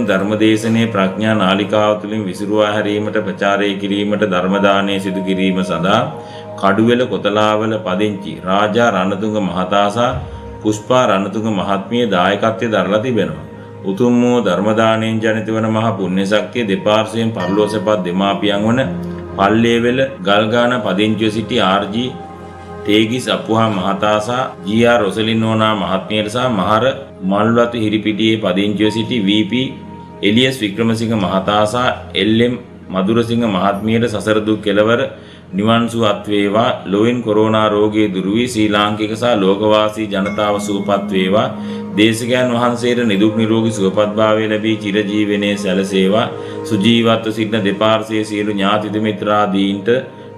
ධර්මදේශනයේ ප්‍රඥා නාලිකාව තුළින් විසිරුවා හැරීමට ප්‍රචාරය කිරීමට ධර්ම දානය සිදු කිරීම සඳහා කඩුවෙල කොතලාවල පදිංචි රාජා රණතුංග මහතා සහ පුෂ්පා රණතුංග මහත්මිය දායකත්වයේ දරලා තිබෙනවා. උතුම් වූ ධර්ම දානයෙන් ජනිත වන මහ පුණ්‍ය ශක්තිය දෙපාර්ශ්වයෙන් පරලෝසපත් දෙමාපියන් වන පල්ලේවෙල ගල්ගාන පදිංචිව සිටි ආර්.ජී. තේගිස් අපුහා මහතා සහ ජී.ආර්. රොසලින් නෝනා මහත්මියට සහ මහර මල්වතු හිරිපිටියේ පදිංචිව සිටි වී.පී. එලියස් වික්‍රමසිංහ මහතා සහ එල්.එම්. මధుරසිංහ මහත්මියට සසර දුක් කෙලවර නිවන් සුව අත් වේවා. ලොවින් කොරෝනා රෝගයේ දුරු වී ශ්‍රී ලාංකික සහ ලෝකවාසී ජනතාව සුවපත් වේවා. දේශකයන් වහන්සේට නිදුක් නිරෝගී සුවපත්භාවය ලැබී චිරජීවනයේ සැලසේවා. සුජීවත්ව සිටින දෙපාර්ශ්වයේ සියලු ඥාති මිත්‍රාදීන්ට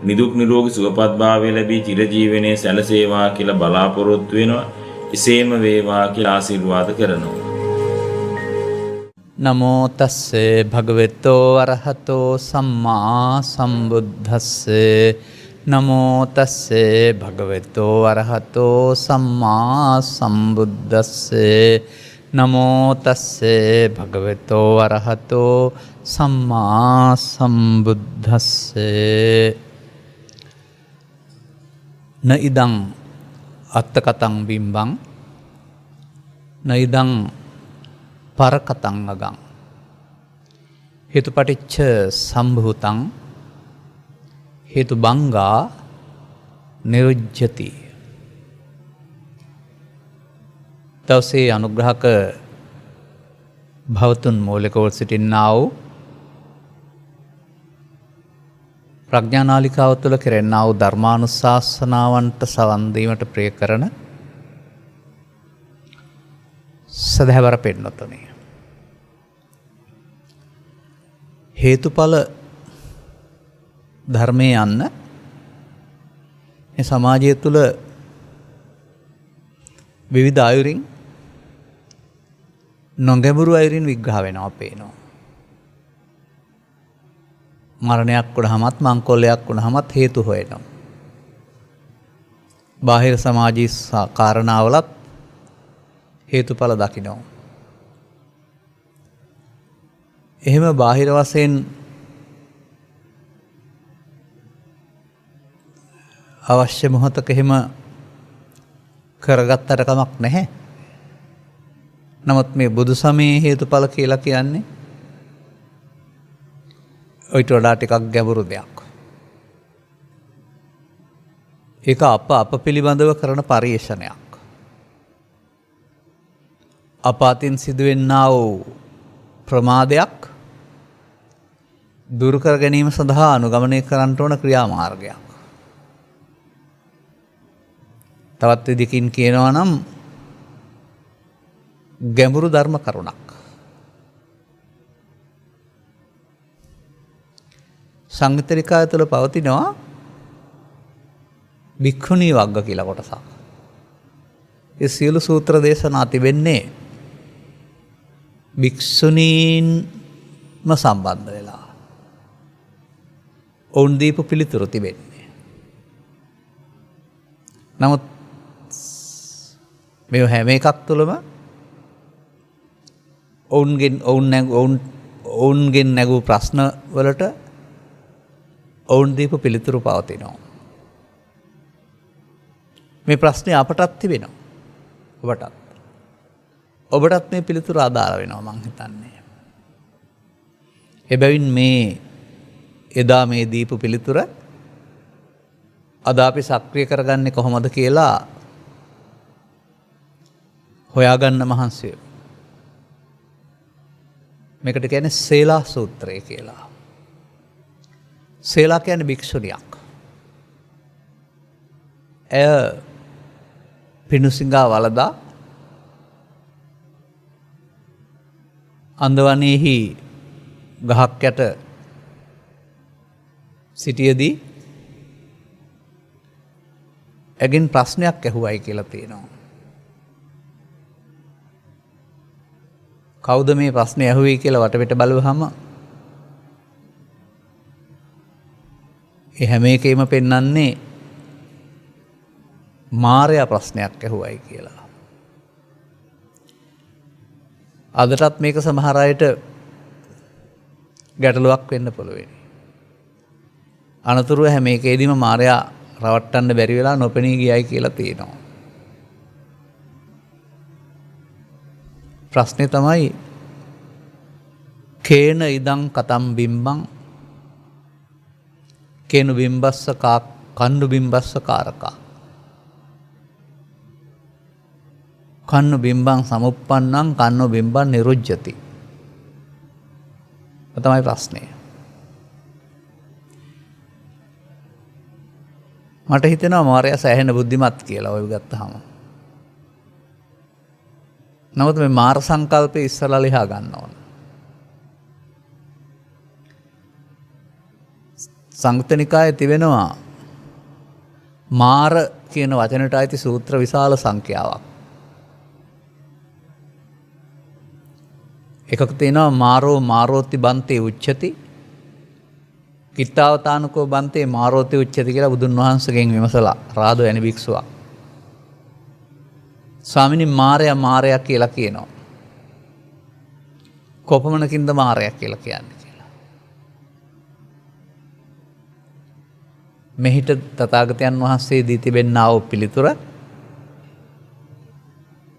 නිදුක් නිරෝගී සුවපත්භාවය ලැබී චිරජීවනයේ සැලසේවා කියලා බලාපොරොත්තු වෙනවා. එසේම වේවා කියලා ආශිර්වාද කරනවා. නමෝ තස්සේ භගවතෝ අරහතෝ සම්මා සම්බුද්දස්සේ නමෝ තස්සේ භගවතෝ අරහතෝ සම්මා සම්බුද්දස්සේ නමෝ තස්සේ භගවතෝ අරහතෝ සම්මා සම්බුද්දස්සේ න ඉදං අත්තකතං බිම්බං න ඉදං පරකතං අගං හේතුපටිච්ච සම්භූතං හේතු බංගා නිරුජ්ජති. දවසේ අනුග්‍රහක භවතුන් මූලිකව සිටින්නා වූ ප්‍රඥානාලිකාව තුළ කෙරෙන්නා වූ ධර්මානුශාසනාවන්ට සවන් දීමට ප්‍රිය කරන සදහැවර පින්වත්නි, හේතුඵල ධර්මයේ යන්න මේ සමාජය තුළ විවිධ ආයුරින් නොගැඹුරු අයුරින් විග්‍රහ වෙනවා පේනවා. මරණයක් වුණාමත් මංකොල්ලයක් වුණාමත් හේතු හොයනවා. බාහිර සමාජීය කාරණාවලත් හේතුඵල දකිනවා. එහෙම බාහිර වශයෙන් අවශ්‍ය මොහොතක එහෙම කරගත්තට කමක් නැහැ. නමුත් මේ බුදු සමයේ හේතුඵල කියලා කියන්නේ ඊට වඩා ටිකක් ගැඹුරු දෙයක්. ඒක අප පිළිබඳව කරන පරිශ්‍රණයක්. අපාතින් සිදුවෙන්නා වූ ප්‍රමාදයක් දුරු කර ගැනීම සඳහා අනුගමනය කරන්නට ඕන ක්‍රියාමාර්ගයක්. තවත් විදිහකින් කියනවා නම් ගැඹුරු ධර්ම කරුණක්. සංයුත්ත නිකාය තුළ පවතිනවා භික්ඛුණී වග්ග කියලා කොටසක්. ඒ සියලු සූත්‍ර දේශනා තිබෙන්නේ භික්ෂුණීන්ම සම්බන්ධ වෙලා. ඔවුන් දීපු පිළිතුරු තිබෙන්නේ. නමුත් මේ හැම එකක් තුළම ඔවුන්ගෙන් නැගූ ප්‍රශ්න වලට ඔවුන් දීපු පිළිතුරු පවතිනවා. මේ ප්‍රශ්නේ අපටත් තිබෙනවා. ඔබටත් මේ පිළිතුරු අදාළ වෙනවා මං හිතන්නේ. එබැවින් මේ එදා මේ දීපු පිළිතුර අද අපි සක්‍රිය කරගන්නේ කොහොමද කියලා හොයාගන්න මහන්සි වෙමු. මේකට කියන්නේ සේලා සූත්‍රය කියලා. සේලා කියන්නේ භික්ෂුණියක්. එය පිණුසිඟා වලදා අන්දවනේහි ගහක් යට සිටියදී ඇගෙන් ප්‍රශ්නයක් ඇහුවයි කියලා තියෙනවා. කවුද මේ ප්‍රශ්නේ ඇහුවේ කියලා වටපිට බලුවහම ඒ හැම එකෙම පෙන්වන්නේ මාරයා ප්‍රශ්නයක් ඇහුවයි කියලා. අදටත් මේක සමහර අයට ගැටලුවක් වෙන්න පුළුවන්. අනතුරුව හැම එකේදීම මාරයා රවට්ටන්න බැරි වෙලා නොපෙනී ගියයි කියලා තියෙනවා. ප්‍රශ්නේ තමයි කේන ඉදං කතම් බිම්බං කේනු බිම්බස්ස කන්නු බිම්බස්ස කාරකා කන්නු බිම්බං සමුප්පන්නං කන්නු බිම්බං නිරුජ්ජති. තමයි ප්‍රශ්නය. මට හිතෙනවා මාරයා සෑහෙන බුද්ධිමත් කියලා ඔය ගත්තාම. නමුත් මේ මාර සංකල්පය ඉස්සරලා ලියා ගන්න ඕන. සංයුත්ත නිකායේ තිබෙනවා මාර කියන වචනට අයිති සූත්‍ර විශාල සංඛ්‍යාවක්. එකක තියෙනවා මාරෝ මාරෝති බන්තේ උච්චති කිත්තාවතානකෝ බන්තේ මාරෝති උච්චති කියලා බුදුන් වහන්සේගෙන් විමසලා රාදු වැනි භික්ෂුවක්. ස්වාමිනී මාරයා මාරයා කියලා කියනවා. කොපමණකින්ද මාරයා කියලා කියන්නේ කියලා. මෙහිට තථාගතයන් වහන්සේ දී තිබෙනා වූ පිළිතුර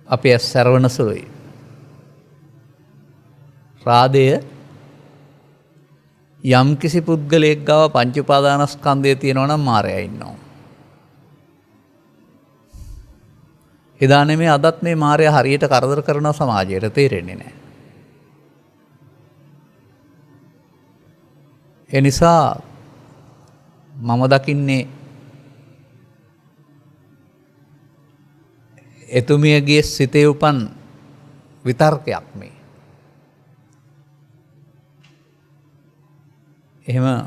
අපි ඇස්සරවන සුළුයි. රාදය යම් කිසි පුද්ගලයෙක් ගාව පංච උපාදානස්කන්ධය තියෙනවා නම් මාරයා ඉන්නවා. එදා නෙමෙයි අදත් මේ මාරයා හරියට කරදර කරන සමාජයට තේරෙන්නේ නැහැ. ඒ නිසා මම දකින්නේ එතුමියගේ සිතේ උපන් විතර්කයක් මේ. එහෙම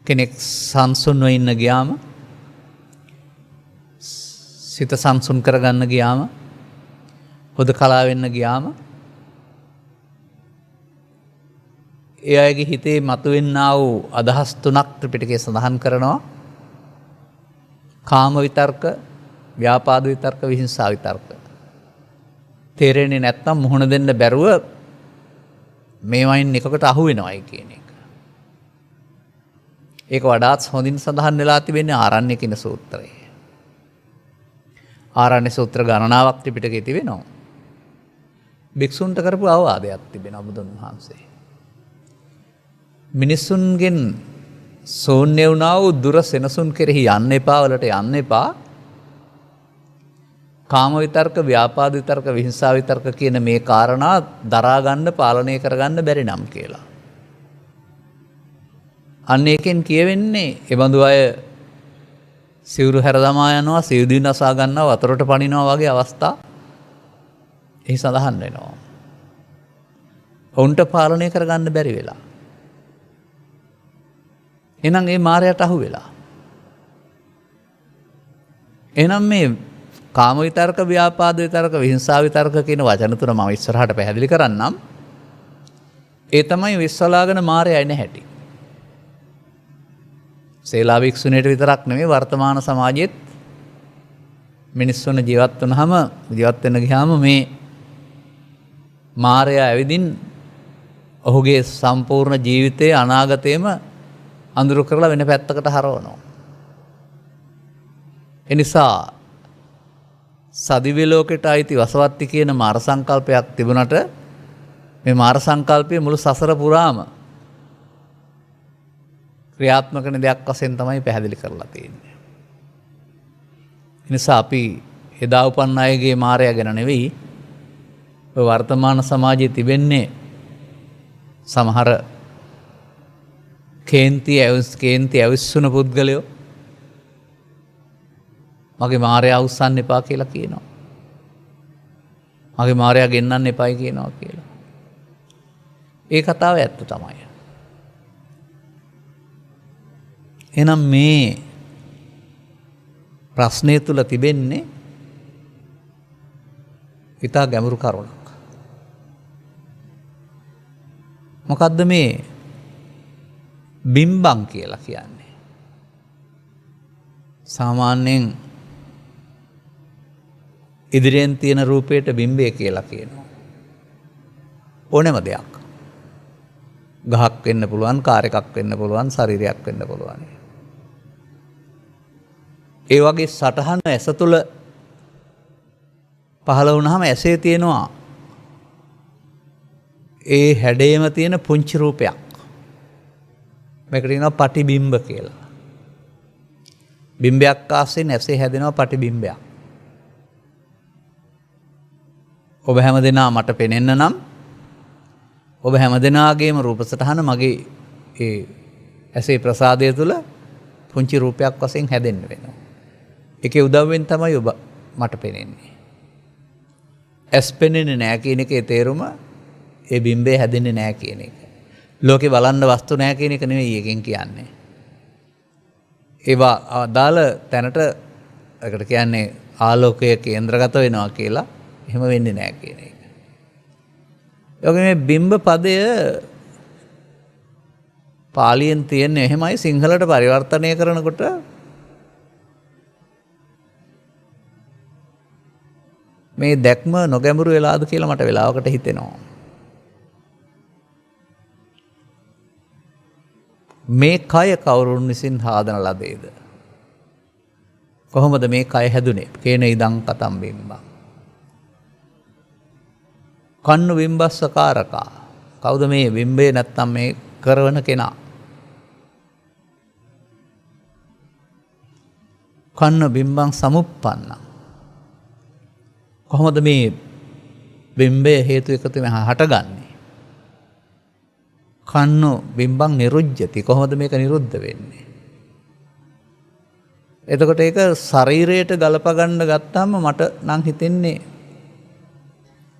කෙනෙක් සංසුන්ව ඉන්න ගියාම සිත සංසුන් කරගන්න ගියාම හුදකලා වෙන්න ගියාම ඒ අයගේ හිතේ මතුවෙන්නා වූ අදහස් තුනක් ත්‍රිපිටකයේ සඳහන් කරනවා. කාම විතර්ක, ව්‍යාපාද විතර්ක, විහිංසා විතර්ක. තේරෙන්නේ නැත්නම් මුහුණ දෙන්න බැරුව මේවයින් එකකට අහු වෙනවයි කියන එක. ඒක වඩාත් හොඳින් සඳහන් වෙලා තිබෙන්නේ ආරණ්‍ය කියන සූත්‍රයේ. ආරණ්‍ය සූත්‍ර ගණනාවක් ත්‍රිපිටකයේ තිබෙනවා. භික්ෂුන්ට කරපු අවවාදයක් තිබෙනවා බුදුන් වහන්සේ. මිනිසුන්ගෙන් සෝන්‍ය වුණා වූ දුර සෙනසුන් කෙරෙහි යන්න එපා, වලට යන්න එපා. කාම විතර්ක, ව්‍යාපාද විතර්ක, විහිංසා විතර්ක කියන මේ කාරණා දරා ගන්න, පාලනය කරගන්න බැරි නම් කියලා. අන්න ඒකෙන් කියවෙන්නේ ඒ බඳු අය සිවුරු හැර දමා යනවා, සිවුරු නසා ගන්නවා, වතුරට පනිනවා වගේ අවස්ථා එහි සඳහන් වෙනවා. ඔවුන්ට පාලනය කරගන්න බැරි වෙලා. එහෙනම් ඒ මායයට අහු වෙලා. එහෙනම් මේ කාම විතර්ක, ව්‍යාපාද විතර්ක, විහිංසා විතර්ක කියන වචන තුන මම ඉස්සරහට පැහැදිලි කරන්නම්. ඒ තමයි විශ්වලාගෙන මායя එන හැටි. සේලා භික්ෂුණියට විතරක් නෙමෙයි වර්තමාන සමාජයේත් මිනිස්සුන් ජීවත් වෙන්න ගියාම මේ මායя ඇවිදින් ඔහුගේ සම්පූර්ණ ජීවිතයේ අනාගතයේම අඳුරු කරලා වෙන පැත්තකට හරවනවා. එනිසා සදිව්‍ය ලෝකයට අයිති වසවත්ති කියන මාර සංකල්පයක් තිබුණට මේ මාර සංකල්පය මුළු සසර පුරාම ක්‍රියාත්මක වෙන දෙයක් වශයෙන් තමයි පැහැදිලි කරලා තියෙන්නේ. එනිසා අපි එදා උපන් අයගේ මායя ගැන නෙවෙයි ඔය වර්තමාන සමාජයේ තිබෙන්නේ සමහර කේන්ති ඇවිස්සුන පුද්ගලයෝ මගේ මායя අවුස්සන්න එපා කියලා කියනවා. මගේ මායя ගෙන්නන්න එපායි කියනවා කියලා. ඒ කතාව ඇත්ත තමයි. එහෙනම් මේ ප්‍රශ්නය තුල තිබෙන්නේ ඉතා ගැඹුරු කරුණක්. මොකද්ද මේ බිම්බං කියලා කියන්නේ? සාමාන්‍යයෙන් ඉදිරියෙන් තියෙන රූපයට බිම්බය කියලා කියනවා. ඕනෑම දෙයක්. ගහක් වෙන්න පුළුවන්, කාර් එකක් වෙන්න පුළුවන්, ශරීරයක් වෙන්න පුළුවන්. ඒ වගේ සටහන ඇස තුළ පහළ වුණාම ඇසේ තියෙනවා ඒ හැඩයේම තියෙන පුංචි රූපයක්. මේකට කියනවා පටිබිම්බ කියලා. බිම්බයක් ආශ්‍රයෙන් ඇසේ හැදෙනවා පටිබිම්බයක්. ඔබ හැමදෙනා මට පෙනෙන්න නම් ඔබ හැමදෙනාගේම රූප සටහන මගේ ඒ ඇසේ ප්‍රසාදය තුළ පුංචි රූපයක් වශයෙන් හැදෙන්න වෙනවා. ඒකේ උදව්වෙන් තමයි ඔබ මට පෙනෙන්නේ. ඇස් පෙනෙන්නේ නැහැ කියන එකේ තේරුම ඒ බිම්බේ හැදෙන්නේ නැහැ කියන එක. ලෝකේ බලන්න වස්තු නැහැ කියන එක නෙවෙයි එකෙන් කියන්නේ. ඒවා අදාළ තැනට ඒකට කියන්නේ ආලෝකය කේන්ද්‍රගත වෙනවා කියලා එහෙම වෙන්නේ නැහැ කියන එක. ඒ මේ බිම්බ පදය පාලියෙන් තියෙන්නේ එහෙමයි සිංහලට පරිවර්තනය කරනකොට මේ දැක්ම නොගැඹුරු වෙලාද කියලා මට වෙලාවකට හිතෙනවා. මේ කය කවුරුන් විසින් හාදන ලදේද? කොහොමද මේ කය හැදුනේ? කේන ඉදං කතම් බිම්බං. කන්නු බිම්බස්සකාරකා. කවුද මේ බිම්බේ නැත්තම් මේ කරවන කෙනා? කන්න බිම්බං සමුප්පන්න. කොහොමද මේ බිම්බය හේතු එකතු වෙන හටගන්නේ? කන්නු බිම්බං නිරුජ්ජති. කොහොමද මේක නිරුද්ධ වෙන්නේ? එතකොට ඒක ශරීරයට ගලප ගන්න ගත්තාම මට නම් හිතෙන්නේ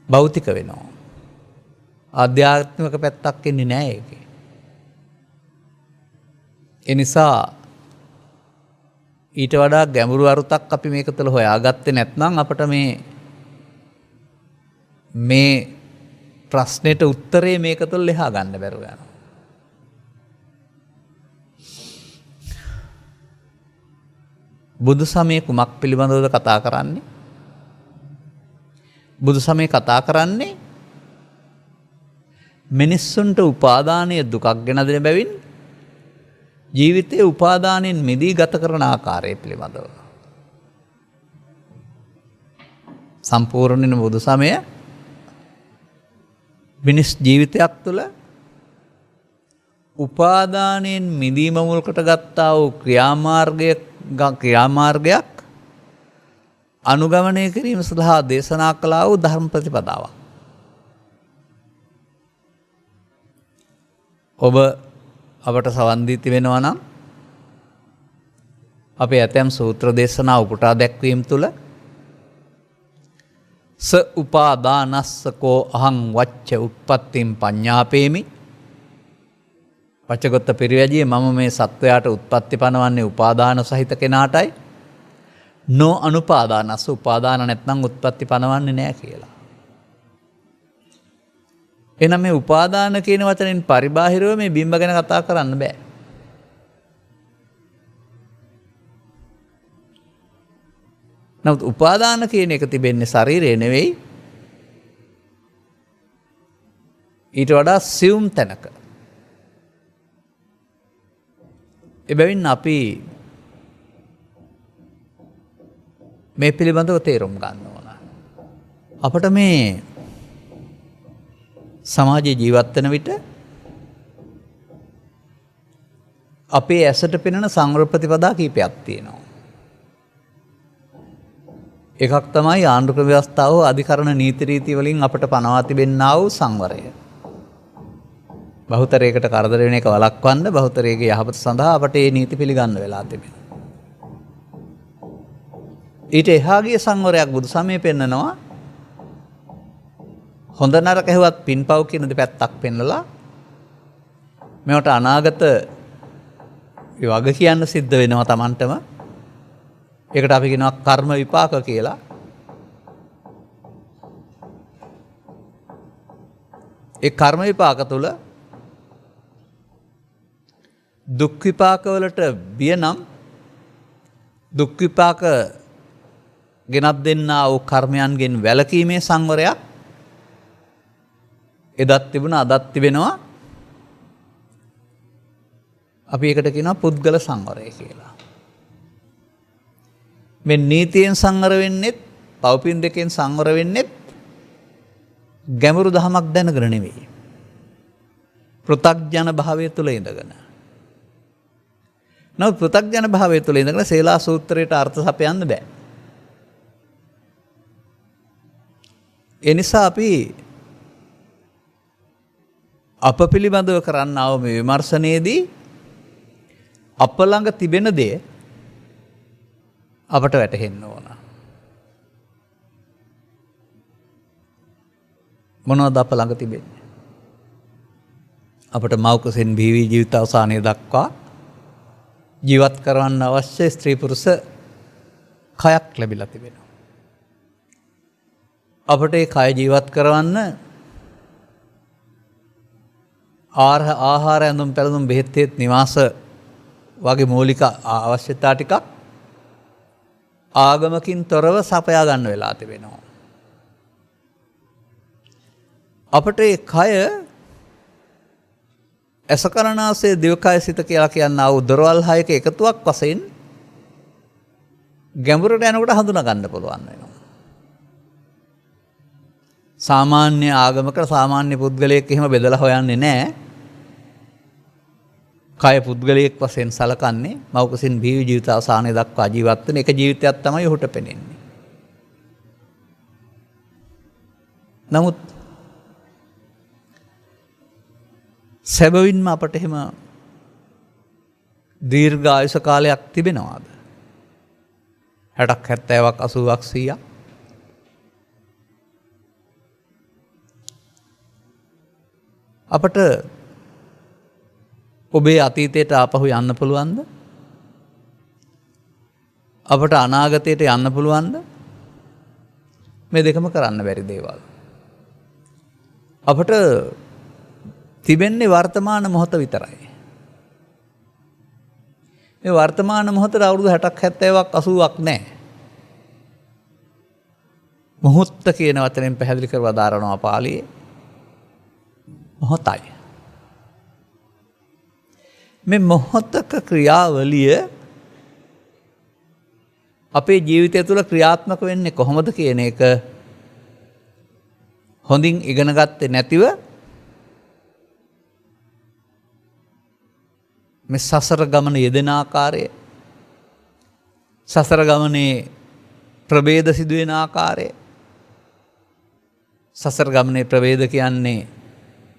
භෞතික වෙනවා. ආධ්‍යාත්මික පැත්තක් එන්නේ නැහැ ඒකේ. ඒ නිසා ඊට වඩා ගැඹුරු අරුතක් අපි මේක තුළ හොයාගත්තේ නැත්නම් අපට මේ ප්‍රශ්නෙට උත්තරේ මේක තුළ ලියා ගන්න බැරුව යනවා. බුදු සමය කුමක් පිළිබඳවද කතා කරන්නේ? බුදු සමය කතා කරන්නේ මිනිස්සුන්ට උපාදානීය දුකක් ගෙන දෙන බැවින් ජීවිතයේ උපාදානයෙන් මිදී ගත කරන ආකාරය පිළිබඳව. සම්පූර්ණයෙන්ම බුදු සමය මිනිස් ජීවිතයක් තුළ උපාදානයෙන් මිදීම මුල්කට ගත්තා වූ ක්‍රියාමාර්ගයක් අනුගමනය කිරීම සඳහා දේශනා කළා වූ ධර්ම ප්‍රතිපදාවක්. ඔබ අපට සවන් දී තිබෙනවා නම් අපේ ඇතැම් සූත්‍ර දේශනා උපුටා දැක්වීම තුළ ස උපාදානස්සකෝ අහං වච්ච උත්පත්තිම් පඤ්ඤාපේමි. වචගොත්ත පිරිවැජියේ මම මේ සත්වයාට උත්පත්ති පනවන්නේ උපාදාන සහිත කෙනාටයි. නෝ අනුපාදානස්ස උපාදාන නැත්නම් උත්පත්ති පනවන්නේ නැහැ කියලා. එහෙනම් මේ උපාදාන කියන වචනෙන් පරිබාහිරව මේ බිම්බ ගැන කතා කරන්න බෑ. නමුත් උපාදාන කියන එක තිබෙන්නේ ශරීරේ නෙවෙයි, ඊට වඩා සියුම් තැනක. එබැවින් අපි මේ පිළිබඳව තේරුම් ගන්න ඕන. අපට මේ සමාජයේ ජීවත් වෙන විට අපේ ඇසට පෙනෙන සංවර ප්‍රතිපදා කීපයක් තියෙනවා. එකක් තමයි ආණ්ඩුක ව්‍යවස්ථාව අධිකරණ නීති රීති වලින් අපට පනවා තිබෙන්නා වූ සංවරය. බහුතරයකට කරදර වෙන එක වළක්වන්න බහුතරයගේ යහපත සඳහා අපට මේ නීති පිළිගන්න වෙලා තිබෙනවා. ඊට එහාගේ සංවරයක් බුදු සමය පෙන්නනවා. හොඳ නරක හැවත් පින්පව් කියන දෙපැත්තක් පෙන්නලා මේවට අනාගත වග කියන්න සිද්ධ වෙනවා Tamanටම. ඒකට අපි කියනවා කර්ම විපාක කියලා. ඒ කර්ම විපාක තුළ දුක් විපාක වලට බිය නම් දුක් විපාක ගෙනත් දෙන්නා වූ කර්මයන්ගෙන් වැළකීමේ සංවරයක් එදත් තිබුණා අදත් තිබෙනවා. අපි ඒකට කියනවා පුද්ගල සංවරය කියලා. මේ නීතියෙන් සංවර වෙන්නෙත් පව්පින් දෙකෙන් සංවර වෙන්නෙත් ගැඹුරු දහමක් දැනගෙන නෙවෙයි. පෘථග්ජන භාවය තුළ ඉඳගෙන. නමුත් පෘථග්ජන භාවය තුළ ඉඳගෙන සේලා සූත්‍රයට අර්ථ සපයන්න බෑ. ඒ නිසා අපි අප පිළිබඳව කරන්නාව මේ විමර්ශනයේදී අප ළඟ තිබෙන දේ අපට වැටහෙන්න ඕන. මොනවද අප ළඟ තිබෙන්නේ? අපට මව්කුසෙන් බිහි ජීවිත අවසානය දක්වා ජීවත් කරවන්න අවශ්‍ය ස්ත්‍රී පුරුෂ කයක් ලැබිලා තිබෙනවා. අපට ඒ කය ජීවත් කරවන්න ආහාර ඇඳුම් පැළඳුම් බෙහෙත් නිවාස වගේ මූලික අවශ්‍යතා ටිකක් ආගමකින් තොරව සපයා ගන්න වෙලා තිබෙනවා. අපට ඒ කය ඇසකරනාසේ දිවකය සිත කියලා කියන්න ආව දොරවල් හයක එකතුවක් වශයෙන් ගැඹුරට යනකොට හඳුනා ගන්න පුළුවන් වෙනවා. සාමාන්‍ය ආගමකට සාමාන්‍ය පුද්ගලයෙක් එහෙම බෙදලා හොයන්නේ නැහැ. කය පුද්ගලයෙක් වශයෙන් සලකන්නේ මව්කුසින් බිහි ජීවිත අවසානය දක්වා ජීවත් වෙන එක ජීවිතයක් තමයි ඔහුට පෙනෙන්නේ. නමුත් සැබවින්ම අපට එහෙම දීර්ඝ ආයුෂ කාලයක් තිබෙනවාද? 60ක් 70ක් 80ක් 100ක් අපට ඔබේ අතීතයට ආපහු යන්න පුළුවන්ද? අපට අනාගතයට යන්න පුළුවන්ද? මේ දෙකම කරන්න බැරි දේවල්. අපට තිබෙන්නේ වර්තමාන මොහොත විතරයි. මේ වර්තමාන මොහොතේ අවුරුදු 60ක් 70ක් 80ක් නැහැ. මොහොත්ත කියන වචනෙන් පැහැදිලි කරලා දාරනවා පාළියේ. මොහොතයි. මේ මොහොතක ක්‍රියාවලිය අපේ ජීවිතය තුළ ක්‍රියාත්මක වෙන්නේ කොහොමද කියන එක හොඳින් ඉගෙන ගත්තේ නැතිව මේ සසර ගමන යෙදෙන ආකාරය, සසර ගමනේ ප්‍රභේද සිදුවෙන ආකාරය, සසර ගමනේ ප්‍රභේද කියන්නේ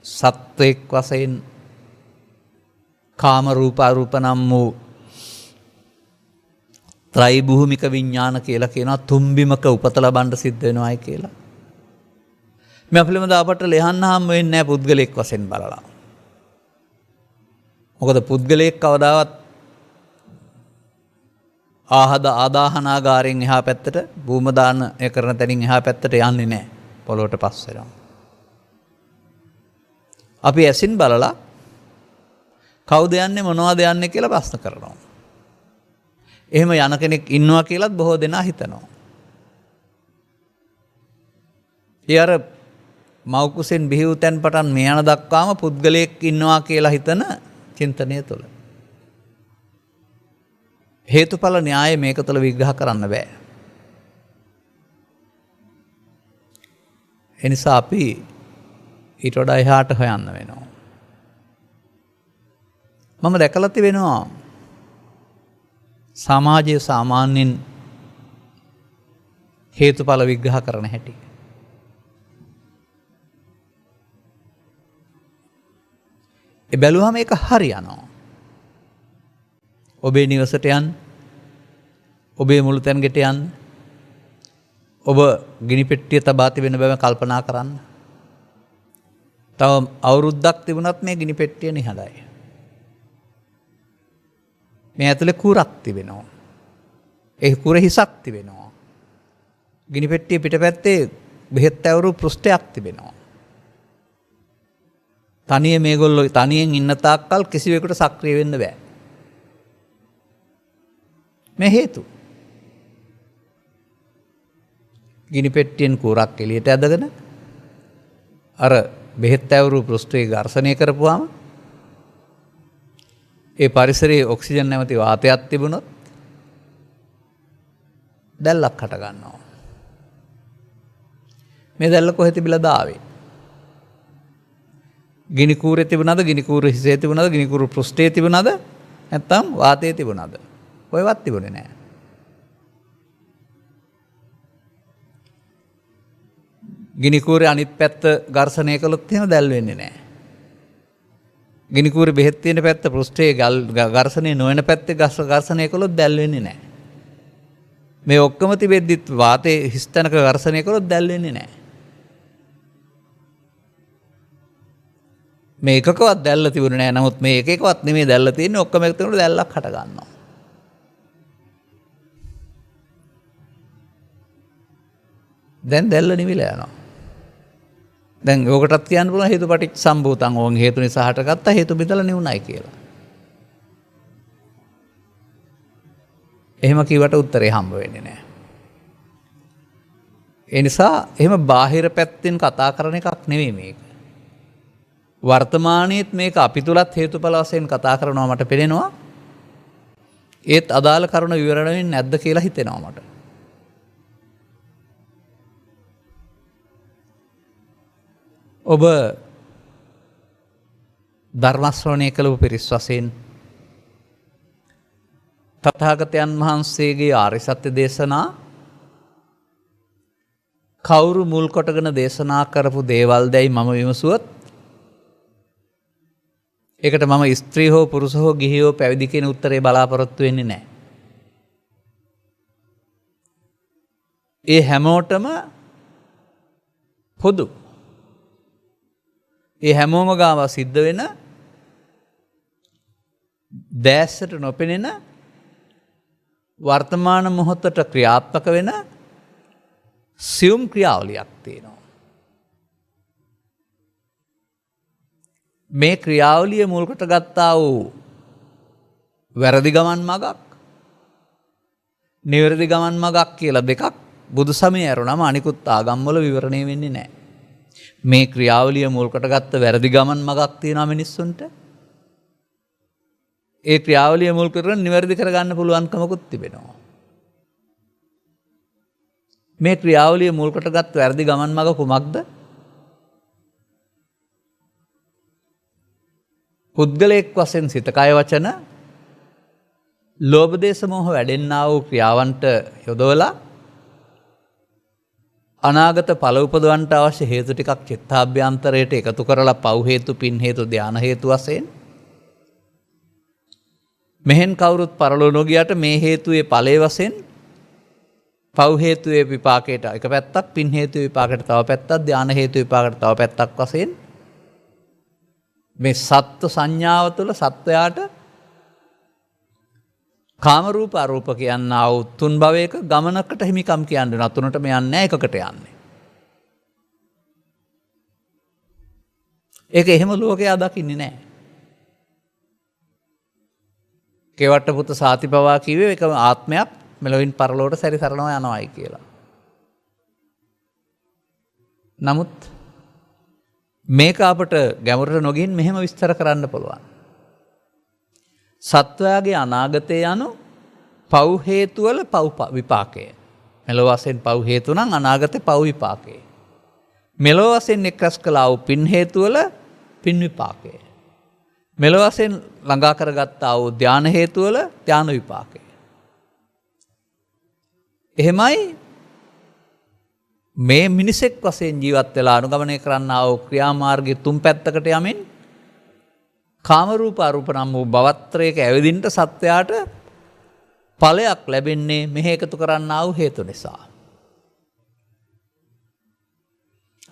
සත්වයක් වශයෙන් කාම රූප අරූප නම් වූ ත්‍රිභූමික විඥාන කියලා කියනවා. තුම්බිමක උපත ලබන්න සිද්ධ වෙනවායි කියලා. මේ අපිලමද අපට ලෙහන්න හම් වෙන්නේ නැහැ පුද්ගලයෙක් වශයෙන් බලලා. මොකද පුද්ගලයෙක් කවදාවත් ආදාහනාගාරයෙන් එහා පැත්තට භූම දානය කරන තැනින් එහා පැත්තට යන්නේ නැහැ. පොළොවට පස් වෙනවා. අපි ඇසින් බලලා කවුද යන්නේ මොනවද යන්නේ කියලා ප්‍රශ්න කරනවා. එහෙම යන කෙනෙක් ඉන්නවා කියලාත් බොහෝ දෙනා හිතනවා. ඒ අර මව්කුසෙන් බිහි වූ තැන් පටන් මේ යන දක්වාම පුද්ගලයෙක් ඉන්නවා කියලා හිතන චින්තනය තුළ හේතුඵල න්‍යාය මේක තුළ විග්‍රහ කරන්න බෑ. ඒ නිසා අපි ඊට වඩා එහාට හොයන්න වෙනවා. මම දැකලා තිබෙනවා සමාජයේ සාමාන්‍යයෙන් හේතුඵල විග්‍රහ කරන හැටි. ඒ බැලුවම ඒක හරියනවා. ඔබේ නිවසට යන්න, ඔබේ මුළු තැන් ගෙට යන්න, ඔබ ගිනි පෙට්ටිය තබා තිබෙන බව කල්පනා කරන්න. තව අවුරුද්දක් තිබුණත් මේ ගිනි පෙට්ටිය නිහඬයි. මේ ඇතුලේ කුරක් තිබෙනවා. ඒ කුර හිසක් තිබෙනවා. ගිනි පෙට්ටිය පිටපැත්තේ බෙහෙත් ඇවරු පෘෂ්ඨයක් තිබෙනවා. තනිය මේගොල්ලෝ තනියෙන් ඉන්න තාක්කල් කිසිවෙකුට සක්‍රිය වෙන්න බෑ. මේ හේතු. ගිනි පෙට්ටියෙන් කුරක් එළියට ඇදගෙන අර බෙහෙත් ඇවරු පෘෂ්ඨයේ ඝර්ෂණය කරපුවාම ඒ පරිසරයේ ඔක්සිජන් නැමැති වාතයක් තිබුණොත් දැල්ලක් හට ගන්නවා. මේ දැල්ල කොහෙද තිබිලාද ආවේ? ගිනි කූරේ තිබුණාද? ගිනි කූර හිසේ තිබුණාද? ගිනි කූර පෘෂ්ඨයේ තිබුණාද? නැත්නම් වාතයේ තිබුණාද? ඔයවත් තිබුණේ නැහැ. ගිනි කූරේ අනිත් පැත්ත ඝර්ෂණය කළොත් එහෙම දැල් වෙන්නේ නැහැ. ගිනි කූරේ බෙහෙත් තියෙන පැත්ත පෘෂ්ඨයේ ඝර්ෂණය නොවන පැත්තේ ඝර්ෂණය කළොත් දැල් වෙන්නේ නැහැ. මේ ඔක්කොම තිබෙද්දිත් වාතයේ හිස්තැනක ඝර්ෂණය කළොත් දැල් වෙන්නේ නැහැ. මේ එකකවත් දැල්ල තිබුණේ නැහැ. නමුත් මේ එකකවත් නෙමෙයි දැල්ල තියෙන්නේ. ඔක්කොම එකතු වෙනකොට දැල්ලක් හට ගන්නවා. දැන් දැල්ල නිවිලා යනවා. දැන් ඕකටත් කියන්න පුළුවන් හේතුපටිච්ච සම්භූතං. ඕන් හේතු නිසා හටගත්ත හේතු බෙදලා නිවුණයි කියලා. එහෙම කිව්වට උත්තරේ හම්බ වෙන්නේ නැහැ. ඒ නිසා එහෙම බාහිර පැත්තෙන් කතා කරන එකක් නෙවෙයි මේක. වර්තමානයේත් මේක අපි තුලත් හේතුඵල වශයෙන් කතා කරනවා මට පේනවා. ඒත් අදාළ කරුණ විවරණ වෙන්නේ නැද්ද කියලා හිතෙනවා මට. ඔබ ධර්ම ශ්‍රවණය කළපු පිරිස් වශයෙන් තථාගතයන් වහන්සේගේ ආර්ය සත්‍ය දේශනා කවුරු මුල් කොටගෙන දේශනා කරපු දේවල් දැයි මම විමසුවොත් ඒකට මම ස්ත්‍රී හෝ පුරුෂ හෝ ගිහි හෝ පැවිදි කියන උත්තරේ බලාපොරොත්තු වෙන්නේ නැහැ. ඒ හැමෝටම පොදු. ඒ හැමෝම ගාව සිද්ධ වෙන දැසට නොපෙනෙන වර්තමාන මොහොතට ක්‍රියාත්මක වෙන සියුම් ක්‍රියාවලියක් තියෙනවා. මේ ක්‍රියාවලිය මුල් කොට ගත්තා වූ වැරදි ගමන් මගක් නිවැරදි ගමන් මගක් කියලා දෙකක් බුදු සමයේ ඇරුණම අනිකුත් ආගම්වල විවරණය වෙන්නේ නැහැ. මේ ක්‍රියාවලිය මුල් කොට ගත්ත වැරදි ගමන් මගක් තියෙනවා මිනිස්සුන්ට. ඒ ක්‍රියාවලිය මුල් කරගෙන නිවැරදි කරගන්න පුළුවන්කමකුත් තිබෙනවා. මේ ක්‍රියාවලිය මුල් කොට ගත්ත වැරදි ගමන් මග කුමක්ද? පුද්ගලයෙක් වශයෙන් සිත කය වචන ලෝභ දේශ මොහ වැඩෙන්නා වූ ක්‍රියාවන්ට යොදවලා අනාගත ඵල උපදවන්නට අවශ්‍ය හේතු ටිකක් චිත්තාභ්‍යන්තරයට එකතු කරලා පව් හේතු පින් හේතු ධාන හේතු වශයෙන් මෙහෙන් කවුරුත් පරලෝ නොගියට මේ හේතුවේ ඵලයේ වශයෙන් පව් හේතුවේ විපාකයට එක පැත්තක් පින් හේතුවේ විපාකයට තව පැත්තක් ධාන හේතුවේ විපාකයට තව පැත්තක් වශයෙන් මේ සත්ත්ව සංඥාව තුළ සත්වයාට කාම රූප අරූප කියනා වූ තුන් භවයක ගමනකට හිමිකම් කියන්නේ නතුනටම යන්නේ නැහැ එකකට යන්නේ. ඒක එහෙම ලෝකයා දකින්නේ නැහැ. කේවට්ට පුත සාතිපවා කිව්වේ එක ආත්මයක් මෙලොවින් පරලෝට සැරිසරනවා යනවායි කියලා. නමුත් මේක අපට ගැඹුරට නොගින් මෙහෙම විස්තර කරන්න පුළුවන්. සත්වයාගේ අනාගතය යනු පව් හේතුවල පව් විපාකය. මෙලොව වශයෙන් පව් හේතු නම් අනාගතේ පව් විපාකය. මෙලොව වශයෙන් එක් රැස් කළා වූ පින් හේතුවල පින් විපාකය. මෙලොව වශයෙන් ළඟා කරගත්තා වූ ධාන හේතුවල ධාන විපාකය. එහෙමයි මේ මිනිසෙක් වශයෙන් ජීවත් වෙලා අනුගමනය කරන්නා වූ ක්‍රියාමාර්ගයේ තුන් පැත්තකට යමින් කාම රූප අරූප නම් වූ භවත්‍රයක ඇවිදින්න සත්වයාට ඵලයක් ලැබෙන්නේ මෙහි එකතු කරන්නා වූ හේතු නිසා.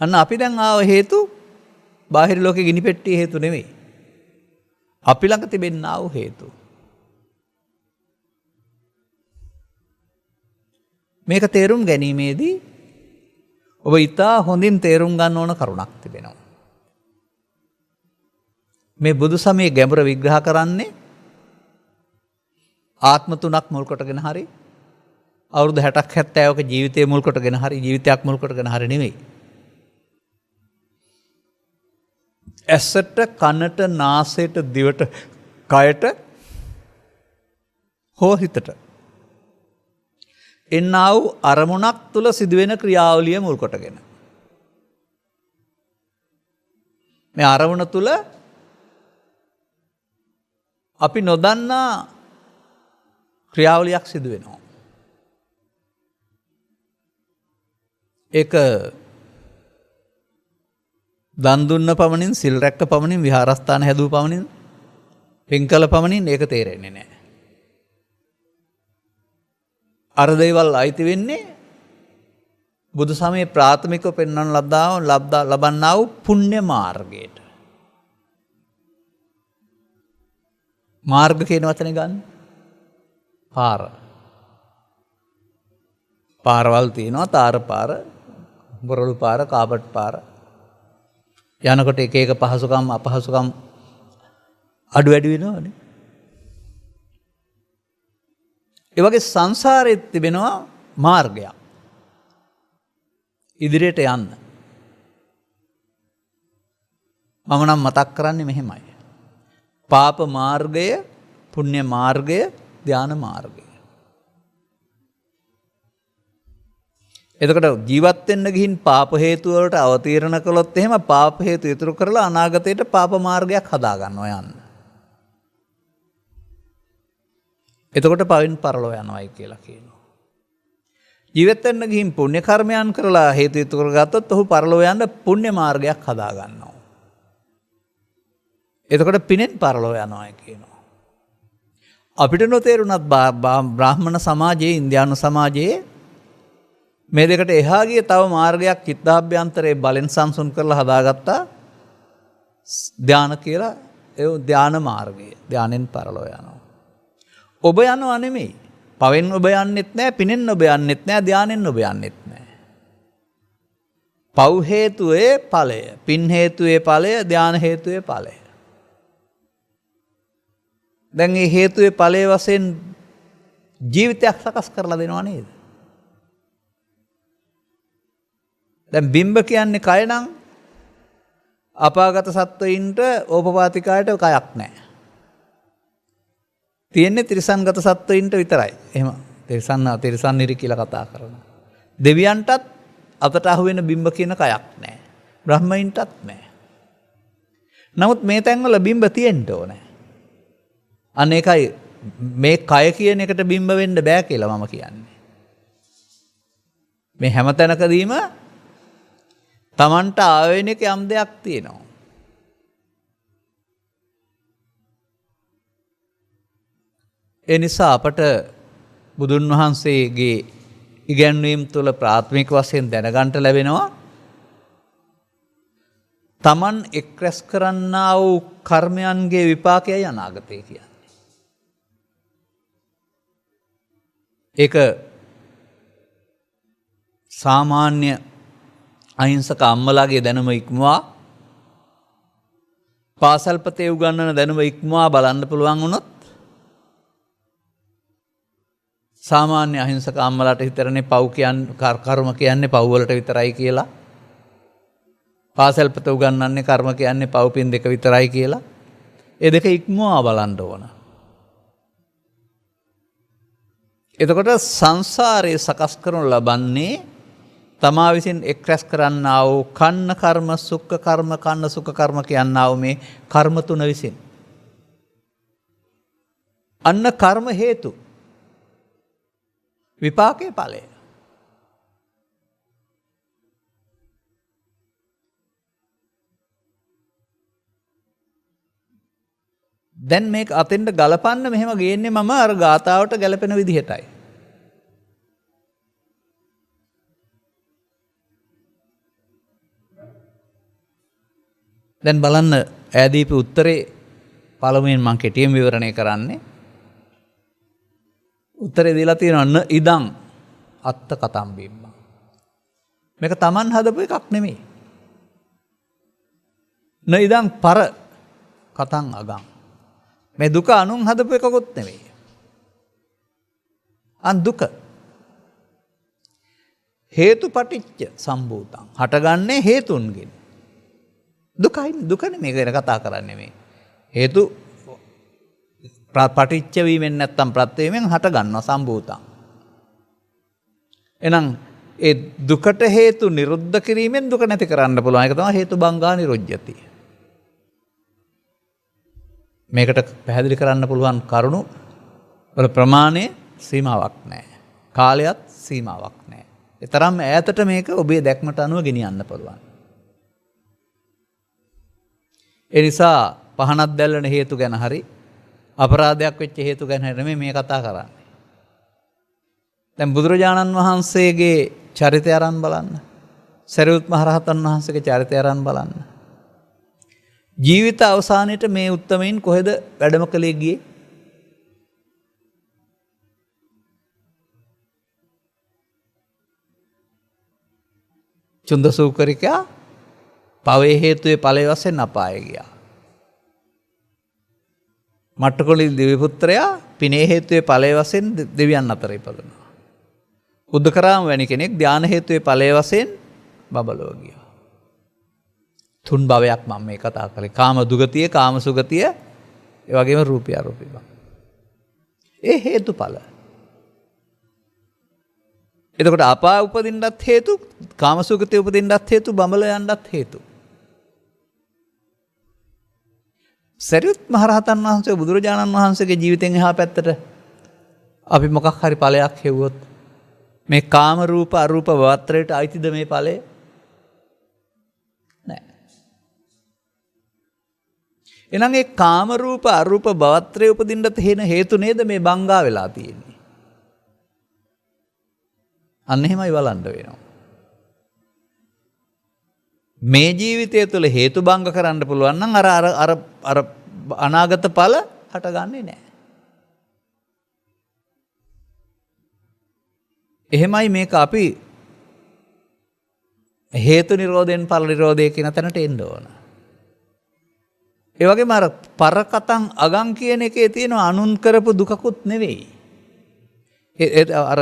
අන්න අපි දැන් ආව හේතු බාහිර ලෝකේ ගිනි පෙට්ටියේ හේතු නෙවෙයි. අපි ළඟ තිබෙනා වූ හේතු. මේක තේරුම් ගැනීමේදී ඔබ ඉතා හොඳින් තේරුම් ගන්න ඕන කරුණක් තිබෙනවා. මේ බුදු සමයේ ගැඹුර විග්‍රහ කරන්නේ ආත්ම තුනක් මුල් කොටගෙන හරි අවුරුදු 60ක් 70ක ජීවිතය මුල් කොටගෙන හරි ජීවිතයක් මුල් කොටගෙන හරි නෙවෙයි. ඇසට කනට නාසයට දිවට කයට හෝ හිතට එන්නා වූ අරමුණක් තුළ සිදුවෙන ක්‍රියාවලිය මුල් කොටගෙන මේ අරමුණ තුළ අපි නොදන්නා ක්‍රියාවලියක් සිදු වෙනවා. ඒක දන් දුන්න පමණින්, සිල් රැක්ක පමණින්, විහාරස්ථාන හැදුව පමණින්, පින් කළ පමණින් ඒක තේරෙන්නේ නැහැ. අර දේවල් අයිති වෙන්නේ බුදු සමයේ ප්‍රාථමිකව පෙන්වන ලබන්නා වූ පුණ්‍ය මාර්ගයට. මාර්ග කියන වචනේ ගන්න. පාර. පාරවල් තියෙනවා, තාර පාර, බොරළු පාර, කාබට් පාර. යනකොට එක එක පහසුකම් අපහසුකම් අඩු වැඩි වෙනවනේ. ඒ වගේ සංසාරෙත් තිබෙනවා මාර්ගයක්. ඉදිරියට යන්න. මම නම් මතක් කරන්නේ මෙහෙමයි. පාප මාර්ගය, පුණ්‍ය මාර්ගය, ධ්‍යාන මාර්ගය. එතකොට ජීවත් වෙන්න ගිහින් පාප හේතු වලට අවතීර්ණ කළොත් එහෙම පාප හේතු ඉතුරු කරලා අනාගතයට පාප මාර්ගයක් හදා ගන්නවා යන්න. එතකොට පවින් පරලෝ යනවායි කියලා කියනවා. ජීවත් වෙන්න ගිහින් පුණ්‍ය කර්මයන් කරලා හේතු ඉතුරු කරගත්තොත් ඔහු පරලෝ යන්න පුණ්‍ය මාර්ගයක් හදා ගන්නවා. එතකොට පිනෙන් පරලෝ යනවායි කියනවා. අපිට නොතේරුණත් බ්‍රාහ්මණ සමාජයේ, ඉන්දියානු සමාජයේ මේ දෙකට එහා ගිය තව මාර්ගයක් චිත්තාභ්‍යන්තරයේ බලෙන් සංසුන් කරලා හදාගත්තා ධානය කියලා. ඒ ධාන මාර්ගය. ධානෙන් පරලෝ යනවා. ඔබ යනවා නෙමෙයි. පවෙන් ඔබ යන්නෙත් නැහැ, පිනෙන් ඔබ යන්නෙත් නැහැ, ධානෙන් ඔබ යන්නෙත් නැහැ. පව් හේතුවේ ඵලය, පින් හේතුවේ ඵලය, ධාන හේතුවේ ඵලය. දැන් මේ හේතුවේ ඵලයේ වශයෙන් ජීවිතයක් සකස් කරලා දෙනවා නේද? දැන් බිම්බ කියන්නේ කය නම් අපාගත සත්වයින්ට ඕපපාතිකායට කයක් නැහැ. තියෙන්නේ තිරිසන්ගත සත්වයින්ට විතරයි. එහෙම තිරිසන් නිරි කියලා කතා කරනවා. දෙවියන්ටත් අතට අහු වෙන බිම්බ කියන කයක් නැහැ. බ්‍රහ්මයින්ටත් නැහැ. නමුත් මේ තැන්වල බිම්බ තියෙන්න ඕනේ. අනේකයි මේ කය කියන එකට බිම්බ වෙන්න බෑ කියලා මම කියන්නේ. මේ හැම තැනකදීම තමන්ට ආවෙනික යම් දෙයක් තියෙනවා. ඒ නිසා අපට බුදුන් වහන්සේගේ ඉගැන්වීම් තුළ ප්‍රාථමික වශයෙන් දැනගන්ට ලැබෙනවා තමන් එක් රැස් කරන්නා වූ කර්මයන්ගේ විපාකයයි අනාගතය කියන්නේ. ඒක සාමාන්‍ය අහිංසක අම්මලාගේ දැනුම ඉක්මවා, පාසල්පතේ උගන්වන දැනුම ඉක්මවා බලන්න පුළුවන් වුණොත් සාමාන්‍ය අහිංසක අම්මලාට හිතරනේ පව් කියන්නේ කර්ම කියන්නේ පව් වලට විතරයි කියලා. පාසල්පත උගන්වන්නේ කර්ම කියන්නේ පව් පින් දෙක විතරයි කියලා. ඒ දෙක ඉක්මවා බලන්න ඕන. එතකොට සංසාරයේ සකස් කරනු ලබන්නේ තමා විසින් එක් රැස් කරන්නා වූ කන්න කර්ම, සුඛ කර්ම, කන්න සුඛ කර්ම කියන්නා වූ මේ කර්ම තුන විසින්. අන්න කර්ම හේතු, විපාකේ ඵලය. දැන් මේක අතෙන්ට ගලපන්න මෙහෙම ගේන්නේ මම අර ගාතාවට ගැලපෙන විදිහටයි. දැන් බලන්න ඈදීපි උත්තරේ පළමුවෙන් මම කෙටියෙන් විවරණය කරන්නේ. උත්තරේ දීලා තියෙනවා න ඉදං අත්ත කතම් බිම්ම. මේක Taman හදපු එකක් නෙමෙයි. න ඉදං පර කතං අගං. මේ දුක අනුන් හදපු එකකුත් නෙමෙයි. අන් දුක හේතුපටිච්ච සම්භූතං. හටගන්නේ හේතුන්ගෙන්. දුකයි, දුක නෙමෙයි ගැන කතා කරන්නේ මේ. හේතු පටිච්ච වීමෙන් නැත්තම් ප්‍රත්‍ය වීමෙන් හට ගන්නවා සම්භූතං. එහෙනම් ඒ දුකට හේතු නිරුද්ධ කිරීමෙන් දුක නැති කරන්න පුළුවන්. ඒක තමයි හේතු බංගා නිරුද්ධති. මේකට පැහැදිලි කරන්න පුළුවන් කරුණු වල ප්‍රමාණය සීමාවක් නැහැ. කාලයත් සීමාවක් නැහැ. ඒ තරම් ඈතට මේක ඔබේ දැක්මට අනුව ගෙනියන්න පුළුවන්. ඒ නිසා පහනක් දැල්වෙන හේතු ගැන හරි අපරාධයක් වෙච්ච හේතු ගැන හරි මේ කතා කරන්නේ. දැන් බුදුරජාණන් වහන්සේගේ චරිතය අරන් බලන්න. සරියුත් මහරහතන් වහන්සේගේ චරිතය අරන් බලන්න. ජීවිත අවසානයේට මේ උත්තමයින් කොහෙද වැඩම කළේ ගියේ? චුන්දසූකරිකයා පවේ හේතුවේ ඵලයේ වශයෙන් අපායේ ගියා. මට්ටකොළි දිව්‍ය පුත්‍රයා පිනේ හේතුවේ ඵලයේ වශයෙන් දෙවියන් අතර ඉපදුණා. උද්දකරාම වැනි කෙනෙක් ධාන හේතුවේ ඵලයේ වශයෙන් බබලව ගියා. තුන් භවයක් මම මේ කතා කළේ. කාම දුගතිය, කාම සුගතිය, ඒ වගේම රූපී අරූපී භව. ඒ හේතුඵල. එතකොට අපා උපදින්නත් හේතු, කාම සුගතිය උපදින්නත් හේතු, බඹල යන්නත් හේතු. සරියුත් මහරහතන් වහන්සේ බුදුරජාණන් වහන්සේගේ ජීවිතෙන් එහා පැත්තට අපි මොකක් හරි ඵලයක් හෙව්වොත් මේ කාම රූප අරූප වත්‍රයට අයිතිද මේ ඵලය? නෑ. එහෙනම් ඒ කාම රූප අරූප භවත්‍රයේ උපදින්න තියෙන හේතු නේද මේ බංගා වෙලා තියෙන්නේ? අන්න එහෙමයි බලන්න වෙනවා. මේ ජීවිතය තුළ හේතු බංග කරන්න පුළුවන් නම් අර අනාගත ඵල හටගන්නේ නැහැ. එහෙමයි මේක අපි හේතු නිරෝධයෙන් ඵල නිරෝධය කියන තැනට එන්න ඕන. ඒ වගේම අර පරකතං අගං කියන එකේ තියෙන අනුන් කරපු දුකකුත් නෙවෙයි. අර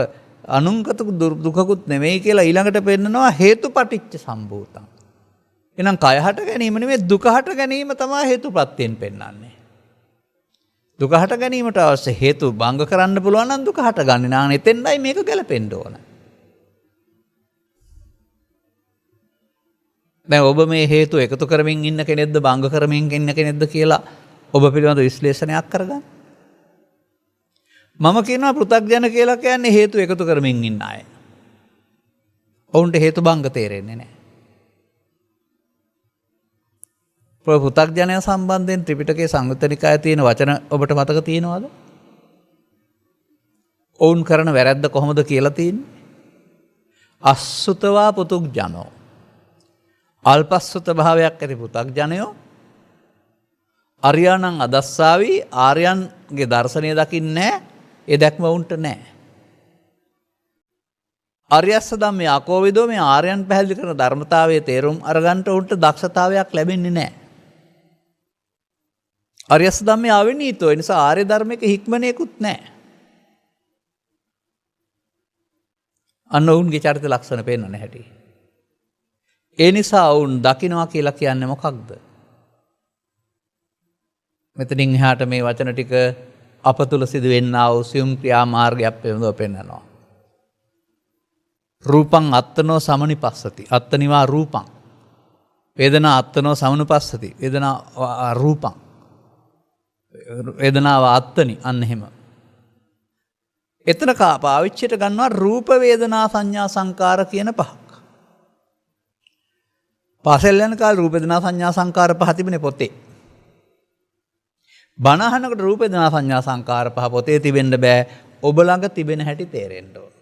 අනුන්ගත දුකකුත් නෙවෙයි කියලා ඊළඟට පෙන්නනවා හේතුපටිච්ච සම්භූතං. එහෙනම් කය හට ගැනීම නෙමෙයි දුක හට ගැනීම තමයි හේතුප්‍රත්‍යයෙන් පෙන්වන්නේ. දුක හට ගැනීමට අවශ්‍ය හේතු භංග කරන්න පුළුවන් නම් දුක හටගන්නේ නැහැ. එතෙන්දයි මේක ගැලපෙන්න ඕන. දැන් ඔබ මේ හේතු එකතු කරමින් ඉන්න කෙනෙක්ද භංග කරමින් ඉන්න කෙනෙක්ද කියලා ඔබ පිළිබඳ විශ්ලේෂණයක් කරගන්න. මම කියනවා පෘථග්ජන කියලා කියන්නේ හේතු එකතු කරමින් ඉන්න අය. ඔවුන්ට හේතු භංග තේරෙන්නේ නැහැ. පෘථග්ජනය සම්බන්ධයෙන් ත්‍රිපිටකයේ සංයුත්ත නිකායේ තියෙන වචන ඔබට මතක තියෙනවද? ඔවුන් කරන වැරැද්ද කොහොමද කියලා තියෙන්නේ? අසුතවා පුතුග්ජනෝ. අල්පස්සුත භාවයක් ඇති පෘථග්ජනයෝ අරියාණං අදස්සාවි ආර්යයන්ගේ දර්ශනය දකින්නේ නැහැ. ඒ දැක්ම උන්ට නැහැ. අරියස්ස ධම්මේ අකෝවිදෝ මේ ආර්යයන් පැහැදිලි කරන ධර්මතාවයේ තේරුම් අරගන්න උන්ට දක්ෂතාවයක් ලැබෙන්නේ නැහැ. අරියස්ස ධම්මේ ආවිනීතෝ. ඒ නිසා ආර්ය ධර්මයක හික්මනේකුත් නැහැ. අන්න ඔවුන්ගේ චරිත ලක්ෂණ පේන්න නැහැටි. ඒ නිසා ඔවුන් දකින්නවා කියලා කියන්නේ මොකක්ද? මෙතනින් එහාට මේ වචන ටික අප තුළ සිදුවෙන්නා වූ සියුම් ක්‍රියා මාර්ගයක් පිළිබඳව පෙන්වනවා. රූපං අත්තනෝ සමනිපස්සති. අත්තනිවා රූපං. වේදනා අත්තනෝ සමනුපස්සති. වේදනා රූපං. වේදනාව අත්තනි. අන්න එහෙම. එතන පාවිච්චියට ගන්නවා රූප වේදනා සංඥා සංකාර කියන පහක්. පාසල් යන කාලේ රූප වේදනා සංඥා සංකාර පහ තිබුණේ පොතේ. බණ අහනකොට රූප වේදනා සංඥා සංකාර පහ පොතේ තිබෙන්න බෑ. ඔබ ළඟ තිබෙන හැටි තේරෙන්න ඕන.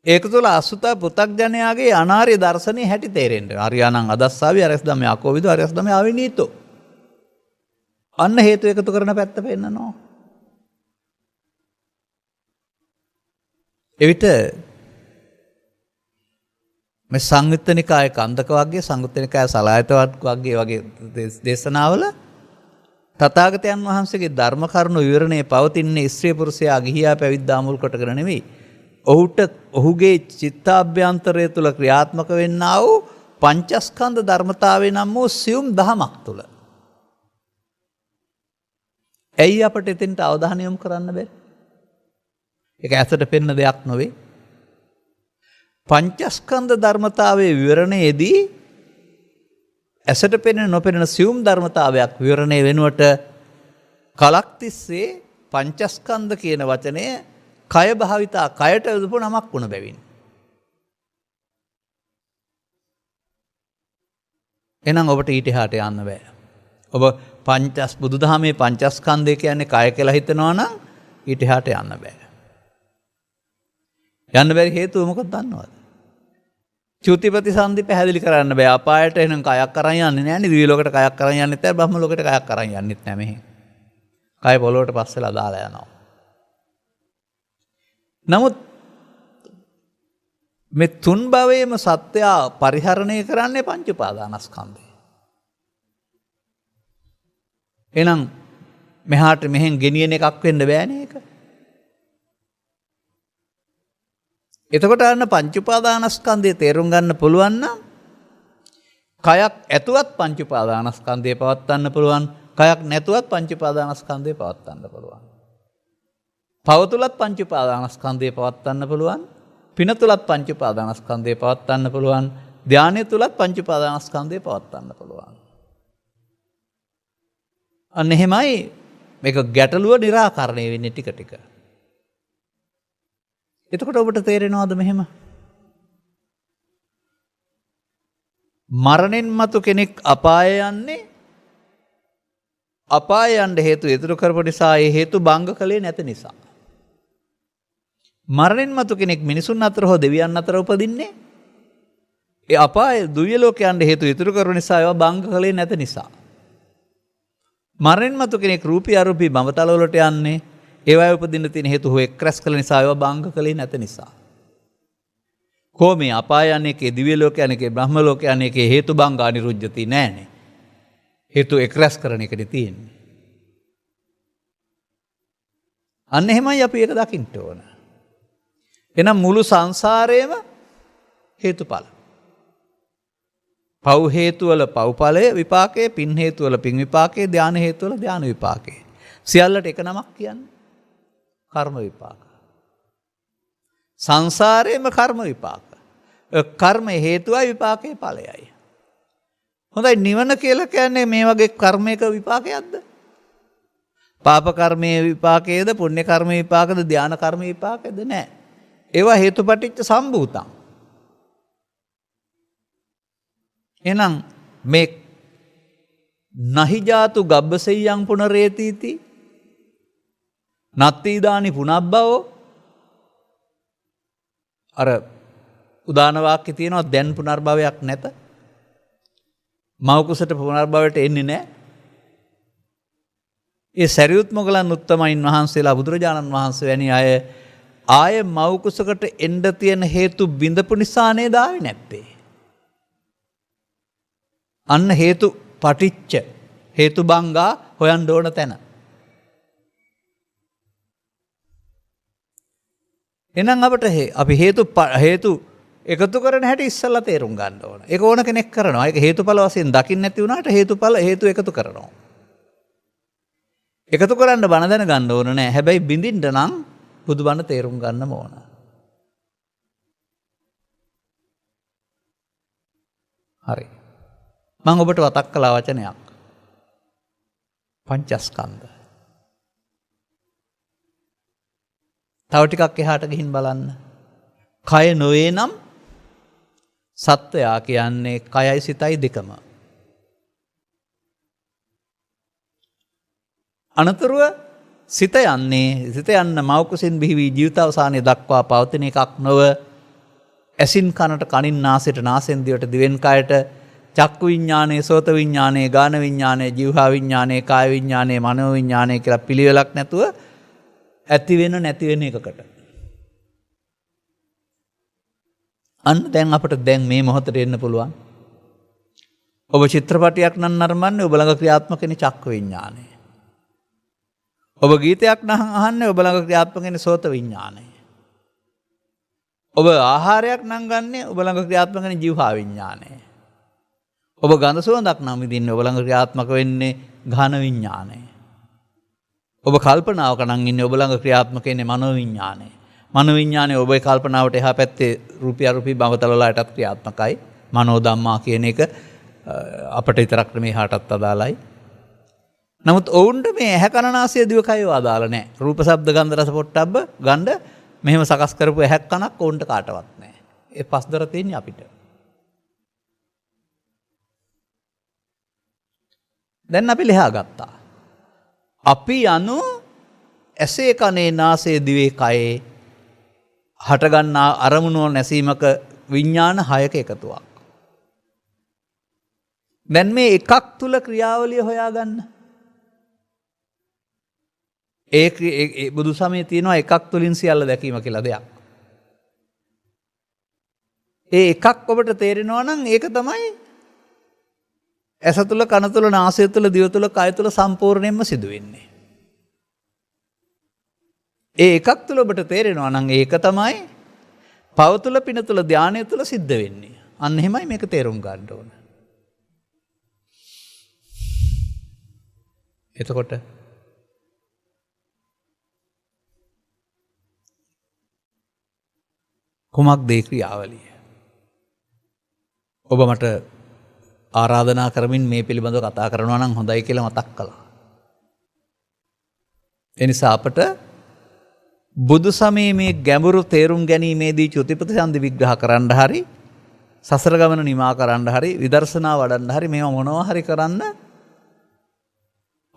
ඒක තුළ අසුත පෘථග්ජනයාගේ අනාර්ය දර්ශනයේ හැටි තේරෙන්න. අරියාණං අදස්සාවි අරියස් ධම්මේ අකෝවිදෝ අරියස් ධම්මේ ආවිනීතෝ. අන්න හේතු එකතු කරන පැත්ත පෙන්නනවා. එවිට මේ සංයුත්ත නිකායේ කන්දක වර්ගයේ සංයුත්ත නිකායේ සලායත වර්ගයේ වගේ දේශනාවල තථාගතයන් වහන්සේගේ ධර්ම කරුණු විවරණයේ පවතින්නේ ස්ත්‍රී පුරුෂයා ගිහියා පැවිද්දා මුල් කොටගෙන නෙවෙයි. ඔහුගේ චිත්තාභ්‍යන්තරය තුළ ක්‍රියාත්මක වෙන්නා වූ පංචස්කන්ධ ධර්මතාවේ නම් වූ සියුම් දහමක් තුළ. ඇයි අපට එතෙන්ට අවධානය යොමු කරන්න බැරි? ඒක ඇසට පෙනෙන දෙයක් නොවේ. පංචස්කන්ධ ධර්මතාවයේ විවරණයේදී ඇසට පෙනෙන නොපෙනෙන සියුම් ධර්මතාවයක් විවරණය වෙනුවට කලක් තිස්සේ පංචස්කන්ධ කියන වචනය කය භාවිතා කයට යොදපු නමක් වුණ බැවින්. එහෙනම් ඔබට ඊට එහාට යන්න බෑ. ඔබ බුදුදහමේ පංචස්කන්ධය කියන්නේ කය කියලා හිතනවා නම් ඊට එහාට යන්න බෑ. යන්න බැරි හේතුව මොකක්ද දන්නවද? චුති ප්‍රතිසන්දි පැහැදිලි කරන්න බෑ. අපායට එහෙනම් කයක් අරන් යන්නේ නැහැ නේ. දිව්‍ය ලෝකයට කයක් අරන් යන්නෙත් නැහැ. බ්‍රහ්ම ලෝකයට කයක් අරන් යන්නෙත් නැහැ මෙහි. කය පොළොවට පස්සෙලා දාලා යනවා. නමුත් මේ තුන් භවයේම සත්‍යය පරිහරණය කරන්නේ පංච උපාදානස්කන්ධය. එහෙනම් මෙහාට මෙහෙන් ගෙනියන එකක් වෙන්න බෑනේ ඒක. එතකොට අන්න පංච උපාදානස්කන්ධය තේරුම් ගන්න පුළුවන් නම් කයක් ඇතුවත් පංච උපාදානස්කන්ධය පවත්වන්න පුළුවන්. කයක් නැතුවත් පංච උපාදානස්කන්ධය පවත්වන්න පුළුවන්. පව තුලත් පංච උපාදානස්කන්ධය පවත්වන්න පුළුවන්. පින තුලත් පංච උපාදානස්කන්ධය පවත්වන්න පුළුවන්. ධානය තුලත් පංච උපාදානස්කන්ධය පවත්වන්න පුළුවන්. අන්න එහෙමයි මේක ගැටලුව निराකරණය වෙන්නේ ටික ටික. එතකොට ඔබට තේරෙනවද මෙහෙම? මරණින් මතු කෙනෙක් අපාය යන්නේ අපාය යන්න හේතු ඉතුරු කරපු නිසා ඒ හේතු භංග කළේ නැති නිසා. මරණින් මතු කෙනෙක් මිනිසුන් අතර හෝ දෙවියන් අතර උපදින්නේ ඒ අපාය දිව්‍ය ලෝකයට යන්න හේතු ඉතුරු කරපු නිසා ඒවා භංග කළේ නැති නිසා. මරණින් මතු කෙනෙක් රූපී අරූපී බඹතල වලට යන්නේ ඒවයි උපදින්න තියෙන හේතු හෝ එක්රැස් කළ නිසා ඒවා භංග කළේ නැති නිසා. කොහොමද අපාය යන්නේ කේ දිව්‍ය ලෝකයට යන්නේ කේ බ්‍රහ්ම ලෝකයට යන්නේ කේ හේතු භංග අනිරුද්ධති නෑනේ. හේතු එක්රැස් කරන එකනේ තියෙන්නේ. අන්න එහෙමයි අපි ඒක දකින්න ඕන. එහෙනම් මුළු සංසාරේම හේතුඵල. පව් හේතුවල පව්ඵලය විපාකයේ, පින් හේතුවල පින් විපාකයේ, ධාන හේතුවල ධාන විපාකයේ. සියල්ලට එක නමක් කියන්නේ කර්ම විපාක. සංසාරේම කර්ම විපාක. කර්ම හේතුවයි විපාකයේ ඵලයයි. හොඳයි නිවන කියලා කියන්නේ මේ වගේ කර්මයක විපාකයක්ද? පාප කර්මයේ විපාකයේද, පුණ්‍ය කර්මයේ විපාකද, ධාන කර්මයේ විපාකද? නැහැ. ඒවා හේතුපටිච්ච සම්භූතං. එහෙනම් මේ නහි ජාතු ගබ්බසෙය්‍යං පුනරේතිති නත්ති දානි පුනබ්බවෝ අර උදාන වාක්‍යය තියෙනවා දැන් පුනර්භවයක් නැත. මව කුසට පුනර්භවයට එන්නේ නැහැ. ඒ සරියුත් මොගලන් උත්තමයින් වහන්සේලා බුදුරජාණන් වහන්සේ වැනි අය ආය මව කුසකට එන්න තියෙන හේතු බිඳපු නිසා නේද ආවේ නැත්තේ. අන්න හේතු පටිච්ච හේතු බංගා හොයන්න ඕන තැන. එහෙනම් අපිට අපි හේතු එකතු කරන හැටි ඉස්සෙල්ලා තේරුම් ගන්න ඕන. ඒක ඕන කෙනෙක් කරනවා. ඒක හේතුඵල වශයෙන් දකින්න නැති වුණාට හේතු එකතු කරනවා. එකතු කරන්න බණ දැන ගන්න ඕන නෑ. හැබැයි බින්දින්න නම් බුදුබණ තේරුම් ගන්නම ඕන. හරි. මම ඔබට වතක් කළා වචනයක්. පංචස්කන්ධ. තව ටිකක් එහාට ගිහින් බලන්න. කය නොවේ නම් සත්වයා කියන්නේ කයයි සිතයි දෙකම. අනතුරුව සිත යන්න මව් කුසින් බිහි ජීවිතාවසානයේ දක්වා පවතින එකක් නොව ඇසින් කනට, කනින් නාසයට, නාසෙන් දිවට, දිවෙන් කයට, චක්කු විඥානය, සෝත විඥානය, ගාන විඥානය, જીවහා විඥානය, කාය විඥානය, මනෝ විඥානය කියලා පිළිවෙලක් නැතුව ඇති වෙන නැති වෙන එකකට. අන්න දැන් අපිට දැන් මේ මොහොතේ එන්න පුළුවන්. ඔබ චිත්‍රපටයක් නම් නරඹන්නේ ඔබ ළඟ ක්‍රියාත්මක වෙන චක්ක විඥානය. ඔබ ගීතයක් නම් අහන්නේ ඔබ ළඟ ක්‍රියාත්මක වෙන සෝත විඥානය. ඔබ ආහාරයක් නම් ගන්නේ ඔබ ළඟ ක්‍රියාත්මක වෙන જીවහා විඥානය. ඔබ ගඳ සුවඳක් නම් විඳින්නේ ඔබ ළඟ ක්‍රියාත්මක වෙන්නේ ඝන විඥානය. ඔබ කල්පනාවක නම් ඉන්නේ ඔබ ළඟ ක්‍රියාත්මක වෙන්නේ මනෝවිඤ්ඤාණය. මනෝවිඤ්ඤාණය ඔබේ කල්පනාවට එහා පැත්තේ රූපී අරූපී භවතල වලටත් ක්‍රියාත්මකයි. මනෝ ධම්මා කියන එක අපට විතරක් නෙමෙයි හාටත් අදාළයි. නමුත් ඔවුන්ට මේ ඇහැ කන නාසය දිවකය අදාළ නැහැ. රූප ශබ්ද ගන්ධ රස පොට්ටබ්බ ගන්න මෙහෙම සකස් කරපු ඇහැක් කනක් ඔවුන්ට කාටවත් නැහැ. ඒ පස්දර තියෙන්නේ අපිට. දැන් අපි ලියා ගත්තා. අපි යනු ඇසේ කනේ නාසයේ දිවේ කයේ හටගන්නා අරමුණු නැසීමක විඥාන හයක එකතුවක්. දැන් මේ එකක් තුල ක්‍රියාවලිය හොයාගන්න. ඒ බුදු සමයේ තියෙනවා එකක් තුලින් සියල්ල දැකීම කියලා දෙයක්. ඒ එකක් ඔබට තේරෙනවා නම් ඒක තමයි ඇස තුල කන තුල නාසය තුල දිව තුල කය තුල සම්පූර්ණයෙන්ම සිදු වෙන්නේ. ඒ එකක් තුල ඔබට තේරෙනවා නම් ඒක තමයි පව තුල පින තුල ධානය තුල සිද්ධ වෙන්නේ. අන්න එහෙමයි මේක තේරුම් ගන්න ඕන. එතකොට කුමක්ද ඒ ක්‍රියාවලිය? ඔබ මට ආරාධනා කරමින් මේ පිළිබඳව කතා කරනවා නම් හොඳයි කියලා මතක් කළා. එනිසා අපට බුදු සමයේ මේ ගැඹුරු තේරුම් ගැනීමේදී චුතිපති සන්ධි විග්‍රහ කරන්න හරි සසර ගමන නිමා කරන්න හරි විදර්ශනා වඩන්න හරි මේවා මොනවා හරි කරන්න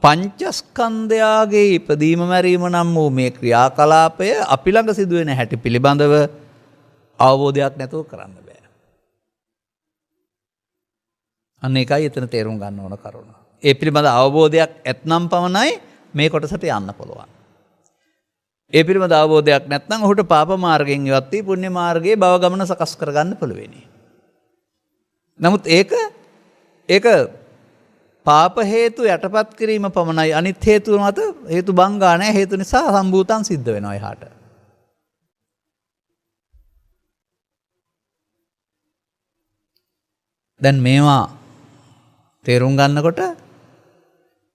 පංචස්කන්ධයාගේ ඉපදීම මැරීම නම් වූ මේ ක්‍රියාකලාපය අපි ළඟ සිදුවෙන හැටි පිළිබඳව අවබෝධයක් නැතුව කරන්න බෑ. අන්න ඒකයි එතන තේරුම් ගන්න ඕන කරුණ. ඒ පිළිබඳ අවබෝධයක් ඇත්නම් පමණයි මේ කොටසට යන්න පුළුවන්. ඒ පිළිබඳ අවබෝධයක් නැත්නම් ඔහුට පාප මාර්ගයෙන් ඉවත් වී පුණ්‍ය මාර්ගයේ භව ගමන සකස් කරගන්න පුළුවෙනි. නමුත් ඒක පාප හේතු යටපත් කිරීම පමණයි. අනිත් හේතු මත හේතු බංගා නැහැ. හේතු නිසා සම්භූතන් සිද්ධ වෙනවා එහාට. දැන් මේවා තේරුම් ගන්නකොට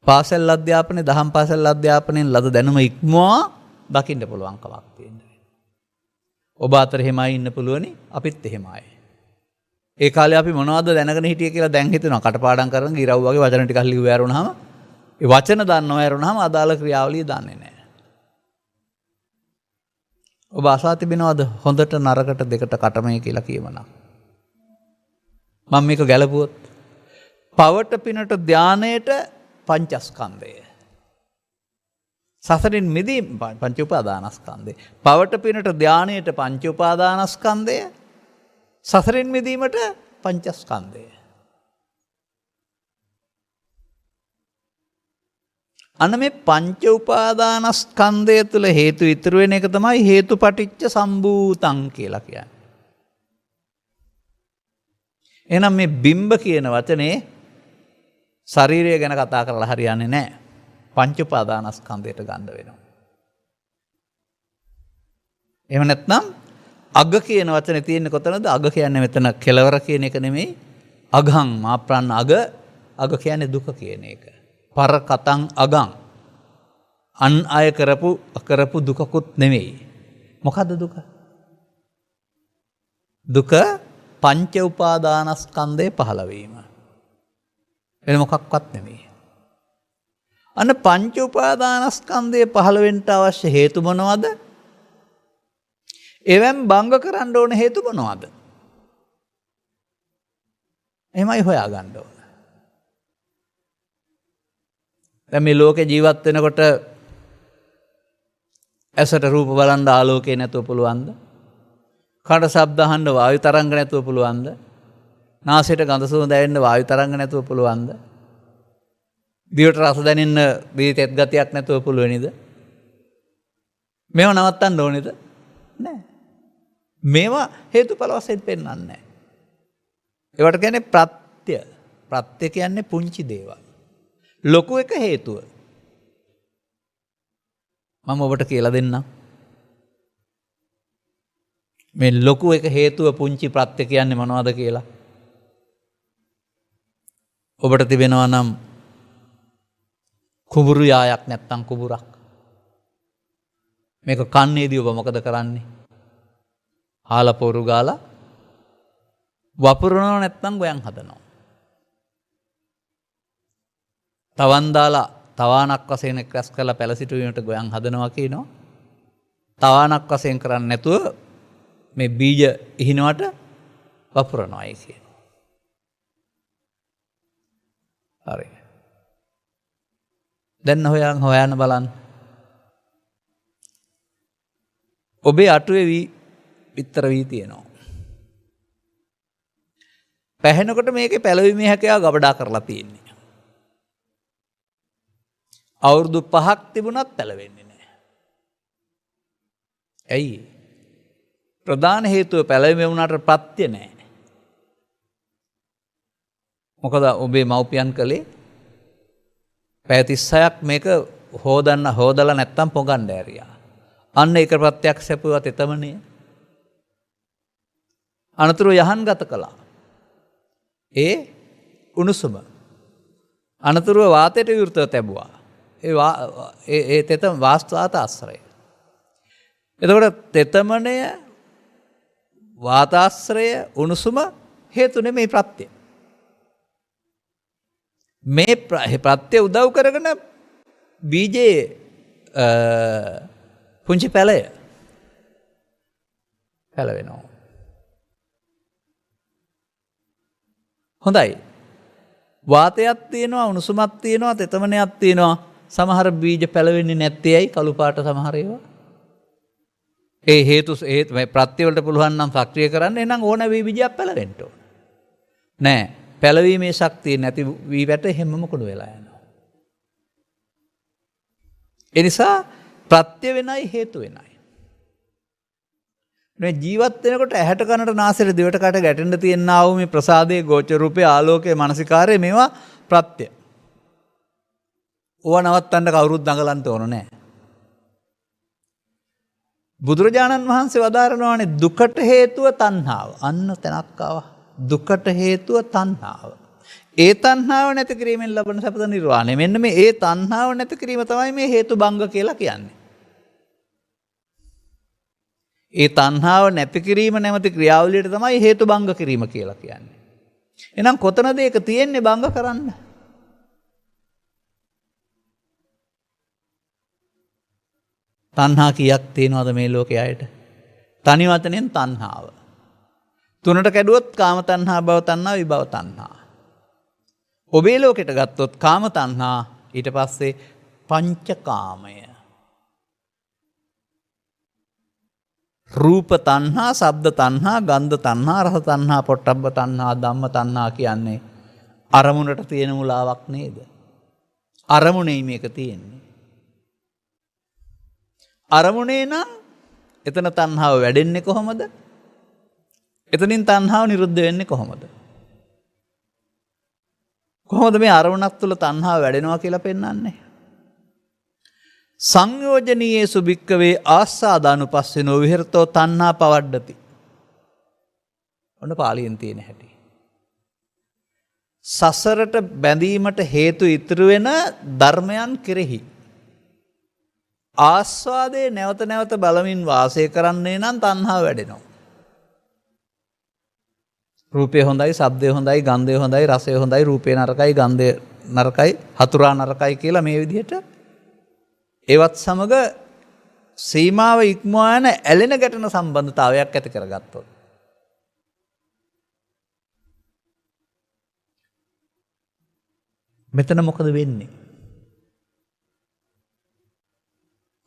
පාසල් අධ්‍යාපනයේ දහම් පාසල් අධ්‍යාපනයෙන් ලද දැනුම ඉක්මවා දකින්න පුළුවන් කමක් තියෙනවා. ඔබ අතර එහෙමයි ඉන්න පුළුවනි, අපිත් එහෙමයි. ඒ කාලේ අපි මොනවද දැනගෙන හිටියේ කියලා දැන් හිතෙනවා. කටපාඩම් කරන ගිරව් වගේ වචන ටිකක් ලිව්ව ඇරුණාම ඒ වචන දන්නව ඇරුණාම අදාළ ක්‍රියාවලිය දන්නේ නැහැ. ඔබ අසා තිබෙනවද හොඳට නරකට දෙකට කටමයි කියලා කියමනම්? මම මේක ගැලපුවොත් පවට පිනට ධානයට පංචස්කන්ධය. සසරින් මිදීම පංච උපාදානස්කන්ධය. පවට පිනට ධානයට පංච උපාදානස්කන්ධය. සසරින් මිදීමට පංචස්කන්ධය. අන්න මේ පංච උපාදානස්කන්ධය තුළ හේතු ඉතුරු වෙන එක තමයි හේතුපටිච්ච සම්භූතං කියලා කියන්නේ. එහෙනම් මේ බිම්බ කියන වචනේ ශරීරය ගැන කතා කරලා හරියන්නේ නැහැ. පංච උපාදානස්කන්ධයට ගන්න වෙනවා. එහෙම නැත්නම් අග කියන වචනේ තියෙන්නේ කොතනද? අග කියන්නේ මෙතන කෙලවර කියන එක නෙමෙයි. අගං මාප්‍රාණ අග කියන්නේ දුක කියන එක. පර කතං අගං. අන් අය කරපු දුකකුත් නෙමෙයි. මොකද්ද දුක? දුක පංච උපාදානස්කන්ධය පහළ වීම. වෙන මොකක්වත් නෙමෙයි. අන්න පංච උපාදානස්කන්ධය පහළ වෙන්න අවශ්‍ය හේතු මොනවද? එවෙන් බංග කරන්න ඕන හේතු මොනවද? එහෙමයි හොයාගන්න ඕන. දැන් මේ ලෝකේ ජීවත් වෙනකොට ඇසට රූප බලන්න ආලෝකේ නැතුව පුළුවන්ද? කන ශබ්ද අහන්න වායු තරංග නැතුව පුළුවන්ද? නාසයට ගඳ සුවඳ දැනෙන්න වායු තරංග නැතුව පුළුවන්ද? දිවට රස දැනෙන්න දිව තෙත් ගතියක් නැතුව පුළුවනිද? මේව නවත්තන්න ඕනේද? නෑ. මේවා හේතුඵල වශයෙන් පෙන්වන්නේ නැහැ. ඒවට කියන්නේ ප්‍රත්‍ය. ප්‍රත්‍ය කියන්නේ පුංචි දේවල්. ලොකු එක හේතුව. මම ඔබට කියලා දෙන්නම්. මේ ලොකු එක හේතුව පුංචි ප්‍රත්‍ය කියන්නේ මොනවද කියලා. ඔබට තිබෙනවා නම් කුඹුරු යායක් නැත්තම් කුඹුරක්. මේක කන්නේදී ඔබ මොකද කරන්නේ? හාලා පොරු ගාලා වපුරනව නැත්නම් ගොයන් හදනවා. තවන් දාලා තවානක් වශයෙන් එක්රැස් කරලා පැල සිටුවීමට ගොයන් හදනවා කියනවා. තවානක් වශයෙන් කරන්නේ නැතුව මේ බීජ ඉහිනවට වපුරනවායි කියනවා. හරි. දැන් හොයන්න බලන්න. ඔබේ අටුවේ විතර වී තියෙනවා. පැහෙනකොට මේකේ පැලවීමේ හැකියාව ගබඩා කරලා තියෙන්නේ. අවුරුදු 5ක් තිබුණත් පැලවෙන්නේ නැහැ. ඇයි? ප්‍රධාන හේතුව පැලවීම වුණාට ප්‍රත්‍ය නැහැ. මොකද ඔබේ මව්පියන් කලේ පැය 36ක් මේක හොදලා නැත්තම් පොගන්න ඇරියා. අන්න ඒක ප්‍රත්‍යක්ෂ සැපුවා තෙතමනේ. අනතුරු යහන් ගත කළා. ඒ උණුසුම. අනතුරුව වාතයට විවෘතව තැබුවා. ඒ තෙතම වාස්තුවාත ආශ්‍රය. එතකොට තෙතමනය වාතාශ්‍රය උණුසුම හේතු නෙමෙයි ප්‍රත්‍ය. මේ ප්‍රත්‍ය උදව් කරගෙන බීජයේ පුංචි පැලය පැලවෙනවා. හොඳයි. වාතයක් තියෙනවා, උණුසුමක් තියෙනවා, තෙතමනයක් තියෙනවා. සමහර බීජ පැලවෙන්නේ නැත්තේ ඇයි? කළු පාට සමහර ඒවා. ඒ හේතු ප්‍රත්‍ය වලට පුළුවන් නම් සක්‍රිය කරන්න එහෙනම් ඕන වේ බීජයක් පැලවෙන්න ඕන. නෑ. පැලවීමේ ශක්තිය නැති වී වැට හැමම කුණු වෙලා යනවා. ඒ නිසා ප්‍රත්‍ය වෙනයි හේතු වෙනයි. මේ ජීවත් වෙනකොට ඇහැට කනට නාසයට දිවට කට ගැටෙන්න තියෙනා වූ මේ ප්‍රසාදයේ ගෝචර රූපේ ආලෝකයේ මානසිකාරය මේවා ප්‍රත්‍ය. ඕවා නවත්තන්න කවුරුත් දඟලන්න ඕන නෑ. බුදුරජාණන් වහන්සේ වදාරනවානේ දුකට හේතුව තණ්හාව. අන්න තැනක් ආවා. දුකට හේතුව තණ්හාව. ඒ තණ්හාව නැති කිරීමෙන් ලබන සපත නිර්වාණය. මෙන්න මේ ඒ තණ්හාව නැති කිරීම තමයි මේ හේතු භංග කියලා කියන්නේ. ඒ තණ්හාව නැති කිරීම නැමැති ක්‍රියාවලියට තමයි හේතු භංග කිරීම කියලා කියන්නේ. එහෙනම් කොතනද ඒක තියෙන්නේ භංග කරන්න? තණ්හා කීයක් තියෙනවද මේ ලෝකයේ අයට? තනි වචනෙන් තණ්හාව. තුනට කැඩුවොත් කාම තණ්හා, භව තණ්හා, විභව තණ්හා. ඔබේ ලෝකෙට ගත්තොත් කාම තණ්හා, ඊට පස්සේ පංචකාමය. රූප තණ්හා, ශබ්ද තණ්හා, ගන්ධ තණ්හා, රස තණ්හා, පොට්ටබ්බ තණ්හා, ධම්ම තණ්හා කියන්නේ අරමුණට තියෙන මුලාවක් නේද? අරමුණේ මේක තියෙන්නේ. අරමුණේ නම් එතන තණ්හාව වැඩෙන්නේ කොහොමද? එතනින් තණ්හාව නිරුද්ධ වෙන්නේ කොහොමද? කොහොමද මේ අරමුණක් තුළ තණ්හාව වැඩෙනවා කියලා පෙන්වන්නේ? සංයෝජනීයේසු භික්කවේ ආස්සාදානුපස්සිනෝ විහෙරතෝ තණ්හා පවඩ්ඩති. ඔන්න පාලියෙන් තියෙන හැටි. සසරට බැඳීමට හේතු ඉතුරු වෙන ධර්මයන් කෙරෙහි ආස්වාදයේ නැවත නැවත බලමින් වාසය කරන්නේ නම් තණ්හාව වැඩෙනවා. රූපය හොඳයි, ශබ්දය හොඳයි, ගන්ධය හොඳයි, රසය හොඳයි, රූපේ නරකයි, ගන්ධය නරකයි, හතුරා නරකයි කියලා මේ විදිහට ඒවත් සමග සීමාව ඉක්මවා යන ඇලෙන ගැටෙන සම්බන්ධතාවයක් ඇති කරගත්තොත් මෙතන මොකද වෙන්නේ?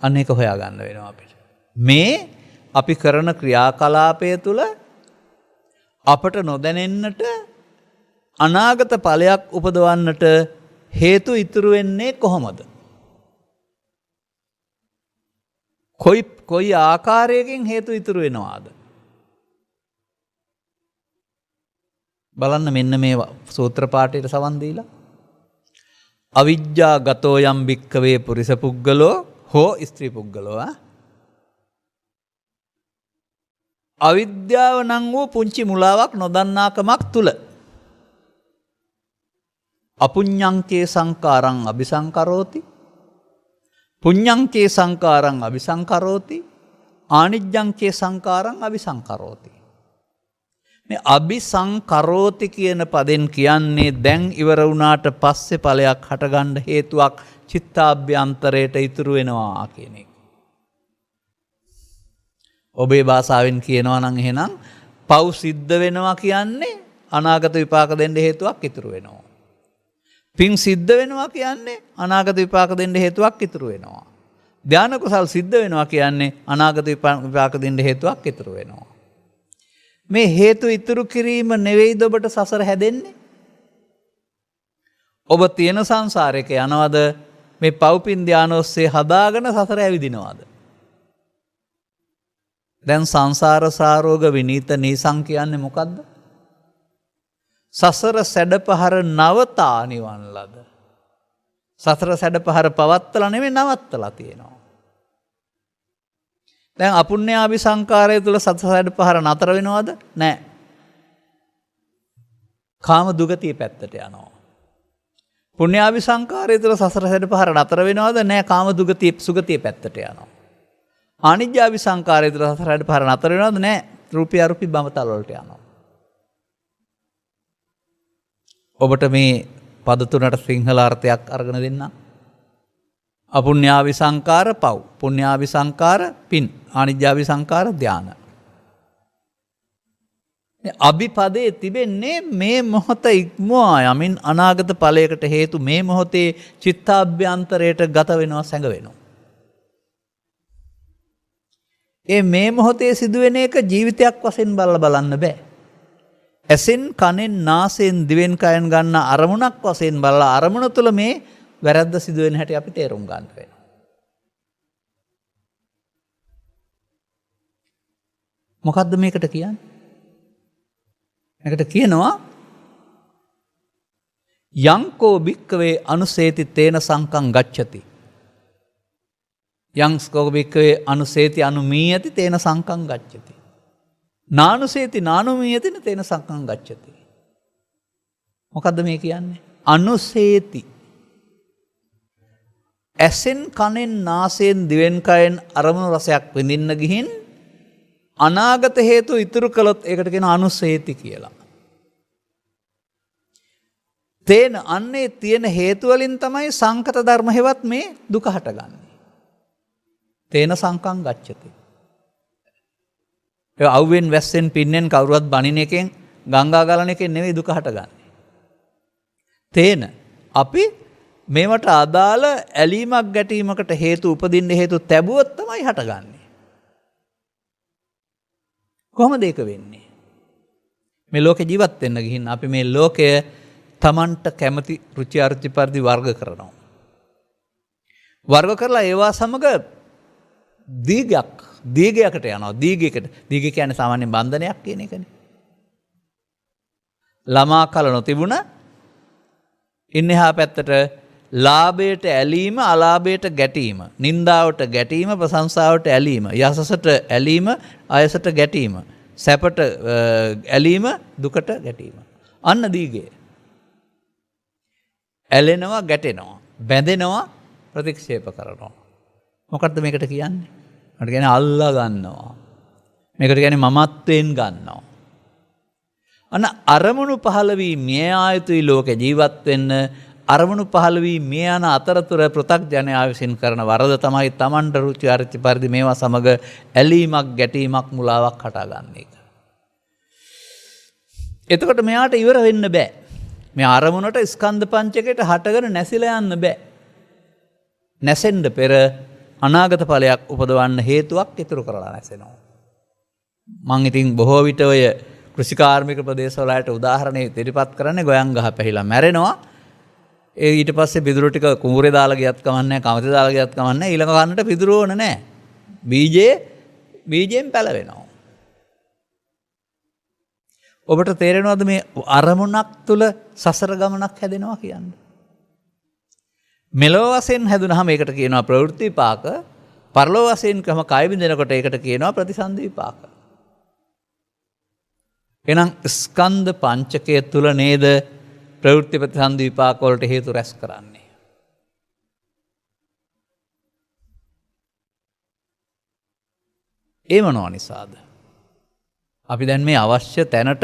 අනේක හොයාගන්න වෙනවා අපිට. මේ අපි කරන ක්‍රියාකලාපය තුළ අපට නොදැනෙන්නට අනාගත ඵලයක් උපදවන්නට හේතු ඉතුරු වෙන්නේ කොහොමද? කොයි ආකාරයකින් හේතු ඉතුරු වෙනවාද? බලන්න මෙන්න මේ සූත්‍ර පාඨයට සවන් දීලා. අවිජ්ජා ගතෝ යම් භික්කවේ පුරිස පුද්ගලෝ හෝ ස්ත්‍රී පුද්ගලෝ. අවිද්‍යාව නම් වූ පුංචි මුලාවක් නොදන්නාකමක් තුල අපුඤ්ඤංකේ සංකාරං අபிසංකරෝති පුඤ්ඤංචේ සංකාරං අபிසංකරෝති ආනිජ්ජංචේ සංකාරං අபிසංකරෝති. මේ අபிසංකරෝති කියන පදෙන් කියන්නේ දැන් ඉවර වුණාට පස්සේ ඵලයක් හටගන්න හේතුවක් චිත්තාභ්‍යන්තරයට ඉතුරු වෙනවා කියන එක. ඔබේ භාෂාවෙන් කියනවා නම් එහෙනම් පව් සිද්ධ වෙනවා කියන්නේ අනාගත විපාක දෙන්න හේතුවක් ඉතුරු වෙනවා. පින් සිද්ධ වෙනවා කියන්නේ අනාගත විපාක දෙන්න හේතුවක් ඉතුරු වෙනවා. ධාන කුසල් සිද්ධ වෙනවා කියන්නේ අනාගත විපාක දෙන්න හේතුවක් ඉතුරු වෙනවා. මේ හේතු ඉතුරු කිරීම නෙවෙයිද ඔබට සසර හැදෙන්නේ? ඔබ තියෙන සංසාරයක යනවද මේ පව්පින් ධාන ඔස්සේ හදාගෙන සසර ඇවිදිනවද? දැන් සංසාර සාරෝග විනීත නීසං කියන්නේ මොකද්ද? සසර සැඩපහර නවතා නිවන් ලද. සසර සැඩපහර පවත්තලා නෙමෙයි නවත්තලා තියෙනවා. දැන් අපුණ්‍යාභි සංකාරය තුල සසර සැඩපහර නතර වෙනවද? නැහැ. කාම දුගතිය පැත්තට යනවා. පුණ්‍යාභි සංකාරය තුල සසර සැඩපහර නතර වෙනවද? නැහැ. කාම දුගතිය සුගතිය පැත්තට යනවා. ආනිජ්ජාභි සංකාරය තුල සසර සැඩපහර නතර වෙනවද? නැහැ. රූපී අරූපී බඹතල වලට යනවා. ඔබට මේ පද තුනට සිංහල අර්ථයක් අරගෙන දෙන්න. අපුඤ්ඤාවි සංකාර පව්, පුඤ්ඤාවි සංකාර පින්, ආනිජ්ජාවි සංකාර ධාන. අභිපදයේ තිබෙන්නේ මේ මොහොත ඉක්මවා යමින් අනාගත ඵලයකට හේතු මේ මොහොතේ චිත්තාභ්‍යන්තරයට ගත වෙනවා සැඟ වෙනවා. මේ මොහොතේ සිදුවෙන එක ජීවිතයක් වශයෙන් බලන්න බෑ. ඇසෙන් කනෙන් නාසයෙන් දිවෙන් කයෙන් ගන්න අරමුණක් වශයෙන් බලලා අරමුණ තුළ මේ වැරද්ද සිදුවෙන හැටි අපි තේරුම් ගන්න වෙනවා. මොකද්ද මේකට කියන්නේ? මේකට කියනවා යංකෝ භික්කවේ අනුසේති තේන සංකං ගච්ඡති. යංකෝ භික්කවේ අනුසේති අනුමීයති තේන සංකං ගච්ඡති. නානුසේති නානුමීයතින තේන සංකං ගච්ඡති. මොකද්ද මේ කියන්නේ? අනුසේති. ඇසෙන් කනෙන් නාසයෙන් දිවෙන් කයෙන් අරමුණු රසයක් විඳින්න ගිහින් අනාගත හේතු ඉතුරු කළොත් ඒකට කියන අනුසේති කියලා. තේන අන්නේ තියෙන හේතු වලින් තමයි සංකත ධර්ම හේවත් මේ දුක හටගන්නේ. තේන සංකං ගච්ඡති. ඒ අවුවෙන් වැස්සෙන් පින්නෙන් කවුරුවත් බණින එකෙන් ගංගා ගලන එකෙන් නෙවෙයි දුක හටගන්නේ. තේන අපි මේවට අදාළ ඇලීමක් ගැටීමකට හේතු උපදින්න හේතු තැබුවොත් තමයි හටගන්නේ. කොහොමද ඒක වෙන්නේ? මේ ලෝකේ ජීවත් වෙන්න ගිහින් අපි මේ ලෝකය Tamanට කැමති රුචි අරුචි පරිදි වර්ග කරනවා. වර්ග කරලා ඒවා සමග දීගයකට යනවා. දීග කියන්නේ සාමාන්‍ය බන්ධනයක් කියන එකනේ. ළමා කල නොතිබුණ ඉන්නහා පැත්තට ලාභයට ඇලීම, අලාභයට ගැටීම, නින්දාවට ගැටීම, ප්‍රශංසාවට ඇලීම, යසසට ඇලීම, අයසට ගැටීම, සැපට ඇලීම, දුකට ගැටීම. අන්න දීගය. ඇලෙනවා, ගැටෙනවා, බැඳෙනවා, ප්‍රතික්ෂේප කරනවා. මොකක්ද මේකට කියන්නේ? මේකට කියන්නේ අල්ලා ගන්නවා. මේකට කියන්නේ මමත්වයෙන් ගන්නවා. අන්න අරමුණු පහළ වී මිය ආයුතුයි ලෝකේ ජීවත් වෙන්න. අරමුණු පහළ වී මිය යන අතරතුර පෘථග්ජනයා විසින් කරන වරද තමයි Tamanට රුචි අරුචි පරිදි මේවා සමග ඇලීමක්, ගැටීමක්, මුලාවක් හටගන්න එක. එතකොට මෙයාට ඉවර වෙන්න බෑ. මේ අරමුණට ස්කන්ධ පංචකයට හටගෙන නැසිලා යන්න බෑ. නැසෙන්න පෙර අනාගත ඵලයක් උපදවන්න හේතුවක් ඉතුරු කරලා නැසෙනවා. මං ඉතින් බොහෝ විට ඔය කෘෂිකාර්මික ප්‍රදේශවලට උදාහරණයක් ඉදිරිපත් කරන්නේ ගොයන් ගහ පැහිලා මැරෙනවා. ඒ ඊට පස්සේ පිදුරු ටික කුඹුරේ දාලා ගියත් කමන්නේ, කමතේ දාලා ගියත් කමන්නේ, ඊළඟ කන්නට පිදුරු ඕන නැහැ. බීජයෙන් පැලවෙනවා. ඔබට තේරෙනවද මේ අරමුණක් තුල සසර ගමනක් හැදෙනවා කියන්නේ? මෙලොව වශයෙන් හැදුනහම ඒකට කියනවා ප්‍රවෘත්ති විපාක. පරලොව වශයෙන් කම කය බින්දනකොට ඒකට කියනවා ප්‍රතිසන්දි විපාක. එහෙනම් ස්කන්ධ පංචකය තුල නේද ප්‍රවෘත්ති ප්‍රතිසන්දි විපාක වලට හේතු රැස් කරන්නේ. ඒ මොනවා නිසාද? අපි දැන් මේ අවශ්‍ය තැනට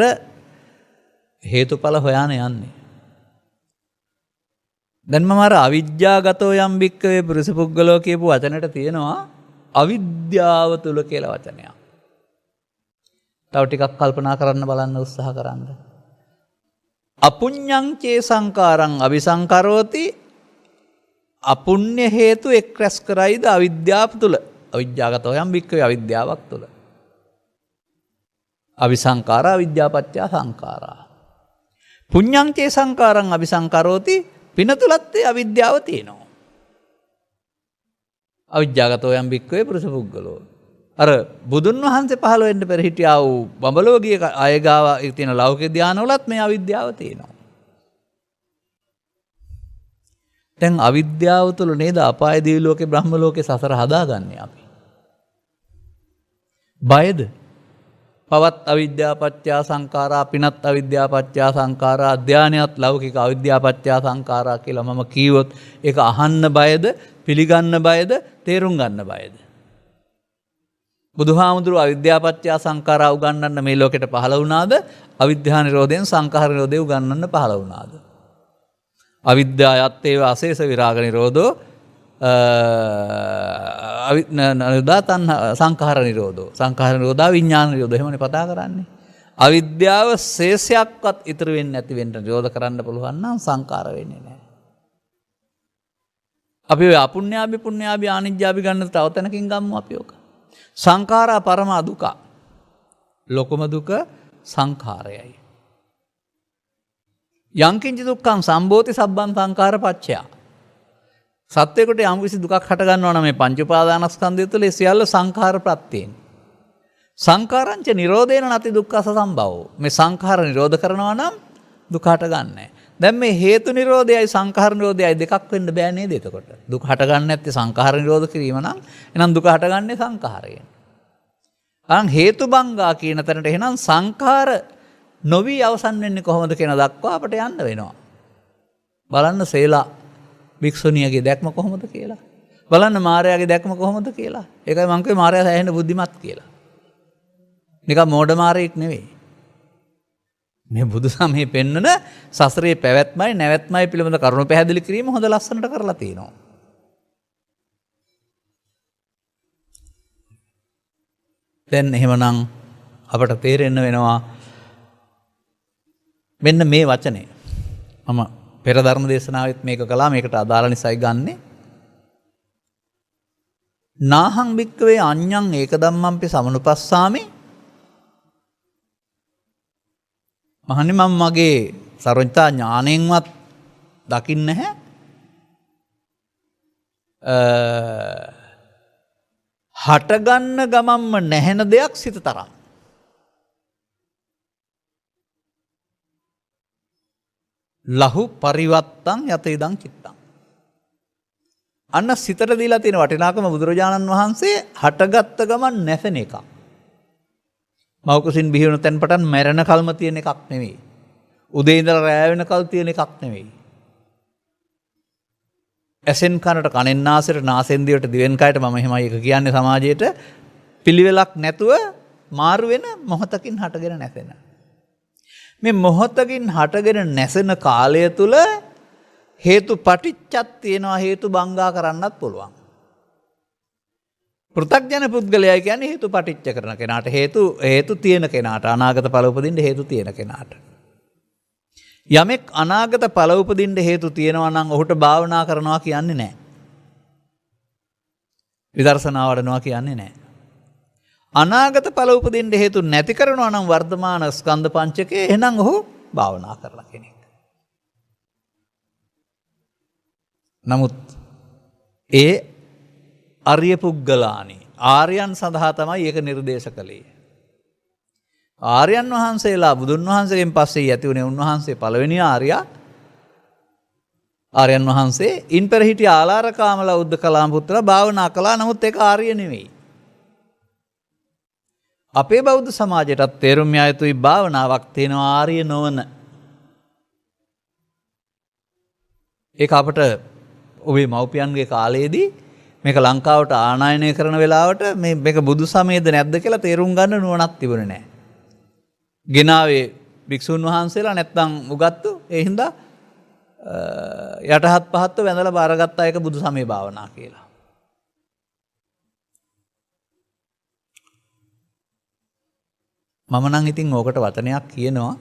හේතුඵල හොයාන යන්නේ. දැන් මම අර අවිද්‍යාගතෝ යම් භික්කවේ පුරුෂ පුද්ගලෝ කියපු වචනට තියෙනවා අවිද්‍යාව තුල කියලා වචනයක්. තව ටිකක් කල්පනා කරන්න බලන්න උත්සාහ කරන්න. අපුඤ්ඤං චේ සංකාරං අபிසංකරෝති අපුණ්‍ය හේතු එක් රැස් කරයිද අවිද්‍යාව තුල. අවිද්‍යාගතෝ යම් භික්කවේ අවිද්‍යාවක් තුල. අபிසංකාරා අවිද්‍යාපච්චා සංකාරා. පුඤ්ඤං චේ සංකාරං අபிසංකරෝති පින තුලත් ඒ අවිද්‍යාව තියෙනවා. අවිද්‍යාගතෝ යම් භික්කවේ පුරුෂ පුද්ගලෝ. අර බුදුන් වහන්සේ පහළ වෙන්න පෙර හිටියා වූ බඹලෝකීය අයගාව තියෙන ලෞකික ධානවලත් මේ අවිද්‍යාව තියෙනවා. දැන් අවිද්‍යාව තුළ නේද අපාය දිව්‍ය ලෝකේ බ්‍රහ්ම ලෝකේ සසර හදාගන්නේ අපි. බයද? පවත් අවිද්‍යාපච්චා සංඛාරා පිනත් අවිද්‍යාපච්චා සංඛාරා ධානයත් ලෞකික අවිද්‍යාපච්චා සංඛාරා කියලා මම කීවොත් ඒක අහන්න බයද? පිළිගන්න බයද? තේරුම් ගන්න බයද? බුදුහාමුදුරුවෝ අවිද්‍යාපච්චා සංඛාරා උගන්වන්න මේ ලෝකෙට පහළ වුණාද? අවිද්‍යා නිරෝධයෙන් සංඛාර නිරෝධය උගන්වන්න පහළ වුණාද? අවිද්‍යාවත් ඒව අශේෂ විරාග නිරෝධෝ සංඛාර නිරෝධෝ සංඛාර නිරෝධා විඥාන නිරෝධෝ එහෙමනේ පතා කරන්නේ. අවිද්‍යාව ශේෂයක්වත් ඉතුරු වෙන්නේ නැති වෙන්න නිරෝධ කරන්න පුළුවන් නම් සංඛාර වෙන්නේ නැහැ. අපි ඔය අපුඤ්ඤාභි පුඤ්ඤාභි ආනිජ්ජාභි ගන්න තව තැනකින් ගමු අපි ඔක. සංඛාරා පරම දුක. ලොකුම දුක සංඛාරයයි. යංකින්ච දුක්ඛං සම්භෝති සබ්බං සංඛාර පච්චය. සත්‍යයකට යම් කිසි දුකක් හට ගන්නවා නම් මේ පංච උපාදානස්කන්ධය තුළ ඒ සියල්ල සංඛාර ප්‍රත්‍යයෙන්. සංඛාරංච නිරෝධේන නැති දුක්ඛස සම්භවෝ. මේ සංඛාර නිරෝධ කරනවා නම් දුක හට ගන්නෑ. දැන් මේ හේතු නිරෝධයයි සංඛාර නිරෝධයයි දෙකක් වෙන්න බෑ නේද එතකොට? දුක හට ගන්න නැත්තේ සංඛාර නිරෝධ කිරීම නම් එහෙනම් දුක හටගන්නේ සංඛාරයෙන්. අන් හේතුබංගා කියන තැනට එහෙනම් සංඛාර නොවි අවසන් වෙන්නේ කොහොමද කියන දක්වා අපට යන්න වෙනවා. බලන්න සේලා භික්ෂුණියගේ දැක්ම කොහොමද කියලා. බලන්න මාර්යාගේ දැක්ම කොහොමද කියලා. ඒකයි මං කිව්වේ මාර්යා සෑහෙන බුද්ධිමත් කියලා. නිකන් මෝඩ මාරයෙක් නෙවෙයි. මේ බුදුසමයේ පෙන්වන සසරේ පැවැත්මයි නැවැත්මයි පිළිබඳ කරුණු පැහැදිලි කිරීම හොඳ ලස්සනට කරලා තියෙනවා. දැන් එහෙමනම් අපට තේරෙන්න වෙනවා මෙන්න මේ වචනේ. මම පෙර ධර්ම දේශනාවෙත් මේක කළා මේකට අදාළ නිසායි ගන්නෙ. නාහං භික්කවේ අඤ්ඤං ඒක ධම්මම්පි සමනුපස්සාමි. මහන්නේ මම මගේ සර්වඥතා ඥාණයෙන්වත් දකින්නේ නැහැ. හටගන්න ගමන්ම නැහෙන දෙයක් සිත තරම්. ලහු පරිවත්තං යත ඉදං චිත්තං. අන්න සිතට දීලා තියෙන වටිනාකම බුදුරජාණන් වහන්සේ හටගත්ත ගමන් නැසෙන එකක්. මව්කුසින් බිහි වුණ තැන් පටන් මැරෙන කල්ම තියෙන එකක් නෙවෙයි. උදේ ඉඳලා රැ වෙනකල් තියෙන එකක් නෙවෙයි. ඇසෙන් කනට කනෙන් නාසයට නාසෙන් දිවට දිවෙන් කයට මම එහෙමයි එක කියන්නේ සමාජයට පිළිවෙලක් නැතුව මාරු වෙන මොහොතකින් හටගෙන නැසෙන. මේ මොහොතකින් හටගෙන නැසෙන කාලය තුල හේතු පටිච්චක් තියෙනවා හේතු බංගා කරන්නත් පුළුවන්. පෘථග්ජන පුද්ගලයා කියන්නේ හේතු පටිච්ච කරන කෙනාට හේතු තියෙන කෙනාට අනාගත ඵල උපදින්න හේතු තියෙන කෙනාට. යමෙක් අනාගත ඵල උපදින්න හේතු තියෙනවා නම් ඔහුට භාවනා කරනවා කියන්නේ නැහැ. විදර්ශනා වඩනවා කියන්නේ නැහැ. අනාගත ඵල උපදින්න හේතු නැති කරනවා නම් වර්තමාන ස්කන්ධ පංචකේ එහෙනම් ඔහු භාවනා කරන කෙනෙක්. නමුත් ඒ ආර්ය පුද්ගලානි ආර්යයන් සඳහා තමයි ඒක නිර්දේශ කළේ. ආර්යයන් වහන්සේලා බුදුන් වහන්සේගෙන් පස්සේ ඇති වුණේ උන්වහන්සේ පළවෙනි ආර්යා. ආර්යයන් වහන්සේ ඉන් පෙර හිටිය ආලාරකාමලා උද්දකලාම පුත්‍රලා භාවනා කළා. නමුත් ඒක ආර්ය නෙවෙයි. අපේ බෞද්ධ සමාජයටත් තේරුම් යා යුතුයි භාවනාවක් තියෙනවා ආර්ය නොවන. ඒක අපට ඔබේ මව්පියන්ගේ කාලයේදී මේක ලංකාවට ආනයනය කරන වෙලාවට මේක බුදු සමයේද නැද්ද කියලා තේරුම් ගන්න නුවණක් තිබුණේ නැහැ. ගෙනාවේ භික්ෂුන් වහන්සේලා නැත්තම් උගත්තු ඒ හින්දා යටහත් පහත්ව වැඳලා බාරගත්ත එක බුදු සමය භාවනා කියලා. මම නම් ඉතින් ඕකට වචනයක් කියනවා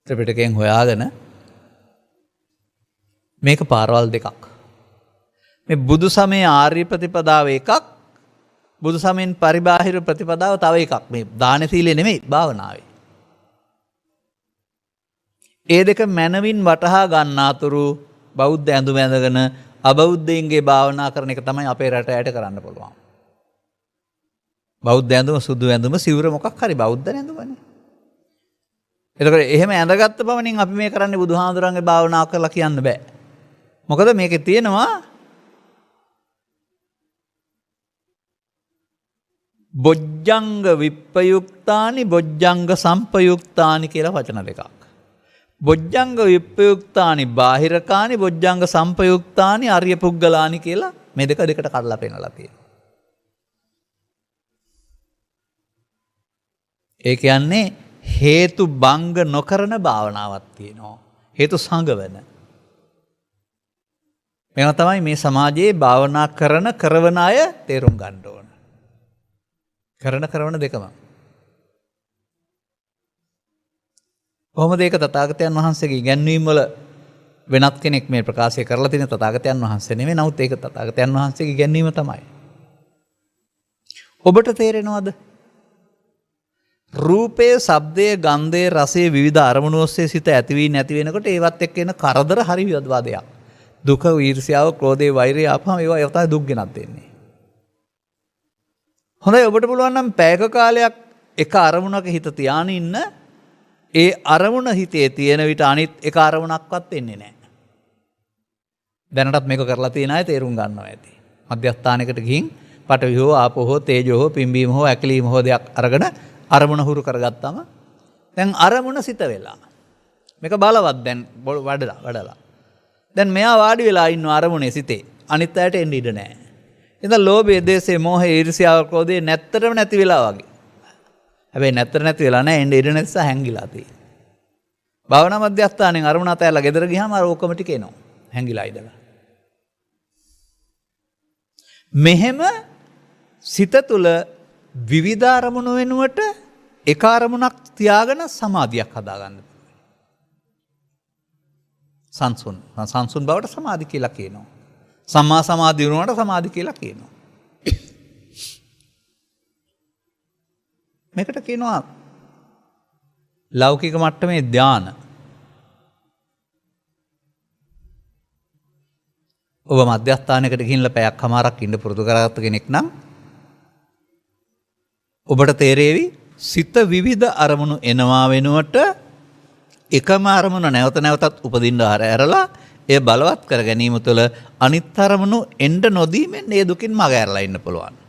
ත්‍රිපිටකයෙන් හොයාගෙන මේක පාරවල් දෙකක්. මේ බුදු සමයේ ආර්ය ප්‍රතිපදාව එකක් බුදු සමයෙන් පරිබාහිර ප්‍රතිපදාව තව එකක්. මේ දාන සීලය නෙමෙයි භාවනාවේ. ඒ දෙක මනවින් වටහා ගන්නාතුරු බෞද්ධ ඇඳුම ඇඳගෙන අබෞද්ධයින්ගේ භාවනා කරන එක තමයි අපේ රට ඇයට කරන්න පුළුවන්. බෞද්ධ ඇඳුම සුදු ඇඳුම සිවුර මොකක් හරි බෞද්ධ ඇඳුමනේ. එතකොට එහෙම ඇඳගත්ත පමණින් අපි මේ කරන්නේ බුදුහාමුදුරන්ගේ භාවනා කරලා කියන්න බෑ. මොකද මේකේ තියෙනවා බොජ්ජංග විප්පයුක්තානි බොජ්ජංග සම්පයුක්තානි කියලා වචන දෙකක්. බොජ්ජංග විප්පයුක්තානි බාහිරකානි බොජ්ජංග සම්පයුක්තානි ආර්ය පුද්ගලානි කියලා මේ දෙක දෙකට කඩලා පෙන්නලා තියෙනවා. ඒ කියන්නේ හේතු භංග නොකරන භාවනාවක් තියෙනවා. හේතු සංගවන. මේවා තමයි මේ සමාජයේ භාවනා කරවන අය තේරුම් ගන්න ඕන. කරන දෙකම. කොහොමද ඒක තථාගතයන් වහන්සේගේ ඉගැන්වීම් වල වෙනත් කෙනෙක් මේ ප්‍රකාශය කරලා තියෙන තථාගතයන් වහන්සේ නෙමෙයි. නමුත් ඒක තථාගතයන් වහන්සේගේ ඉගැන්වීම තමයි. ඔබට තේරෙනවද? රූපයේ, ශබ්දයේ, ගන්ධයේ, රසයේ විවිධ අරමුණු ඔස්සේ සිත ඇති වී නැති වෙනකොට ඒවත් එක්ක එන කරදර හරි විවාදයක්. දුක, ඊර්ෂ්‍යාව, ක්‍රෝධය, වෛරය ආපහම ඒවා තමයි දුක් ගෙනත් දෙන්නේ. හොඳයි ඔබට පුළුවන් නම් පැයක කාලයක් එක අරමුණක හිත තියාගෙන ඉන්න. ඒ අරමුණ හිතේ තියෙන විට අනිත් එක අරමුණක්වත් එන්නේ නැහැ. දැනටත් මේක කරලා තියෙන අය තේරුම් ගන්නවා ඇති. මධ්‍යස්ථානයකට ගිහින් පඨවි හෝ ආපෝ හෝ තේජෝ හෝ පිම්බීම හෝ ඇකිලීම හෝ දෙයක් අරගෙන අරමුණ හුරු කරගත්තාම දැන් අරමුණ සිත වෙලා. මේක බලවත් දැන් වඩලා. දැන් මෙයා වාඩි වෙලා ඉන්න අරමුණේ සිතේ. අනිත් අයට එන්න ඉඩ නැහැ. ඉතින් ලෝභය, ද්වේෂය, මෝහය, ඊර්ෂ්‍යාව, ක්‍රෝධය නැත්තරම නැති වෙලා වගේ. හැබැයි නැත්තර නැති වෙලා නැහැ. එන්න ඉඩ නැතිසා හැංගිලා තියෙන්නේ. භාවනා මධ්‍යස්ථානෙන් අරමුණ අතහැරලා ගෙදර ගියාම අර ඔක්කොම ටික එනවා. හැංගිලා ඉඳලා. මෙහෙම සිත තුළ විවිධ අරමුණු වෙනුවට එක අරමුණක් තියාගෙන සමාධියක් හදාගන්න. සංසුන් බවට සමාධි කියලා කියනවා. සම්මා සමාධිය වුණාට සමාධි කියලා කියනවා. මේකට කියනවා ලෞකික මට්ටමේ ධාන. ඔබ මධ්‍යස්ථානයකට ගිහිල්ලා පැයක් කමාරක් ඉන්න පුරුදු කරගත්ත කෙනෙක් නම් ඔබට තේරෙවි සිත විවිධ අරමුණු එනවා වෙනුවට එකම අරමුණ නැවත නැවතත් උපදින්න ඇරලා එය බලවත් කර ගැනීම තුළ අනිත් අරමුණු එන්න නොදීමෙන් ඒ දුකින් මග ඇරලා ඉන්න පුළුවන්.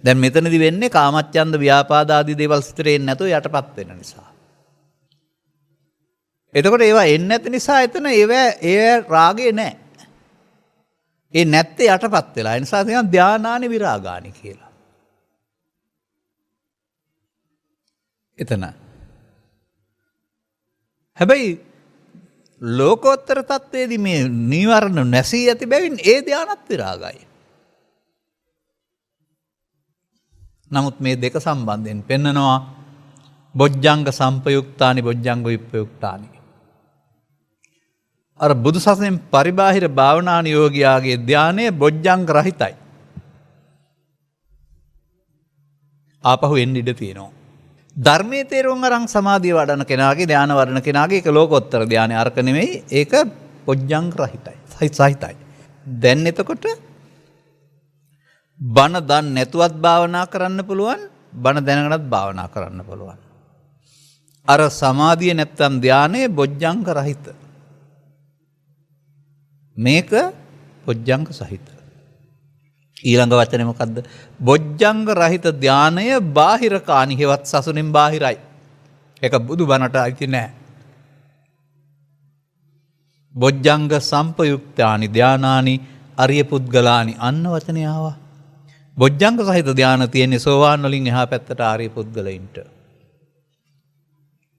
දැන් මෙතනදි වෙන්නේ කාමච්ඡන්ද ව්‍යාපාද ආදී දේවල් සිතට එන්නේ නැතුව යටපත් වෙන නිසා. එතකොට ඒවා එන්නේ නැති නිසා එතන ඒ රාගේ නැහැ. ඒ නැත්තේ යටපත් වෙලා. ඒ නිසා තියෙනවා ධානානි විරාගානි කියලා. එතන. හැබැයි ලෝකෝත්තර තත්ත්වයේදී මේ නීවරණ නැසී ඇති බැවින් ඒ ධානත් විරාගයි. නමුත් මේ දෙක සම්බන්ධයෙන් පෙන්නනවා බොජ්ජංග සම්පයුක්තානි බොජ්ජංග විප්පයුක්තානි. අර බුදු සසුනෙන් පරිබාහිර භාවනානුයෝගියාගේ ධානය බොජ්ජංග රහිතයි. ආපහු එන්න ඉඩ තියෙනවා. ධර්මයේ තේරුම් අරන් සමාධිය වඩන කෙනාගේ ධාන වඩන කෙනාගේ ඒක ලෝකෝත්තර ධානය අර්ථ නෙමෙයි. ඒක බොජ්ජංග රහිතයි. සහිතයි. දැන් එතකොට බණ දන් නැතුවත් භාවනා කරන්න පුළුවන්. බණ දැනගෙනත් භාවනා කරන්න පුළුවන්. අර සමාධිය නැත්තම් ධානය බොජ්ජංග රහිත. මේක බොජ්ජංග සහිත. ඊළඟ වචනේ මොකද්ද? බොජ්ජංග රහිත ධානය බාහිර කානි හේවත් සසුනෙන් බාහිරයි. ඒක බුදු බණට අයිති නෑ. බොජ්ජංග සම්පයුක්තානි ධානානි අරිය පුද්ගලානි අන්න වචනේ ආවා. බොජ්ජංග සහිත ධාන තියෙන්නේ සෝවාන් වලින් එහා පැත්තට ආර්ය පුද්ගලයින්ට.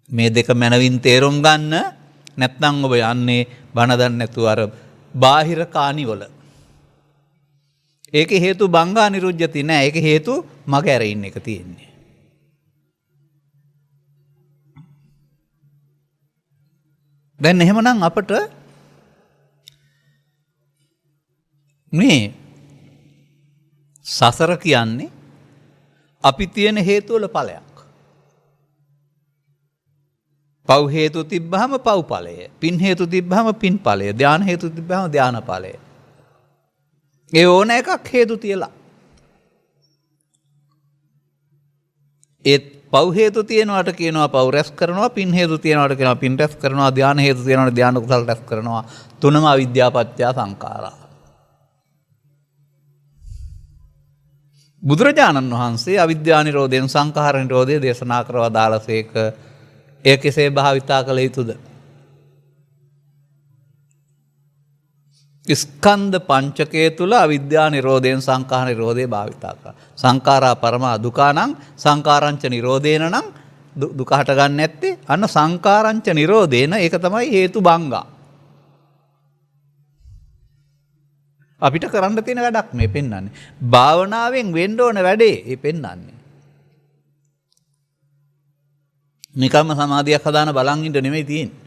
මේ දෙක මනවින් තේරුම් ගන්න නැත්නම් ඔබ යන්නේ බණ දන්නේ නැතුව අර බාහිර කානිවල. ඒක හේතු බංගා නිරුද්ධති නෑ. ඒක හේතු මග ඇරින්න එක තියෙන්නේ. දැන් එහෙමනම් අපට මේ සසර කියන්නේ අපි තියෙන හේතු වල ඵලයක්. පව් හේතු තිබ්බහම පව් ඵලය. පින් හේතු තිබ්බහම පින් ඵලය. ධාන හේතු තිබ්බහම ධාන ඵලය. ඒ ඕන එකක් හේතු තියලා. ඒ පව් හේතු තියෙනවට කියනවා පව් රැස් කරනවා, පින් හේතු තියෙනවට කියනවා පින් රැස් කරනවා, ධාන හේතු තියෙනවට ධාන කුසල රැස් කරනවා. තුනම අවිද්‍යාව පත්‍ය සංඛාරා. බුදුරජාණන් වහන්සේ අවිද්‍යා නිරෝධයෙන් සංඛාර නිරෝධය දේශනා කරවා දාලසේක. එය කෙසේ භාවිතා කළ යුතුද? ස්කන්ධ පංචකය තුල අවිද්‍යා නිරෝධයෙන් සංඛාර නිරෝධය භාවිතා කරා. සංඛාරා පරමා දුකානං සංඛාරංච නිරෝධේන නම් දුක හට ගන්න නැත්තේ අන්න සංඛාරංච නිරෝධේන. ඒක තමයි හේතු බංගා. අපිට කරන්න තියෙන වැඩක් මේ පෙන්වන්නේ. භාවනාවෙන් වෙන්න ඕන වැඩේ ඒ පෙන්වන්නේ. නිකම්ම සමාධියක් හදාන බලන් ඉන්න නෙමෙයි තියෙන්නේ.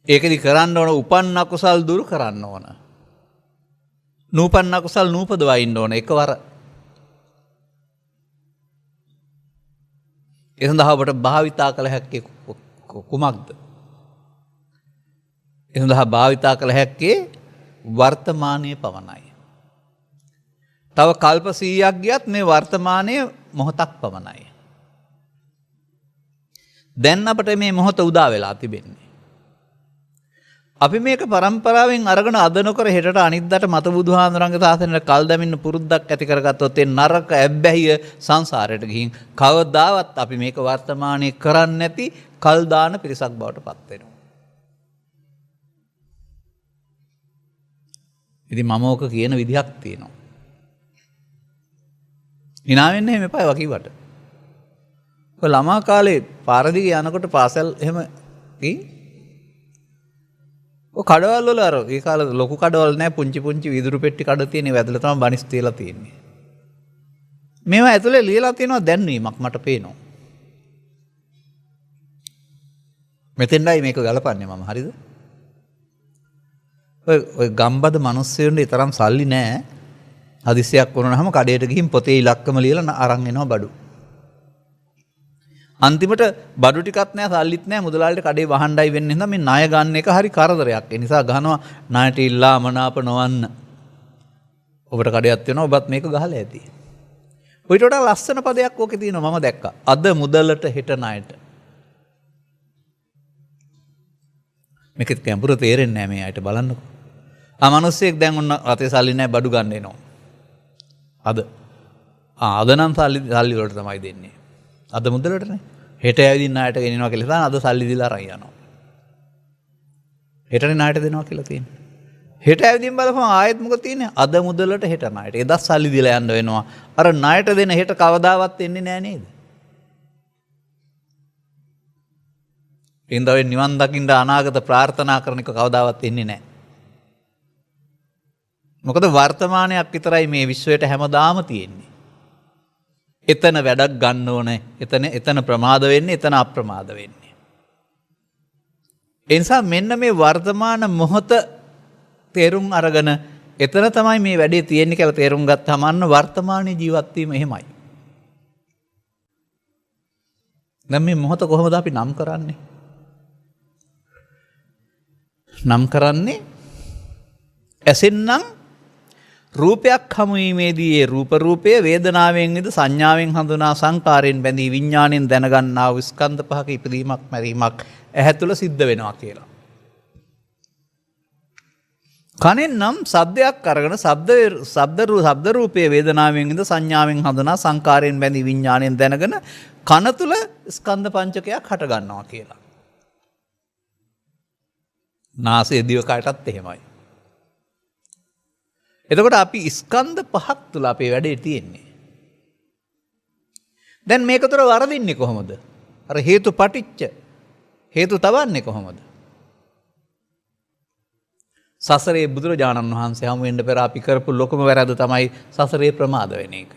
ඒකෙදි කරන්න ඕන උපන්න කුසල් දුරු කරන්න ඕන. නූපන්න කුසල් නූපදවා ඉන්න ඕන එකවර. ඒ සඳහා ඔබට භාවිතා කළ හැක්කේ කුමක්ද? ඒ සඳහා භාවිතා කළ හැක්කේ වර්තමානයේ පමණයි. තව කල්ප 100ක් ගියත් මේ වර්තමානයේ මොහොතක් පමණයි. දැන් අපට මේ මොහොත උදා වෙලා තිබෙන්නේ. අපි මේක පරම්පරාවෙන් අරගෙන අද නොකර හෙටට අනිද්දාට මත බුදුහාඳුරන්ගේ සාසනයට කල් දැමින්න පුරුද්දක් ඇති කරගත්තොත් ඒ නරක ඇබ්බැහිය සංසාරයට ගිහින් කවදාවත් අපි මේක වර්තමානයේ කරන්නේ නැති කල් දාන පිරිසක් බවට පත් වෙනවා. ඉතින් මම ඕක කියන විදිහක් තියෙනවා. hina වෙන්න එහෙම එපා ඒවා කිව්වට. ඔය ළමා කාලේ පාර දිගේ යනකොට පාසල් එහෙම ගිහින් ඔය කඩවල වල අර ඒ කාලේ ලොකු කඩවල නෑ පුංචි පුංචි විදුරු පෙට්ටි කඩ තියෙන වැදලා තමයි බනිස් තියලා තියෙන්නේ. මේවා ඇතුලේ ලියලා තියෙනවා දැන්වීමක් මට පේනවා. මෙතෙන්ඩයි මේක ගලපන්නේ මම හරිද? ඔය ගම්බද මිනිස්සුන්ට තරම් සල්ලි නෑ. හදිසියක් වුණාම කඩේට ගිහින් පොතේ ඉලක්කම ලියලා අරන් එනවා බඩු. අන්තිමට බඩු ටිකක් නෑ සල්ලිත් නෑ මුදලාලිට කඩේ වහණ්ඩයි වෙන්නේ නැත්නම් මේ ණය ගන්න එක හරි කරදරයක්. ඒ නිසා ගහනවා ණයට ඉල්ලා මනාප නොවන්න. ඔබට කඩයක් තියෙනවා ඔබත් මේක ගහලා ඇති. ඔයිට වඩා ලස්සන පදයක් ඕකේ තියෙනවා මම දැක්කා. අද මුදලට හෙට ණයට. මේක කැඹුර තේරෙන්නේ නෑ මේ අයට බලන්නකෝ. මිනිස්සෙක් දැන් ඔන්න අතේ සල්ලි නෑ බඩු ගන්න එනවා. අද නම් සල්ලි වලට තමයි දෙන්නේ. අද මුදලටනේ. හෙට ඇවිදින් ණයට ගෙනිනවා කියලා තාන අද සල්ලි දීලා අරන් යනවා. හෙටනේ ණයට දෙනවා කියලා තියෙන්නේ. හෙට ඇවිදින් බලපුවම ආයෙත් මොකද තියෙන්නේ? අද මුදලට හෙට ණයට. එදා සල්ලි දීලා යන්න වෙනවා. අර ණයට දෙන හෙට කවදාවත් එන්නේ නෑ නේද? ඉන්දවෙන් නිවන් දකින්න අනාගත ප්‍රාර්ථනා කරන එක කවදාවත් එන්නේ නෑ. මොකද වර්තමානයක් විතරයි මේ විශ්වයට හැමදාම තියෙන්නේ. එතන වැඩක් ගන්න ඕනේ. එතන ප්‍රමාද වෙන්නේ, එතන අප්‍රමාද වෙන්නේ. ඒ නිසා මෙන්න මේ වර්තමාන මොහොත තේරුම් අරගෙන එතන තමයි මේ වැඩේ තියෙන්නේ කියලා තේරුම් ගත්තාම අන්න වර්තමානයේ ජීවත් වීම එහෙමයි. දැන් මේ මොහොත කොහොමද අපි නම් කරන්නේ? නම් කරන්නේ ඇසෙන්නම් රූපයක් හමුවීමේදී ඒ රූපය වේදනාවෙන් විද සංඥාවෙන් හඳුනා සංකාරයෙන් බැඳී විඥාණයෙන් දැනගන්නා වූ ස්කන්ධ පහක ඉපදීමක් මැරීමක් ඇහැ තුළ සිද්ධ වෙනවා කියලා. කනෙන් නම් ශබ්දයක් අරගෙන ශබ්ද රූපයේ වේදනාවෙන් විද සංඥාවෙන් හඳුනා සංකාරයෙන් බැඳී විඥාණයෙන් දැනගෙන කන තුළ ස්කන්ධ පංචකයක් හට ගන්නවා කියලා. නාසය දිව කයටත් එහෙමයි. එතකොට අපි ස්කන්ධ පහක් තුල අපේ වැඩේ තියෙන්නේ. දැන් මේක තුර වරදින්නේ කොහොමද? අර හේතු පටිච්ච හේතු තවන්නේ කොහොමද? සසරේ බුදුරජාණන් වහන්සේ හමු වෙන්න පෙර අපි කරපු ලොකුම වැරද්ද තමයි සසරේ ප්‍රමාද වෙන එක.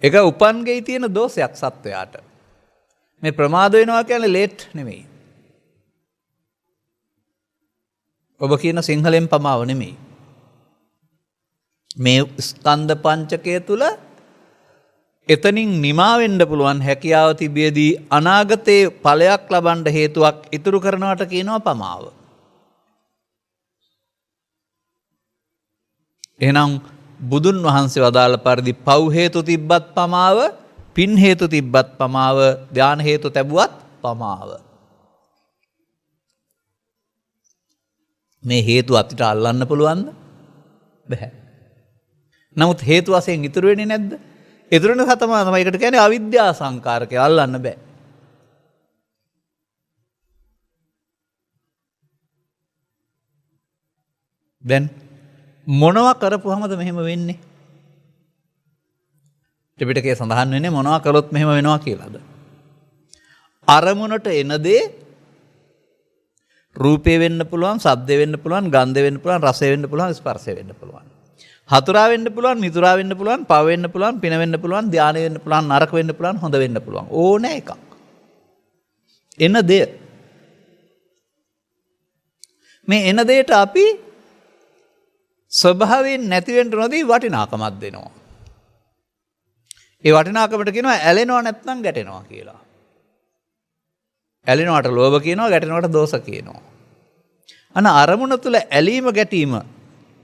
ඒක උපන්ගෙයි තියෙන දෝෂයක් සත්වයාට. මේ ප්‍රමාද වෙනවා කියන්නේ ලේට් නෙමෙයි. ඔබ කියන සිංහලෙන් පමාව නෙමෙයි. මේ ස්කන්ධ පංචකය තුල එතනින් නිමා වෙන්න පුළුවන් හැකියාව තිබියදී අනාගතයේ ඵලයක් ලබන්න හේතුවක් ඉතුරු කරනවට කියනවා පමාව. එහෙනම් බුදුන් වහන්සේ වදාළ පරිදි පව් හේතු තිබ්බත් පමාව, පින් හේතු තිබ්බත් පමාව, ධාන හේතු තැබුවත් පමාව. මේ හේතු අතිට අල්ලන්න පුළුවන්ද? බැහැ. නමුත් හේතු වශයෙන් ඉතුරු වෙන්නේ නැද්ද? ඉතුරු වෙන තමයි ඒකට කියන්නේ අවිද්‍යා සංකාරකය. අල්ලන්න බෑ. දැන් මොනවා කරපුවමද මෙහෙම වෙන්නේ? ත්‍රිපිටකයේ සඳහන් වෙන්නේ මොනවා කළොත් මෙහෙම වෙනවා කියලාද? අරමුණට එන දේ රූපේ වෙන්න පුළුවන්, ශබ්දේ වෙන්න පුළුවන්, ගන්ධේ වෙන්න පුළුවන්, රසය වෙන්න පුළුවන්, ස්පර්ශය වෙන්න පුළුවන්. හතුරා වෙන්න පුළුවන්, මිතුරා වෙන්න පුළුවන්, පව වෙන්න පුළුවන්, පින වෙන්න පුළුවන්, ධානය වෙන්න පුළුවන්, නරක වෙන්න පුළුවන්, හොඳ වෙන්න පුළුවන්. ඕනෑ එකක්. එන දේ. මේ එන දෙයට අපි ස්වභාවයෙන් නැති වෙන්න නොදී වටිනාකමක් දෙනවා. ඒ වටිනාකමට කියනවා ඇලෙනවා නැත්නම් ගැටෙනවා කියලා. ඇලෙනවට ලෝභ කියනවා, ගැටෙනවට දෝෂ කියනවා. අන්න අරමුණ තුල ඇලීම ගැටීම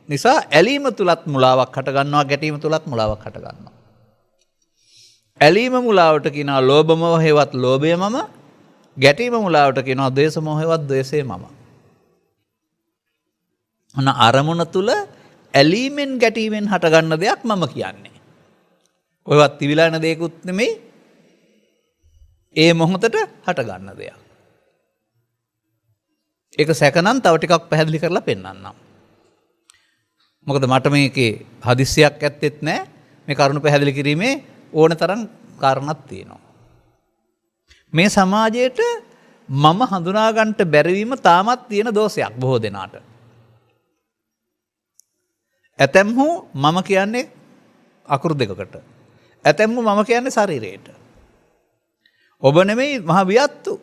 නිසා ඇලීම තුලත් මුලාවක් හට ගන්නවා, ගැටීම තුලත් මුලාවක් හට ගන්නවා. ඇලීම මුලාවට කියනවා ලෝභ මොහේවත් ලෝභය මම, ගැටීම මුලාවට කියනවා ද්වේෂ මොහේවත් ද්වේෂය මම. අන්න අරමුණ තුල ඇලීමෙන් ගැටීමෙන් හටගන්න දෙයක් මම කියන්නේ. ඔයවත් තිවිලා යන දෙයක්ුත් නෙමෙයි. ඒ මොහොතට හටගන්න දෙයක්. ඒක සැකනම් තව ටිකක් පැහැදිලි කරලා පෙන්නන්නම්. මොකද මට මේකේ හදිස්සියක් ඇත්තෙත් නැහැ. මේ කරුණු පැහැදිලි කිරීමේ ඕන තරම් කාරණාවක් තියෙනවා. මේ සමාජයේට මම හඳුනා ගන්නට බැරිවීම තාමත් තියෙන දෝෂයක් බොහෝ දෙනාට. ඇතැම්හු මම කියන්නේ අකුරු දෙකකට. ඇතැම්හු මම කියන්නේ ශරීරයට. ඔබ නෙමෙයි මහ වියත්තු.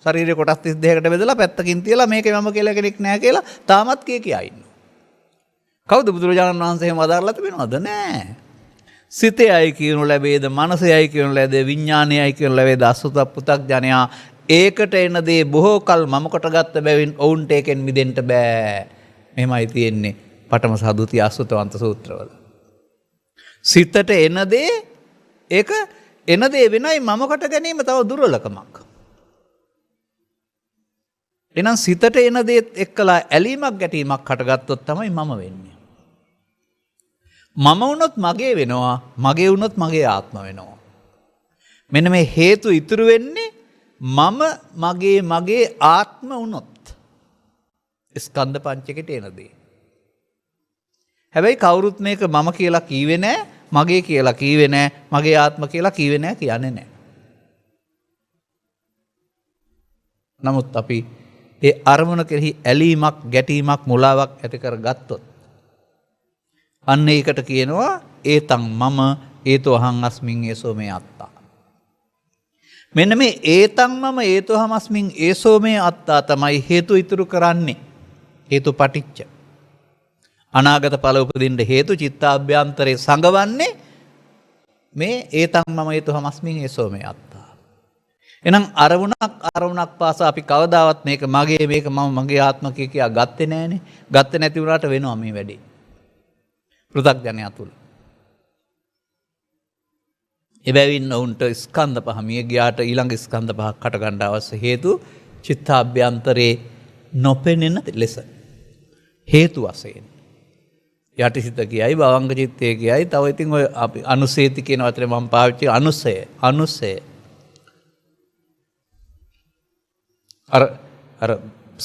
ශරීරේ කොටස් 32කට බෙදලා පැත්තකින් තියලා මේකේ මම කියලා කෙනෙක් නැහැ කියලා තාමත් කියා ඉන්නවා. කවුද බුදුරජාණන් වහන්සේ එහෙම වදාරලා තිබෙනවද? නැහැ. සිතේයි කියනු ලැබේද, මනසේයි කියනු ලැබේද, විඥානයයි කියනු ලැබේද අසුත පු탁ජනයා ඒකට එන දේ බොහෝ කල මම කොටගත්ත බැවින් ඔවුන්ට ඒකෙන් මිදෙන්න බෑ. මෙහෙමයි තියෙන්නේ පඨම සහ ဒုတိ අසුතවන්ත සූත්‍රවල. සිතට එන දේ ඒක එන දේ වෙනයි මම කොට ගැනීම තව දුර්වලකමක්. එහෙනම් සිතට එන දේත් එක්කලා ඇලීමක් ගැටීමක් හටගත්තොත් තමයි මම වෙන්නේ. මම වුණොත් මගේ වෙනවා, මගේ වුණොත් මගේ ආත්ම වෙනවා. මෙන්න මේ හේතු ඉතුරු වෙන්නේ මම මගේ ආත්ම වුණොත්. ස්කන්ධ පංචකයට එන දේ. හැබැයි කවුරුත් මේක මම කියලා කීවේ නැහැ, මගේ කියලා කීවේ නැහැ, මගේ ආත්ම කියලා කීවේ නැහැ කියන්නේ නැහැ. නමුත් අපි ඒ අරමුණ කෙරෙහි ඇලීමක්, ගැටීමක්, මුලාවක් ඇති කරගත්තොත් අන්න ඒකට කියනවා ඒතං මම ඒතෝ අහං අස්මින් ඒසෝ මේ අත්තා. මෙන්න මේ ඒතං මම ඒතෝ අහං අස්මින් ඒසෝ මේ අත්තා තමයි හේතු ඉතුරු කරන්නේ. හේතු පටිච්ච. අනාගත ඵල උපදින්න හේතු චිත්තාභ්‍යන්තරේ සංගවන්නේ මේ ඒතං මම ඒතෝ අහං අස්මින් ඒසෝ මේ අත්තා. එහෙනම් අරමුණක් පාසා අපි කවදාවත් මේක මගේ, මේක මම, මගේ ආත්ම කියා ගත්තේ නැහනේ. ගත්තේ නැති වුණාට වෙනවා මේ වැඩේ. පෘථග්ජනයා තුල. එබැවින් ඔවුන්ට ස්කන්ධ පහ මිය ගියාට ඊළඟ ස්කන්ධ පහක් හට ගන්න අවශ්‍ය හේතු චිත්තාභ්‍යන්තරේ නොපෙනෙන ලෙස හේතු වශයෙන් යටිසිත කියයි, භවංග චිත්තය කියයි, තව ඉතින් ඔය අපි අනුසේති කියන වචනේ මම පාවිච්චි අනුසය. අර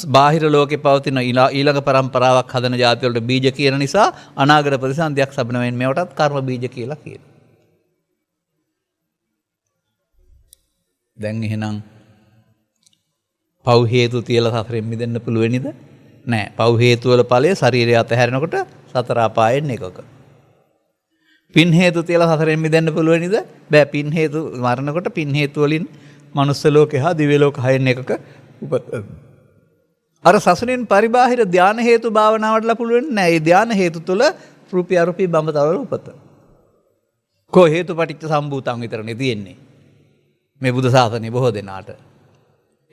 බාහිර ලෝකේ පවතින ඊළඟ પરම්පරාවක් හදන જાති වලට බීජ කියන නිසා අනාගත ප්‍රතිසන්දියක් සබනවෙන් මේවටත් කර්ම බීජ කියලා කියනවා. දැන් එහෙනම් පව් හේතු තියලා සසරෙන් මිදෙන්න පුළුවනිද? නෑ. පව් හේතු වල ඵලය ශරීරය අතහැරෙනකොට සතර අපායෙන් එකක. පින් හේතු තියලා සසරෙන් මිදෙන්න පුළුවනිද? බෑ. පින් හේතු මරනකොට පින් හේතු වලින් මනුස්ස ලෝකේ හා දිව්‍ය ලෝක හයෙන් එකක උපත. අර සසනෙන් පරිබාහිර ධාන හේතු භාවනාවටලා පුළුවන් නෑ. ඒ ධාන හේතු තුල රූපී අරූපී බඹතවල උපත. කෝ හේතුපටිච්ච සම්භූතං විතරනේ තියෙන්නේ. මේ බුදු සාසනේ බොහෝ දෙනාට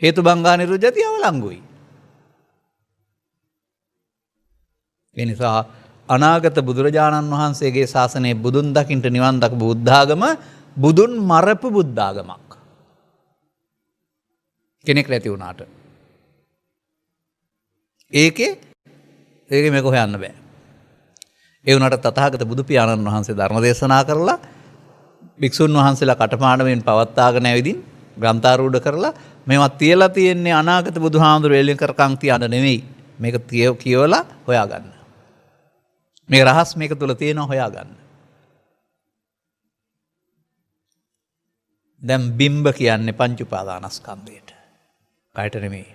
හේතු බංගා නිරුද්ධති අවලංගුයි. ඒ නිසා අනාගත බුදුරජාණන් වහන්සේගේ ශාසනයේ බුදුන් දකින්න නිවන් දක්ව බුද්ධාගම බුදුන් මරපු බුද්ධාගමක්. කෙනෙක් නැති වුණාට. ඒකේ මේක හොයන්න බෑ. ඒ වුණාට තථාගත බුදු පියාණන් වහන්සේ ධර්ම දේශනා කරලා භික්ෂුන් වහන්සේලා කටපාඩමෙන් පවත්වාගෙන ඇවිදින් ග්‍රන්ථාරූඪ කරලා මේවා තියලා තියෙන්නේ අනාගත බුදුහාමුදුරු එළිය කරකම් තියන්න නෙමෙයි. මේක කියවලා හොයාගන්න. මේ රහස් මේක තුල තියෙනවා හොයාගන්න. දැන් බිම්බ කියන්නේ පංච උපාදානස්කන්ධයට. කයට නෙමෙයි.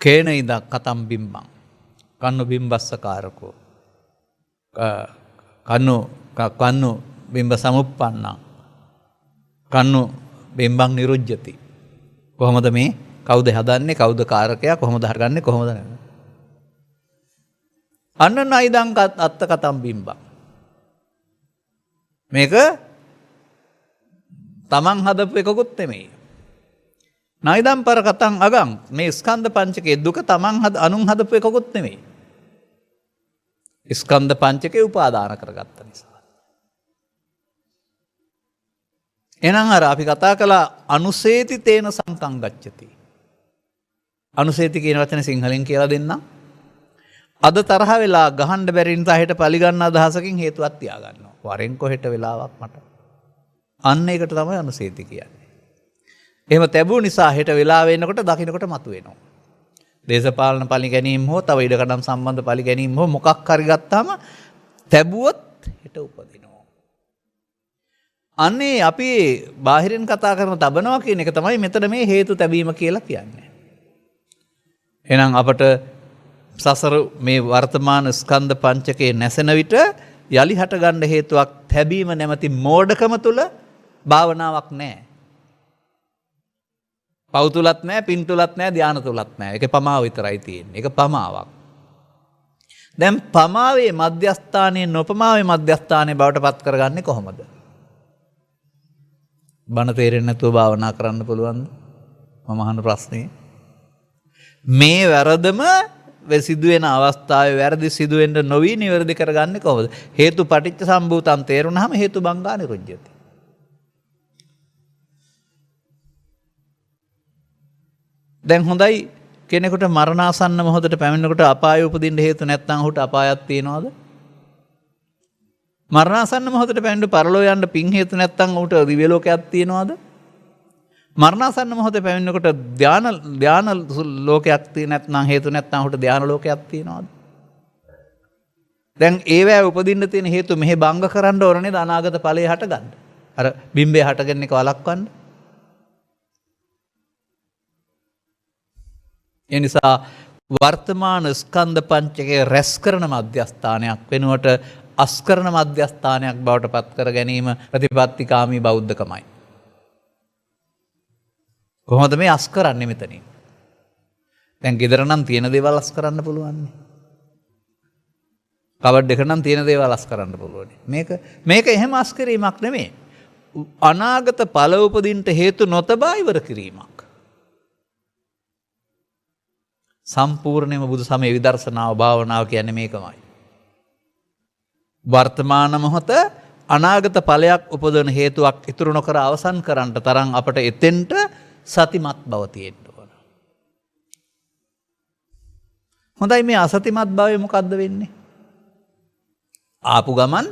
කේන ඉදක් කතම් බිම්බං කන්නු බිම්බස්සකාරකෝ කන්නු බිම්බ සමුප්පන්නං කන්නු බිම්බං නිරුජ්ජති. කොහොමද මේ කවුද හදන්නේ කවුද කාරකයා කොහොමද හරගන්නේ කොහොමද නැන්නේ? අන්න නයිදං අත්ත කතම් බිම්බං. මේක තමන් හදපු එකකුත් නෙමෙයි. නයිදම් පර කතං අගං මේ ස්කන්ධ පංචකයේ දුක තමන් අනුන් හදපු එකකුත් නෙමෙයි. ස්කන්ධ පංචකේ උපාදාන කරගත්ත නිසා. එහෙනම් අර අපි කතා කළා අනුසේති තේන සංකං ගච්ඡති. අනුසේති කියන වචනේ සිංහලෙන් කියලා දෙන්නම්. අද තරහ වෙලා ගහන්න බැරි නිසා හෙට පරිගන්න අදහසකින් හේතුවක් තියාගන්නවා. වරෙන් කොහෙට වෙලාවක් මට. අන්න ඒකට තමයි අනුසේති කියන්නේ. එහෙම තැබුව නිසා හෙට වෙලාව වෙනකොට දකින්නකොට මතුවෙනවා. දේශපාලන පලි ගැනීම හෝ තව ඉඩකඩම් සම්බන්ධ පලි ගැනීම හෝ මොකක් හරි ගත්තාම තැබුවොත් හෙට උපදිනවා. අන්නේ අපි බාහිරින් කතා කරන තබනවා කියන එක තමයි මෙතන මේ හේතු තැබීම කියලා කියන්නේ. එහෙනම් අපට සසර මේ වර්තමාන ස්කන්ධ පංචකයේ නැසෙන විට යලි හටගන්න හේතුවක් තැබීම නැමැති මෝඩකම තුල භාවනාවක් නැහැ. පව් තුලත් නැහැ, පින් තුලත් නැහැ, ධාන තුලත් නැහැ. ඒක පමාව විතරයි තියෙන්නේ. ඒක පමාවක්. දැන් පමාවේ මධ්‍යස්ථානයේ නොපමාවේ මධ්‍යස්ථානයේ බවට පත් කරගන්නේ කොහොමද? බණ තේරෙන්නේ නැතුව භාවනා කරන්න පුළුවන්ද? මම අහන ප්‍රශ්නේ. මේ වැරදම සිදුවෙන අවස්ථාවේ වැරදි සිදුවෙන්න නොවි නිවැරදි කරගන්නේ කොහොමද? හේතු පටිච්ච සම්භූතං තේරුණාම හේතු බංගා නිරුද්ධති. දැන් හොඳයි කෙනෙකුට මරණාසන්න මොහොතට පැමිණෙනකොට අපාය උපදින්න හේතු නැත්නම් ඔහුට අපායක් තියනවද? මරණාසන්න මොහොතට පැමිණෙන්න පරලෝ යන්න පින් හේතු නැත්නම් ඔහුට දිව්‍ය ලෝකයක් තියනවද? මරණාසන්න මොහොතේ පැමිණෙනකොට ධාන ලෝකයක් නැත්නම් හේතු නැත්නම් ඔහුට ධාන ලෝකයක් තියනවද? දැන් ඒවැ උපදින්න තියෙන හේතු මෙහෙ බංග කරන්න ඕන නේද අනාගත ඵලයේ හටගන්න. අර බිම්බේ හටගෙන එක වළක්වන්න. ඒ නිසා වර්තමාන ස්කන්ධ පංචකයේ රැස් කරන මධ්‍යස්ථානයක් වෙනුවට අස්කරන මධ්‍යස්ථානයක් බවට පත් කර ගැනීම ප්‍රතිපත්තිකාමී බෞද්ධකමයි. කොහොමද මේ අස් කරන්නේ මෙතනින්? දැන් ගෙදර නම් තියෙන දේවල් අස් කරන්න පුළුවන්. කබඩ් එක නම් තියෙන දේවල් අස් කරන්න පුළුවන්. මේක එහෙම අස් කිරීමක් නෙමෙයි. අනාගත ඵල උපදින්න හේතු නොතබා ඉවර කිරීමක්. සම්පූර්ණයෙන්ම බුදු සමය විදර්ශනාව භාවනාව කියන්නේ මේකමයි. වර්තමාන මොහොත අනාගත ඵලයක් උපදවන හේතුවක් ඉතුරු නොකර අවසන් කරන්නට තරම් අපට එතෙන්ට සතිමත් බව තියෙන්න ඕන. හොඳයි මේ අසතිමත් භාවය මොකද්ද වෙන්නේ? ආපු ගමන්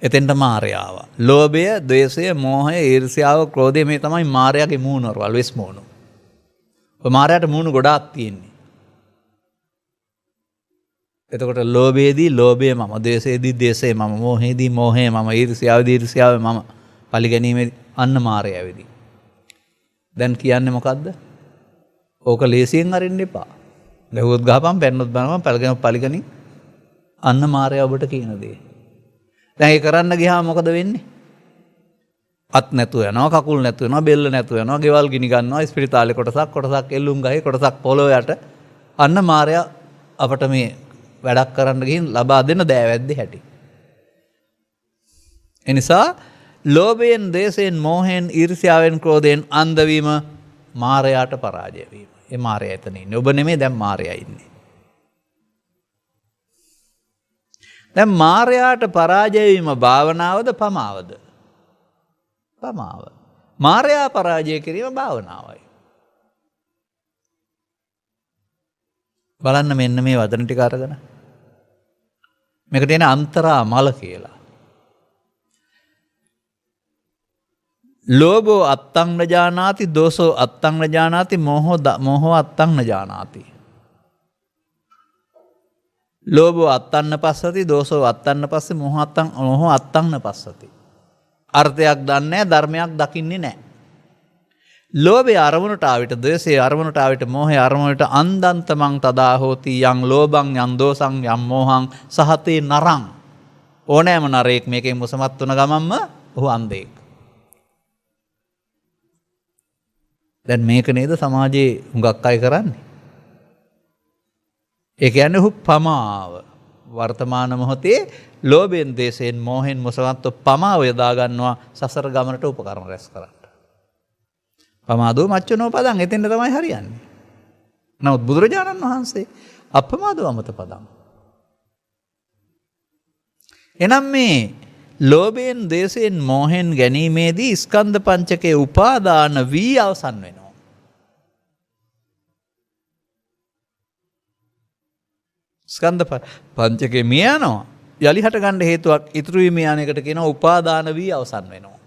එතෙන්ට මාරයාව. ලෝභය, ද්වේෂය, මෝහය, ඊර්ෂ්‍යාව, ක්‍රෝධය මේ තමයි මාරයාගේ මූණවල් වෙස් මූණු. ඔය මාරයාට මූණු ගොඩාක් තියෙන්නේ. එතකොට ලෝභයේදී ලෝභය මම, ද්වේෂයේදී ද්වේෂය මම, මෝහයේදී මෝහය මම, ඊර්ෂ්‍යාවේදී ඊර්ෂ්‍යාව මම. පරිගැනීමේදී අන්න මාරයාවේදී. දැන් කියන්නේ මොකද්ද? ඕක ලේසියෙන් අරින්න එපා. ගැහුවොත් ගහපන්, පැන්නොත් බනපන්, පරිගැනීම අන්න මාරයා ඔබට කියන දේ. දැන් ඒ කරන්න ගියාම මොකද වෙන්නේ? අත් නැතුව යනවා, කකුල් නැතුව යනවා, බෙල්ල නැතුව යනවා, ගෙවල් ගිනි ගන්නවා, ස්පිරිතාලේ කොටසක් එල්ලුම් ගහේ කොටසක් පොළොව යට. අන්න මාරයා අපට මේ වැඩක් කරන්න ගිහින් ලබා දෙන දෑවැද්දේ හැටි. ඒ නිසා ලෝභයෙන්, ද්වේෂයෙන්, මෝහයෙන්, ඊර්ෂ්‍යාවෙන්, ක්‍රෝධයෙන් අන්ධ වීම මාරයාට පරාජය වීම. ඒ මාරයා එතන ඉන්නේ. ඔබ නෙමෙයි, දැන් මාරයා ඉන්නේ. දැන් මාරයාට පරාජය වීම භාවනාවද පමාවද? පමාව. මාරයා පරාජය කිරීම භාවනාවයි. බලන්න මෙන්න මේ වදන ටික අරගෙන. මේකට එන අන්තරා මල කියලා. ලෝභෝ අත්තං න ජානාති, දෝසෝ අත්තං න ජානාති, මෝහෝ අත්තං න ජානාති. ලෝභෝ අත්තන්න පස්සති, දෝසෝ අත්තන්න පස්සේ, මෝහෝ අත්තන්න පස්සති. අර්ථයක් දන්නේ නැහැ, ධර්මයක් දකින්නේ නැහැ. ලෝභය අරමුණට ආවිත, ද්වේෂය අරමුණට ආවිත, මෝහය අරමුණට අන්දන්තමං තදා හෝති යං ලෝභං යං දෝසං යං මෝහං සහතේ නරං. ඕනෑම නරයෙක් මේකෙන් මුසමත් වුණ ගමන්ම ඔහු අන්ධයෙක්. දැන් මේක නේද සමාජයේ හුඟක් අය කරන්නේ? ඒ කියන්නේ ඔහු පමාව. වර්තමාන මොහොතේ ලෝභයෙන්, ද්වේෂයෙන්, මෝහෙන් මුසවත්ව පමාව යොදා ගන්නවා සසර ගමනට උපකරණ රැස් කරන්න. පමාදෝ මච්චනෝ පදං, එතෙන්ට තමයි හරියන්නේ. නමුත් බුදුරජාණන් වහන්සේ අපමාදෝ අමත පදං. එනම් මේ ලෝභයෙන්, ද්වේෂයෙන්, මෝහෙන් ගැනීමේදී ස්කන්ධ පංචකයේ උපාදාන වී අවසන් වෙනවා. ස්කන්ධ පංචකේ මිය යනවා. යලි හට ගන්න හේතුවක් ඉතුරු වීම යන එකට කියනවා උපාදාන වී අවසන් වෙනවා.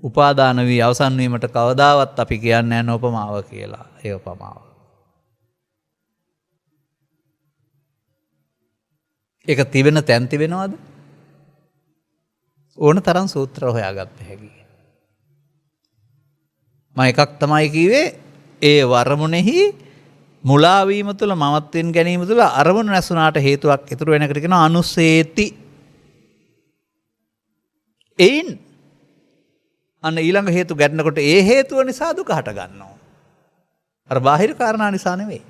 උපාදාන වී අවසන් වීමට කවදාවත් අපි කියන්නේ නැහැ උපමාව කියලා. ඒ උපමාව. ඒක තිබෙන තැන් තිබෙනවද? ඕන තරම් සූත්‍ර හොයාගත්ත හැකි. මම එකක් තමයි කිව්වේ, ඒ වරමුණෙහි මුලාවීම තුළ, මමත්වෙන් ගැනීම තුළ අරමුණ නැසුනාට හේතුවක් ඉතුරු වෙනකට කියනවා අනුසේති. එයින් අන්න ඊළඟ හේතු ගැටෙනකොට ඒ හේතුව නිසා දුක හට ගන්නවා. අර බාහිර කාරණා නිසා නෙවෙයි.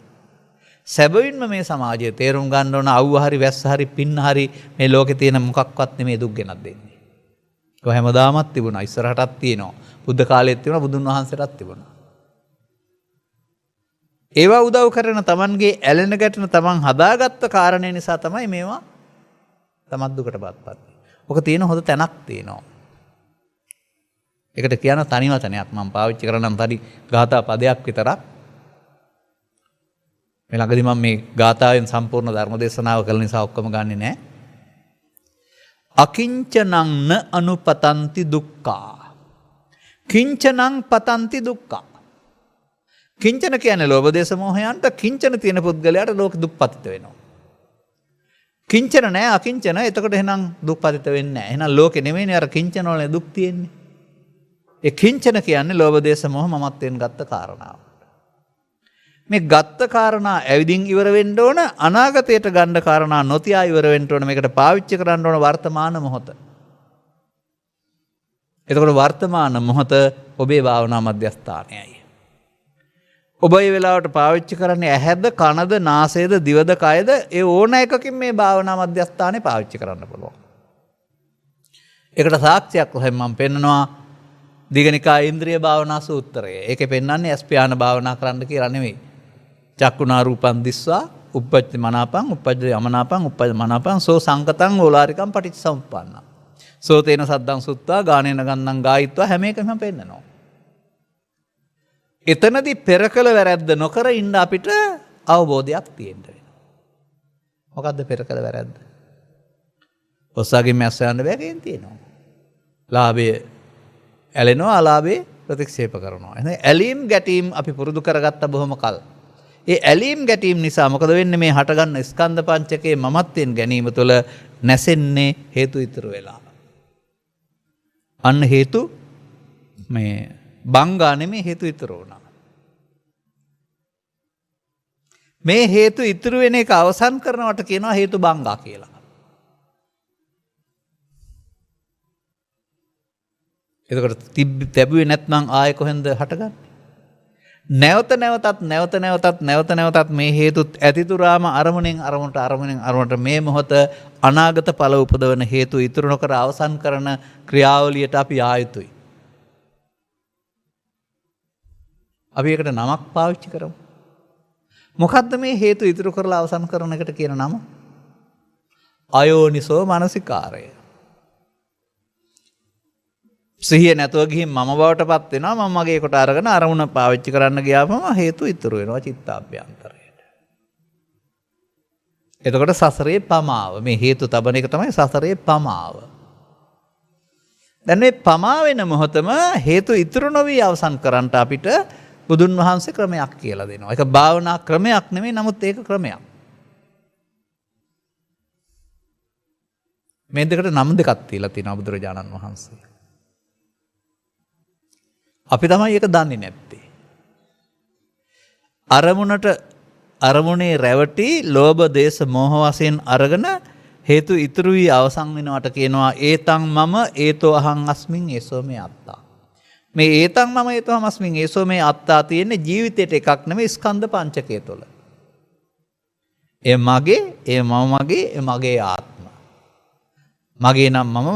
සැබවින්ම මේ සමාජයේ තේරුම් ගන්න ඕන අවුව හරි, වැස්ස හරි, පින්න හරි මේ ලෝකේ තියෙන මොකක්වත් නෙමෙයි දුක් ගෙනත් දෙන්නේ. ඒක හැමදාමත් තිබුණා. ඉස්සරහටත් තියෙනවා. බුද්ධ කාලෙත් තිබුණා, බුදුන් වහන්සේටත් තිබුණා. ඒවා උදව් කරන තමන්ගේ ඇලෙන ගැටෙන තමන් හදාගත්ත කාරණේ නිසා තමයි මේවා තමත් දුකටපත් වෙන්නේ. ඔක තියෙන හොඳ තැනක් තියෙනවා. ඒකට කියන තනි වචනයක් මම පාවිච්චි කරනම් තනි ගාථා පදයක් විතරක්. මේ ළඟදී මම මේ ගාථාවෙන් සම්පූර්ණ ධර්ම දේශනාව කළ නිසා ඔක්කොම ගන්නෙ නෑ. අකිංචනං න අනුපතන්ති දුක්ඛා, කිංචනං පතන්ති දුක්ඛා. කිංචන කියන්නේ ලෝභ දේශ මොහයන්ට, කිංචන තියෙන පුද්ගලයාට ලෝක දුක් පතිත වෙනවා. කිංචන නෑ, අකිංචන. එතකොට එහෙනම් දුක් පතිත වෙන්නේ නෑ. එහෙනම් ලෝකෙ නෙමෙයිනේ අර කිංචන වල දුක් තියෙන්නේ. ඒ කිංචන කියන්නේ ලෝභ දේශ මොහ මමත්වෙන් ගත්ත කාරණාව. මේ ගත්ත කාරණා ඇවිදින් ඉවර වෙන්න ඕන, අනාගතයට ගන්න කාරණා නොතියා ඉවර වෙන්න ඕන. මේකට පාවිච්චි කරන්න ඕන වර්තමාන මොහොත. එතකොට වර්තමාන මොහොත ඔබේ භාවනා මධ්‍යස්ථානයයි. ඔබ මේ වෙලාවට පාවිච්චි කරන්නේ ඇහැද, කනද, නාසයද, දිවද, කයද? ඒ ඕන එකකින් මේ භාවනා මධ්‍යස්ථානේ පාවිච්චි කරන්න පුළුවන්. ඒකට සාක්ෂියක් වශයෙන් මම පෙන්නනවා දීඝනිකා ඉන්ද්‍රිය භාවනා සූත්‍රය. ඒකේ පෙන්නන්නේ අස්ප්‍යාන භාවනා කරන්න කියලා නෙමෙයි. චක්කුණා රූපං දිස්වා uppajjati මනාපං uppajjati අමනාපං uppajjati මනාපං සෝ සංකතං ඕලාරිකං පටිච්චසමුප්පන්න. සෝ තේන සද්දං සුත්වා ගානේන ගන්ධං ගායිත්වා හැම එකම පෙන්නනවා. එතනදී පෙරකල වැරැද්ද නොකර ඉන්න අපිට අවබෝධයක් තියෙන්න වෙනවා. මොකද්ද පෙරකල වැරැද්ද? ඔස්සාගේ මැස්ස යන්න බෑ කේන් තියෙනවා. ලාභය ඇලෙනවා අලාභය ප්‍රතික්ෂේප කරනවා. එහෙනම් ඇලීම් ගැටීම් අපි පුරුදු කරගත්ත බොහොම කල්. ඒ ඇලීම් ගැටීම් නිසා මොකද වෙන්නේ මේ හටගන්න ස්කන්ධ පංචකයේ මමත්වයෙන් ගැනීම තුළ නැසෙන්නේ හේතු ඉතුරු වෙලා. අන්න හේතු මේ බංගා නෙමේ හේතු ඉතුරු වුණා. මේ හේතු ඉතුරු වෙන එක අවසන් කරනවට කියනවා හේතු බංගා කියලා. එතකොට තැබුවේ නැත්නම් ආයෙ කොහෙන්ද හටගන්නේ? නැවත නැවතත් මේ හේතුත් ඇතිතුරාම අරමුණට මේ මොහොත අනාගත ඵල උපදවන හේතු ඉතුරු නොකර අවසන් කරන ක්‍රියාවලියට අපි ආයුතුයි. අපි ඒකට නමක් පාවිච්චි කරමු. මොකද්ද මේ හේතු ඉතුරු කරලා අවසන් කරන එකට කියන නම? අයෝනිසෝ මනසිකාරය. සිහිය නැතුව ගිහින් මම බවට පත් වෙනවා. මම මගේ කොට අරගෙන අරමුණ පාවිච්චි කරන්න ගියාම හේතු ඉතුරු වෙනවා චිත්තාභ්‍යන්තරයට. එතකොට සසරේ පමාව. මේ හේතු තබන එක තමයි සසරේ පමාව. දැන් මේ පමා වෙන මොහොතම හේතු ඉතුරු නොවි අවසන් කරන්නට අපිට බුදුන් වහන්සේ ක්‍රමයක් කියලා දෙනවා. ඒක භාවනා ක්‍රමයක් නෙමෙයි, නමුත් ඒක ක්‍රමයක්. මේ දෙකට නම් දෙකක් තියලා තියෙනවා බුදුරජාණන් වහන්සේ. අපි තමයි ඒක දන්නේ නැත්තේ. අරමුණේ රැවටි ලෝභ දේශ මෝහ වශයෙන් අරගෙන හේතු ඉතුරු වී අවසන් වෙනවට කියනවා ඒතං මම ඒතෝ අහං අස්මින් ඒසෝ මේ අත්තා. මේ ඒතං මම ඒතෝ අහං අස්මින් ඒසෝ මේ අත්තා තියෙන්නේ ජීවිතේට එකක් නෙමෙයි ස්කන්ධ පංචකය තුළ. ඒ මගේ, ඒ මගේ ආත්ම. මගේ නම් මම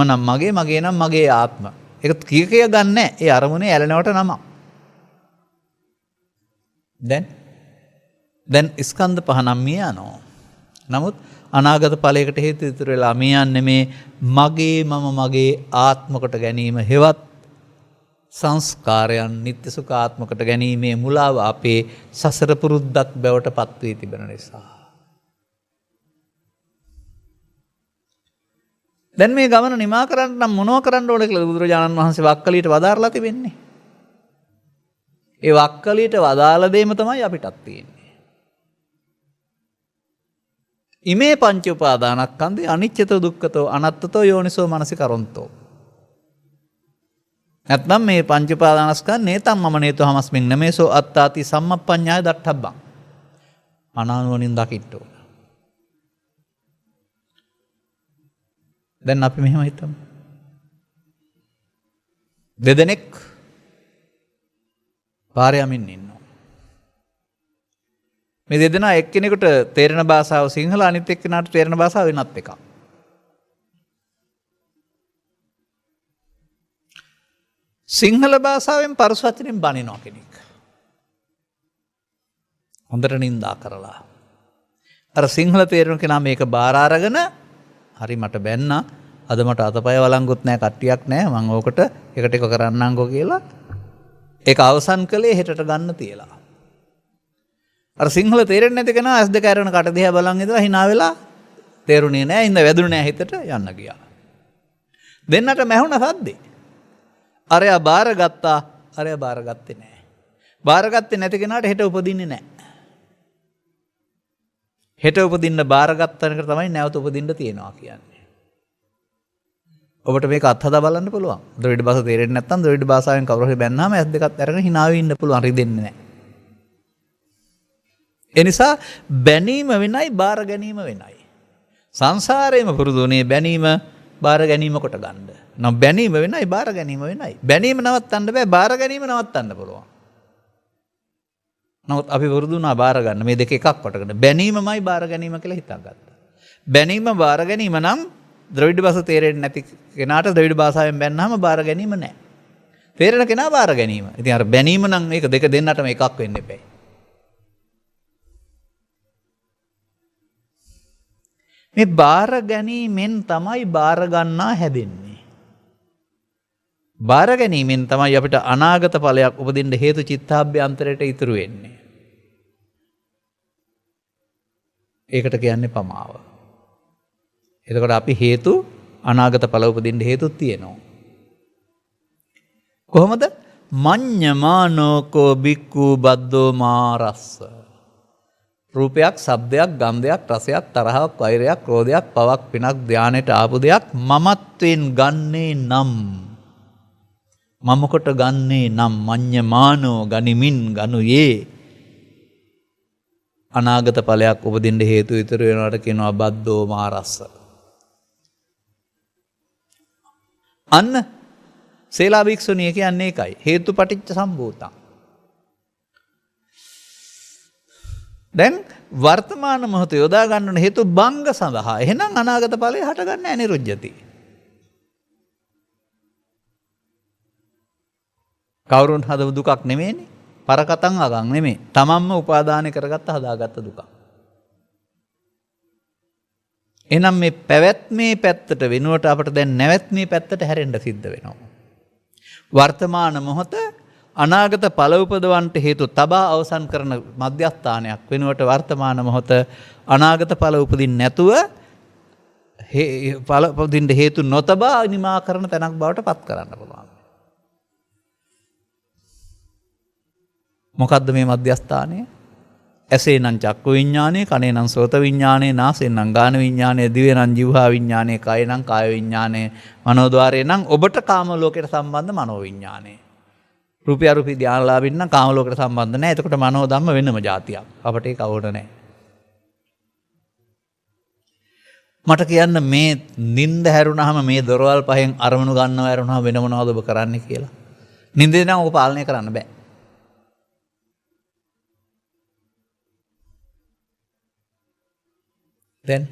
නම් මගේ නම් මගේ ආත්ම. ඒක කිය ගන්න ඒ අරමුණේ ඇලෙනවට නම. දැන් ස්කන්ධ පහ නම් මිය යනවා. නමුත් අනාගත ඵලයකට හේතු ඉතුරු වෙලා මිය යන්නේ මේ මගේ ආත්ම කොට ගැනීම හෙවත් සංස්කාරයන් නිත්‍ය සුඛ ආත්ම කොට ගැනීමේ මුලාව අපේ සසර පුරුද්දක් බවට පත් වී තිබෙන නිසා. දැන් මේ ගමන නිමා කරන්න නම් මොනව කරන්න ඕනේ කියලා බුදුරජාණන් වහන්සේ වක්කලියට වදාරලා තිබෙන්නේ. ඒ වක්කලියට වදාළ දෙයම තමයි අපිටත් තියෙන්නේ. ඉමේ පංච උපාදානස්කන්ධේ අනිච්චතෝ දුක්ඛතෝ අනත්තතෝ යෝනිසෝ මනසිකරොන්තෝ. නැත්නම් මේ පංච උපාදානස්කන්ධ නේතම් මම නේතෝ හමස්මින් නමේසෝ අත්තාති සම්මප්පඤ්ඤාය දට්ඨබ්බං. අනානුවණින් දකිට්ටෝ. දැන් අපි මෙහෙම හිතමු. දෙදෙනෙක් පාරේ යමින් ඉන්නවා. මේ දෙදෙනා එක්කෙනෙකුට තේරෙන භාෂාව සිංහල, අනිත් එක්කෙනාට තේරෙන භාෂාව වෙනත් එකක්. සිංහල භාෂාවෙන් පරුස වචනෙන් බනිනවා කෙනෙක්. හොඳට නින්දා කරලා. අර සිංහල තේරෙන කෙනා මේක බාර අරගෙන හරි මට බැන්නා. අද මට අතපය වළංගුත් නැහැ, කට්ටියක් නැහැ. මම ඕකට එකට එක කරන්නම්කෝ කියලා ඒක අවසන් කළේ හෙටට ගන්න තියලා. අර සිංහල තේරෙන්නේ නැති කෙනා ඇස් දෙක අරගෙන කට දිහා බලන් ඉඳලා hina වෙලා තේරුණේ නැහැ, ඉඳ වැදුනේ නැහැ හිතට යන්න ගියා. දෙන්නට මැහුණ සද්දේ. අරයා බාරගත්තා, අරයා බාරගත්තේ නැහැ. බාරගත්තේ නැති කෙනාට හෙට උපදින්නේ නැහැ. හෙට උපදින්න බාරගත්තනක තමයි නැවත උපදින්න තියෙනවා කියන්නේ. ඔබට මේක අත්හදා බලන්න පුළුවන්. ද්‍රවිඩ භාෂාව තේරෙන්නේ නැත්නම් ද්‍රවිඩ භාෂාවෙන් කවුරු හරි බැන්නාම ඇස් දෙකත් අරගෙන hina වෙ ඉන්න පුළුවන්. රිදෙන්නේ නැහැ. ඒ නිසා බැනීම වෙනයි, බාර ගැනීම වෙනයි. සංසාරේම පුරුදුනේ බැනීම බාර ගැනීම කොට ගන්න. නම් බැනීම වෙනයි, බාර ගැනීම වෙනයි. බැනීම නවත්තන්න බෑ, බාර ගැනීම නවත්තන්න පුළුවන්. නමුත් අපි පුරුදු වුණා බාර ගන්න. මේ දෙක එකක් කොටගෙන බැනීමමයි බාර ගැනීම කියලා හිතාගත්තා. බැනීම බාර ගැනීම නම් ද්‍රවිඩ භාෂාව තේරෙන්නේ නැති කෙනාට ද්‍රවිඩ භාෂාවෙන් බැන්නාම බාර ගැනීම නැහැ. තේරෙන කෙනා බාර ගැනීම. ඉතින් අර බැනීම නම් මේක දෙක දෙන්නටම එකක් වෙන්න එපා. මේ බාර ගැනීමෙන් තමයි බාර ගන්නා හැදෙන්නේ. බාර ගැනීමෙන් තමයි අපිට අනාගත ඵලයක් උපදින්න හේතු චිත්තාභ්‍යන්තරයට ඉතුරු වෙන්නේ. ඒකට කියන්නේ පමාව. එතකොට අපි හේතු අනාගත ඵල උපදින්න හේතුත් තියෙනවා. කොහොමද? මඤ්ඤමානෝකෝ බික්ඛු බද්දෝ මාරස්ස. රූපයක්, ශබ්දයක්, ගන්ධයක්, රසයක්, තරහක්, වෛරයක්, ක්‍රෝධයක්, පවක්, පිනක්, ධානයට ආපු දෙයක් මමත්වෙන් ගන්නේ නම් මමකොට ගන්නේ නම් මඤ්ඤමානෝ ගනිමින් ගනුයේ අනාගත ඵලයක් උපදින්න හේතු ඉතුරු වෙනවට කියනවා බද්දෝ මාරස්ස. අන්න සේලා භික්ෂුණිය කියන්නේ ඒකයි. හේතුපටිච්ච සම්භූතං. දැන් වර්තමාන මොහොත යොදා ගන්න හේතු භංග සඳහා. එහෙනම් අනාගත ඵලය හටගන්නේ නැහැ නිරුද්ධති. කවුරුන් හදපු දුකක් නෙමෙයිනේ. පරකටන් අගන් නෙමෙයි. තමන්ම උපාදානය කරගත්ත හදාගත්ත දුකක්. එහෙනම් මේ පැවැත්මේ පැත්තට වෙනුවට අපට දැන් නැවැත්මේ පැත්තට හැරෙන්න සිද්ධ වෙනවා. වර්තමාන මොහොත අනාගත ඵල උපදවන්නට හේතු තබා අවසන් කරන මධ්‍යස්ථානයක් වෙනුවට වර්තමාන මොහොත අනාගත ඵල උපදින්න නැතුව ඵල උපදින්න හේතු නොතබා නිමා කරන තැනක් බවට පත් කරන්න පුළුවන්. මොකද්ද මේ මධ්‍යස්ථානය? ඇසේ නම් චක්කු විඥානය, කනේ නම් සෝත විඥානය, නාසයෙන් නම් ගාන විඥානය, දිවේ නම් જીවහා විඥානය, කය නම් කාය විඥානය, මනෝද්වාරය නම් ඔබට කාම ලෝකයට සම්බන්ධ මනෝ විඥානය. රූපය අරූපී ධානලාභින් නම් කාම ලෝකයට සම්බන්ධ නැහැ. එතකොට මනෝ ධම්ම වෙනම જાතියක්. අපට ඒක අවුල නැහැ. මට කියන්න මේ නිින්ද හැරුණාම මේ දොරවල් පහෙන් අරමුණු ගන්නව හැරුණාම වෙන මොනවද ඔබ කරන්නේ කියලා. නිින්දේ නම් ඔබ පාලනය කරන්න බෑ. දැන්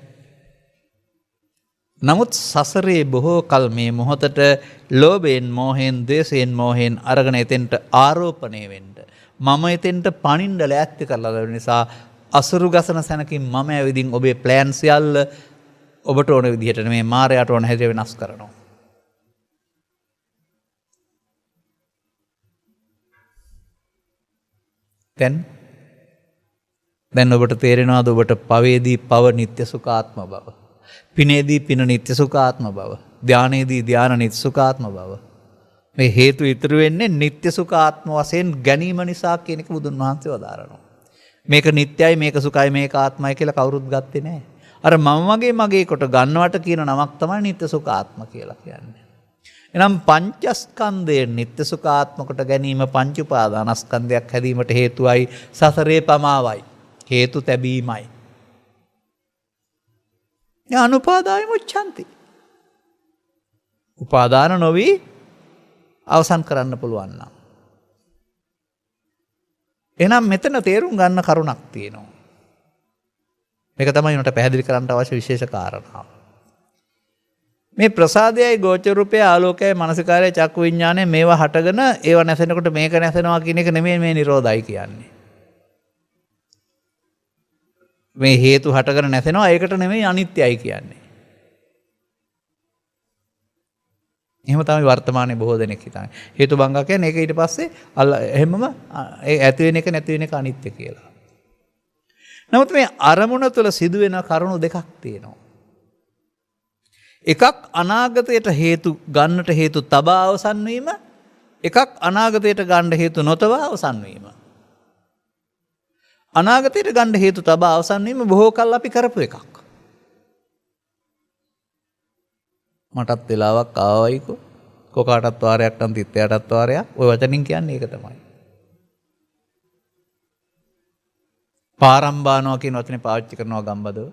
නමුත් සසරේ බොහෝ කල් මේ මොහොතට ලෝභයෙන්, මෝහයෙන්, ද්වේෂයෙන්, මෝහයෙන් අරගෙන එතෙන්ට ආරෝපණය වෙන්න. මම එතෙන්ට පණින්න ලෑස්ති කරලා දෙන නිසා අසුරු ගසන සැනකින් මම ඇවිදින් ඔබේ ප්ලෑන් සියල්ල ඔබට ඕන විදිහට නෙමෙයි මායයට ඕන හැටියට වෙනස් කරනවා. දැන් ඔබට තේරෙනවද ඔබට පවේදී පව නිත්‍ය සුඛාත්ම බව? පිනේදී පින නිත්‍ය සුඛාත්ම බව? ධානයේදී ධාන නිත්‍ය සුඛාත්ම බව? මේ හේතු ඉතුරු වෙන්නේ නිත්‍ය සුඛාත්ම වශයෙන් ගැනීම නිසා කියන එක බුදුන් වහන්සේ වදාරනවා. මේක නිත්‍යයි, මේක සුඛයි, මේක ආත්මයි කියලා කවුරුත් ගත්තේ නැහැ. අර මගේ කොට ගන්නවට කියන නමක් තමයි නිත්‍ය සුඛාත්ම කියලා කියන්නේ. එනම් පංචස්කන්ධයේ නිත්‍ය සුඛාත්ම කොට ගැනීම පංච උපාදානස්කන්ධයක් හැදීමට හේතුවයි, සසරේ පමාවයි. හේතු තැබීමයි. අනුපාදාය මුච්ඡන්ති. උපාදාන නොවි අවසන් කරන්න පුළුවන් නම්. එහෙනම් මෙතන තේරුම් ගන්න කරුණක් තියෙනවා. මේක තමයි උන්ට පැහැදිලි කරන්න අවශ්‍ය විශේෂ කාරණාව. මේ ප්‍රසාදයයි ගෝචර රූපය, ආලෝකයයි, මනසිකාරයයි, චක්කු විඥානය මේවා හටගෙන ඒවා නැසෙනකොට මේක නැසෙනවා කියන එක නෙමෙයි මේ නිරෝධයි කියන්නේ. මේ හේතු හටගෙන නැසෙනවා, ඒකට නෙමෙයි අනිත්‍යයි කියන්නේ. එහෙම තමයි වර්තමානයේ බොහෝ දෙනෙක් හිතන්නේ. හේතු බංගා කියන්නේ ඒක ඊට පස්සේ එහෙමම ඒ ඇති වෙන එක නැති වෙන එක අනිත්‍ය කියලා. නමුත් මේ අරමුණ තුළ සිදුවෙන කරුණු දෙකක් තියෙනවා. එකක් අනාගතයට හේතු ගන්නට හේතු තබා අවසන් වීම, එකක් අනාගතයට ගන්න හේතු නොතබා අවසන් වීම. අනාගතයට ගන්න හේතු තබා අවසන් වීම බොහෝ කල් අපි කරපු එකක්. මටත් වෙලාවක් ආවයිකෝ. කොකාටත් වාරයක් නම් තිත්තයටත් වාරයක්. ওই වචනින් කියන්නේ ඒක තමයි. පාරම්බානවා කියන වචනේ පාවිච්චි කරනවා ගම්බදව.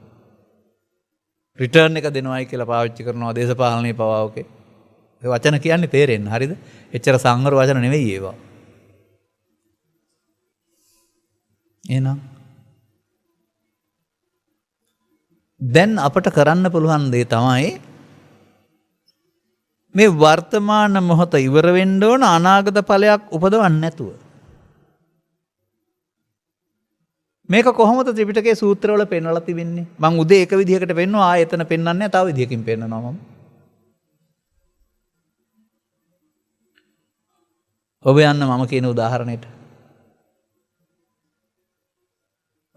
රිටර්න් එක දෙනවයි කියලා පාවිච්චි කරනවා දේශපාලනයේ පවාවකේ. ඒ වචන කියන්නේ තේරෙන්නේ හරිද? එච්චර සංවර වචන නෙවෙයි ඒවා. එහෙනම් දැන් අපට කරන්න පුළුවන් දේ තමයි මේ වර්තමාන මොහොත ඉවර වෙන්න ඕන අනාගත ඵලයක් උපදවන්න නැතුව. මේක කොහොමද ත්‍රිපිටකයේ සූත්‍රවල පෙන්වලා තිබෙන්නේ? මම උදේ එක විදිහකට පෙන්වනවා, ආයෙ එතන පෙන්වන්නේ නැහැ, තව විදිහකින් පෙන්වනවා මම. ඔබ යන්න මම කියන උදාහරණයට.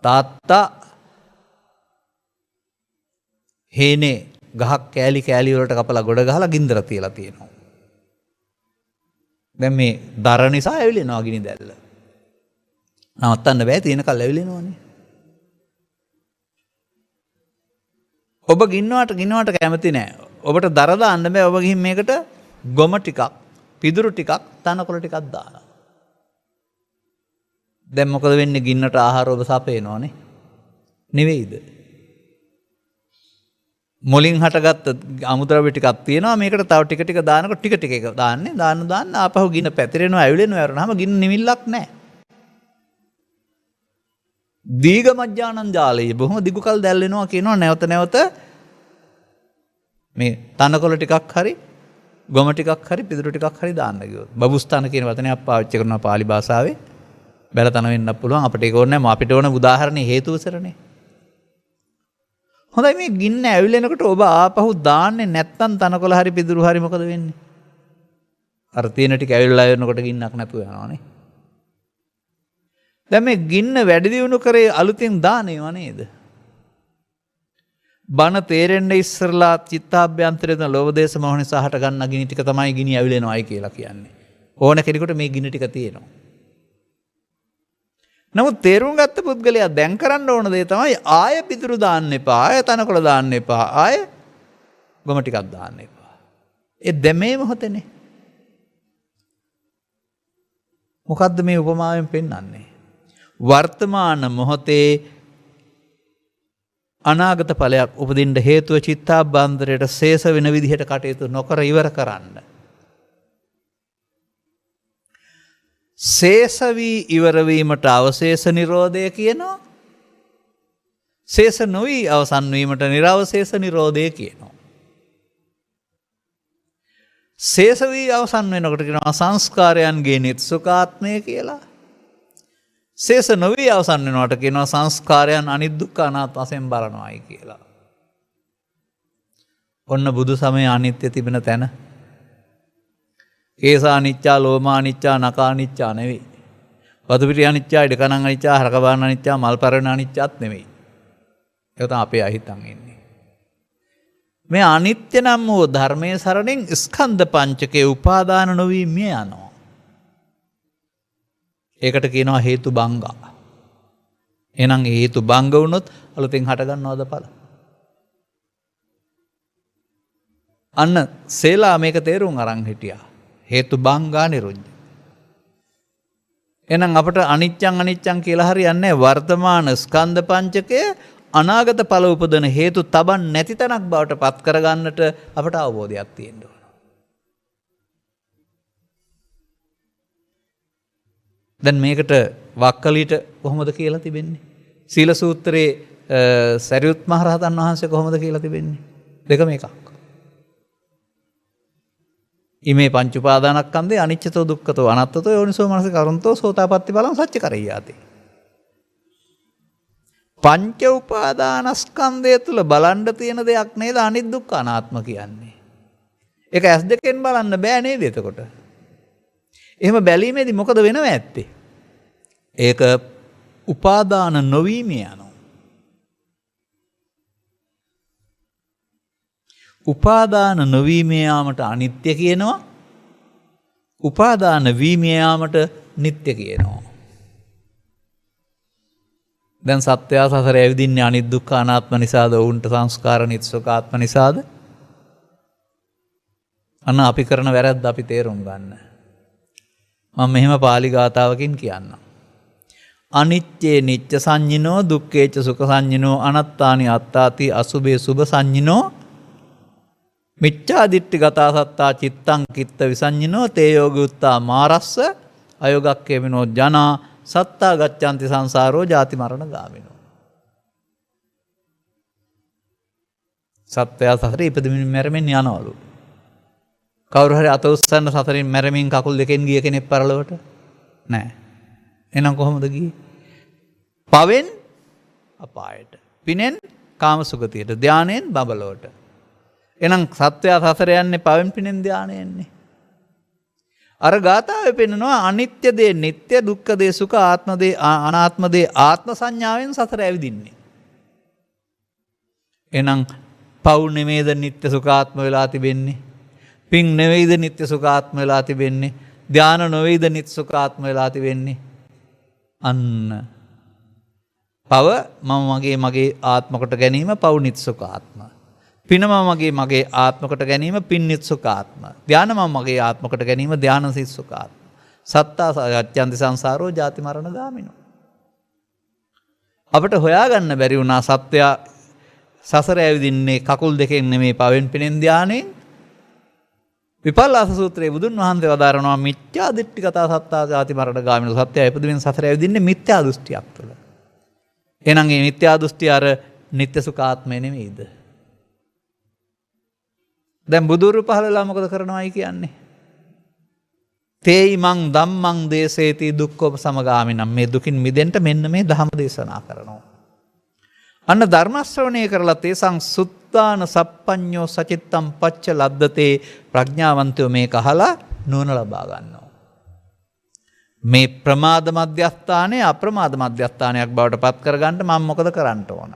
තාත්තා හේනේ ගහක් කෑලි කෑලි වලට කපලා ගොඩ ගහලා ගින්දර තියලා තියෙනවා. දැන් මේ දර නිසා ඇවිලෙනවා ගිනි දැල්ල. නවත්තන්න බෑ තියෙන කල් ඇවිලෙනවනේ. ඔබ ගින්නවට කැමති නෑ. ඔබට දර දාන්න බෑ. ඔබ ගිහින් මේකට ගොම ටිකක්, පිදුරු ටිකක්, තනකොළ ටිකක් දානවා. දැන් මොකද වෙන්නේ? ගින්නට ආහාර ඔබ සපේනවනේ. නෙවෙයිද? මුලින් හටගත්ත අමුද්‍රව්‍ය ටිකක් තියෙනවා. මේකට තව ටික ටික දානකොට ටික ටික එක දාන්නේ. දාන්න ආපහු ගින්න පැතිරෙනවා, ඇවිලෙනවා. වරනහම ගින්න නිමිල්ලක් නැහැ. දීඝ මජ්ජානං ජාලය බොහොම දිගු කල් දැල්වෙනවා කියනවා. නැවත නැවත මේ තනකොළ ටිකක් හරි, ගොම ටිකක් හරි, පිදුරු ටිකක් හරි දාන්න ගියොත්. බබුස්ථාන කියන වචනයක් පාවිච්චි කරනවා පාලි භාෂාවේ. බැලතන වෙන්නත් පුළුවන්. අපිට ඒක ඕනේ නැහැ. අපිට ඕන උදාහරණේ හේතුවසරනේ. හොඳයි මේ ගින්න ඇවිලෙනකොට ඔබ ආපහු දාන්නේ නැත්නම් තනකොළ හරි පිදුරු හරි මොකද වෙන්නේ? අර තියෙන ටික ඇවිල්ලා යනකොට ගින්නක් නැතුව යනවානේ. දැන් මේ ගින්න වැඩි දියුණු කරේ අලුතින් දානේව නේද? බණ තේරෙන්න ඉස්සරලා චිත්තාභ්‍යන්තරයෙන් ලෝභ දේශ මොහ නිසා හට ගන්න ගිනි ටික තමයි ගිනි ඇවිලෙනවයි කියලා කියන්නේ. ඕන කෙනෙකුට මේ ගිනි ටික තියෙනවා. නමුත් තේරුම් ගත්ත පුද්ගලයා දැන් කරන්න ඕන දේ තමයි ආය පිටුරු දාන්න එපා, ආය තනකොළ දාන්න එපා, ආය ගොම ටිකක් දාන්න එපා. ඒ දැමේ මොහොතේනේ. මොකද්ද මේ උපමාවෙන් පෙන්වන්නේ? වර්තමාන මොහොතේ අනාගත ඵලයක් උපදින්න හේතුව චිත්තාභ්‍යන්තරයට ශේෂ වෙන විදිහට කටයුතු නොකර ඉවර කරන්න. ශේෂ වී ඉවර වීමට අවශේෂ නිරෝධය කියනවා. ශේෂ නොවි අවසන් වීමට නිරවශේෂ නිරෝධය කියනවා. ශේෂ වී අවසන් වෙනකොට කියනවා සංස්කාරයන්ගේ නිත්සුකාත්මය කියලා. ශේෂ නොවි අවසන් වෙනකොට කියනවා සංස්කාරයන් අනිත්‍ය අනාත්ම වශයෙන් බලනවායි කියලා. ඔන්න බුදු සමයේ අනිත්‍ය තිබෙන තැන. කේසා අනිච්චා, ලෝමා අනිච්චා, නඛා අනිච්චා නෙවෙයි. වතු පිටි අනිච්චා, ඉඩකණන් අනිච්චා, හරක බාන අනිච්චා, මල් පරණ අනිච්චාත් නෙවෙයි. ඒක තමයි අපේ අහිතන් ඉන්නේ. මේ අනිත්‍ය නම් වූ ධර්මයේ සරණින් ස්කන්ධ පංචකේ උපාදාන නොවි මිය යනවා. ඒකට කියනවා හේතු බංගා. එහෙනම් හේතු බංග වුණොත් අලුතෙන් හට ගන්නවද ඵල? අන්න සේලා මේක තේරුම් අරන් හිටියා. හේතු බංගා නිරුද්ධ. එහෙනම් අපට අනිච්චං කියලා හරියන්නේ වර්තමාන ස්කන්ධ පංචකය අනාගත ඵල උපදන හේතු තබන් නැති තැනක් බවට පත් කරගන්නට අපට අවබෝධයක් තියෙන්න ඕන. දැන් මේකට වක්කලිට කොහොමද කියලා තිබෙන්නේ? සීල සූත්‍රයේ සරියුත් මහ රහතන් වහන්සේ කොහොමද කියලා තිබෙන්නේ? දෙකම එකක්. ඉමේ පංච උපාදානස්කන්ධේ අනිච්චතෝ දුක්ඛතෝ අනාත්තතෝ යෝනිසෝ මනසිකරන්තෝ සෝතාපට්ටි බලං සච්ච කරෙය්‍යාති. පංච උපාදානස්කන්ධය තුල බලන්න තියෙන දෙයක් නේද අනිත් දුක්ඛ අනාත්ම කියන්නේ. ඒක ඇස් දෙකෙන් බලන්න බෑ නේද එතකොට? එහෙම බැලීමේදී මොකද වෙනව ඇත්තේ? ඒක උපාදාන නොවීම යනවා. උපාදාන නොවීම යාමට අනිත්‍ය කියනවා. උපාදාන වීම යාමට නිට්ටය කියනවා. දැන් සත්‍යය සසර ඇවිදින්නේ අනිත් දුක්ඛ අනාත්ම නිසාද? උන්ට සංස්කාර නිත්සුකාත්ම නිසාද? අන්න අපි කරන වැරද්ද අපි තේරුම් ගන්න. මම මෙහෙම පාලි ගාතාවකින් කියන්නම්. අනිච්චේ නිච්ච සංඤිනෝ, දුක්ඛේච සුඛ සංඤිනෝ, අනත්තානි අත්තාති, අසුභේ සුභ සංඤිනෝ, මිච්ඡා දිට්ඨි ගතා සත්තා චිත්තං කිත්ත විසඤ්ඤිනෝ, තේ යෝගුත්තා මාරස්ස අයෝගක්ඛේමිනෝ ජනා සත්තා ගච්ඡanti සංසාරෝ ජාති මරණ ගාමිනෝ. සත්‍යය සසරේ ඉපදෙමින් මැරෙමින් යනවලු. කවුරු හරි අත උස්සන්න සතරින් මැරෙමින් කකුල් දෙකෙන් ගිය කෙනෙක් පරලොවට නෑ. එහෙනම් කොහොමද ගියේ? පවෙන් අපායට, පිනෙන් කාමසුගතියට, ධානයෙන් බබලවට. එහෙනම් සත්‍යය සසර යන්නේ පවෙන් පිනෙන් ධානය යන්නේ. අර ගාථාවේ පෙන්නනවා අනිත්‍ය දේ නිට්ටය, දුක්ඛ දේ සුඛ, ආත්ම දේ අනාත්ම දේ ආත්ම සංඥාවෙන් සසර ඇවිදින්නේ. එහෙනම් පව් නෙමේද නිත්‍ය සුඛාත්ම වෙලා තිබෙන්නේ. පින් නෙවෙයිද නිත්‍ය සුඛාත්ම වෙලා තිබෙන්නේ. ධාන නොවේද නිත්‍ය සුඛාත්ම වෙලා තිබෙන්නේ. අන්න පව මම මගේ ආත්ම කොට ගැනීම පව් නිත්‍ය සුඛාත්ම. පින මගේ ආත්ම කොට ගැනීම පින් නිත්‍ය සුඛාත්ම. ධාන මගේ ආත්ම කොට ගැනීම ධාන නිත්‍ය සුඛාත්ම. සත්තා සත්‍යන්ති සංසාරෝ ජාති මරණ ගාමිනෝ. අපට හොයාගන්න බැරි වුණා සත්වයා සසර ඇවිදින්නේ කකුල් දෙකෙන් නෙමේ පවෙන් පිනෙන් ධානයෙන්. විපල්ලාස සූත්‍රයේ බුදුන් වහන්සේ වදාරනවා මිත්‍යා දිට්ඨි කතා සත්තා ජාති මරණ ගාමිනෝ. සත්‍යය ඉපදෙමින් සසර ඇවිදින්නේ මිත්‍යා දෘෂ්ටියක් තුළ. එහෙනම් මේ මිත්‍යා දෘෂ්ටි අර නිත්‍ය සුඛාත්මය නෙමෙයිද? දැන් බුදුරු පහලලා මොකද කරනවයි කියන්නේ? තේයි මං ධම්මං දේසේති දුක්ඛෝප සමගාමිනම්. මේ දුකින් මිදෙන්න මෙන්න මේ ධර්ම දේශනා කරනවා. අන්න ධර්ම ශ්‍රවණය කරලා තේසං සුත්තාන සප්පඤ්ඤෝ සචිත්තම් පච්ච ලද්දතේ ප්‍රඥාවන්තයෝ මේක අහලා නුවණ ලබා ගන්නවා. මේ ප්‍රමාද මධ්‍යස්ථානයේ අප්‍රමාද මධ්‍යස්ථානයක් බවට පත් කරගන්න මම මොකද කරන්න ඕන?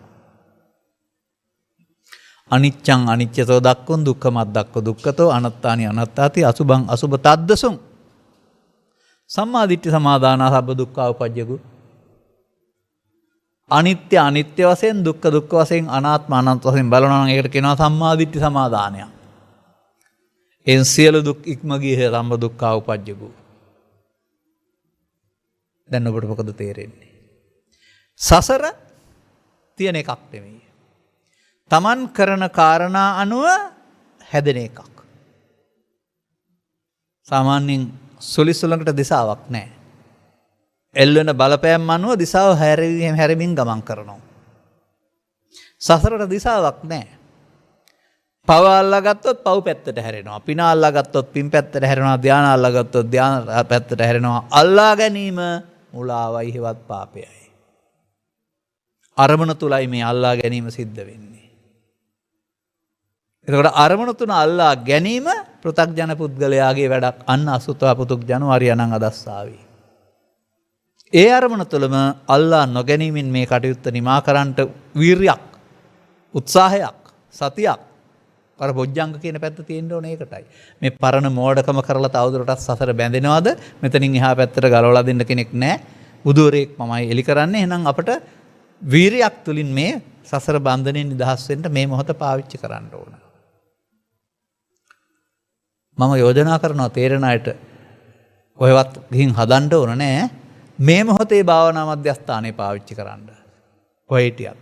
අනිච්චං අනිච්චතෝ දක්ඛං දුක්ඛමත් දක්ඛ දුක්ඛතෝ අනත්තානි අනත්තාති අසුභං අසුභ තද්දසුං සම්මා දිට්ඨි සමාදානා සබ්බ දුක්ඛා උපජ්ජගු. අනිත්‍ය අනිත්‍ය වශයෙන් දුක්ඛ දුක්ඛ වශයෙන් අනාත්ම අනාත්ම වශයෙන් බලනවා නම් ඒකට කියනවා සම්මා දිට්ඨි සමාදානය. එන් සියලු දුක් ඉක්ම ගියේ සම්බ දුක්ඛා උපජ්ජගු. දැන් ඔබට මොකද තේරෙන්නේ? සසර තියෙන එකක් නෙමෙයි. තමන් කරන කාරණා අනුව හැදෙන එකක්. සාමාන්‍යයෙන් සුලිසුලකට දිසාවක් නැහැ. එල්වෙන බලපෑම් අනුව දිසාව හැරෙමින් ගමන් කරනවා. සසරට දිසාවක් නැහැ. පව අල්ලාගත්තොත් පව් පැත්තට හැරෙනවා. පින අල්ලාගත්තොත් පින් පැත්තට හැරෙනවා. ධාන අල්ලාගත්තොත් ධාන පැත්තට හැරෙනවා. අල්ලා ගැනීම මුලාවයි හේවත් පාපයයි. අරමුණ තුලයි මේ අල්ලා ගැනීම සිද්ධ වෙන්නේ. එතකොට අරමුණ තුන අල්ලා ගැනීම පෘථග්ජන පුද්ගලයාගේ වැඩක්. අන්න අසුතවා පුතුග්ජන වරියණං අදස්සාවි. ඒ අරමුණ තුළම අල්ලා නොගැනීමෙන් මේ කටයුත්ත නිමා කරන්නට වීරියක්, උත්සාහයක්, සතියක් අර බොජ්ජංග කියන පැත්ත තියෙන්න ඕනේ ඒකටයි. මේ පරණ මෝඩකම කරලා තවදුරටත් සසර බැඳෙනවද? මෙතනින් එහා පැත්තට ගලවලා දෙන්න කෙනෙක් නැහැ. බුදුරෙක් මමයි එලි කරන්නේ. එහෙනම් අපට වීරියක් තුලින් මේ සසර බන්ධනෙන් නිදහස් වෙන්න මේ මොහොත පාවිච්චි කරන්න ඕන. මම යෝජනා කරනවා තේරෙන අයට ඔයවත් ගිහින් හදන්න ඕන නෑ. මේ මොහොතේ භාවනා මධ්‍යස්ථානය පාවිච්චි කරන්න. කොහේ හිටියත්,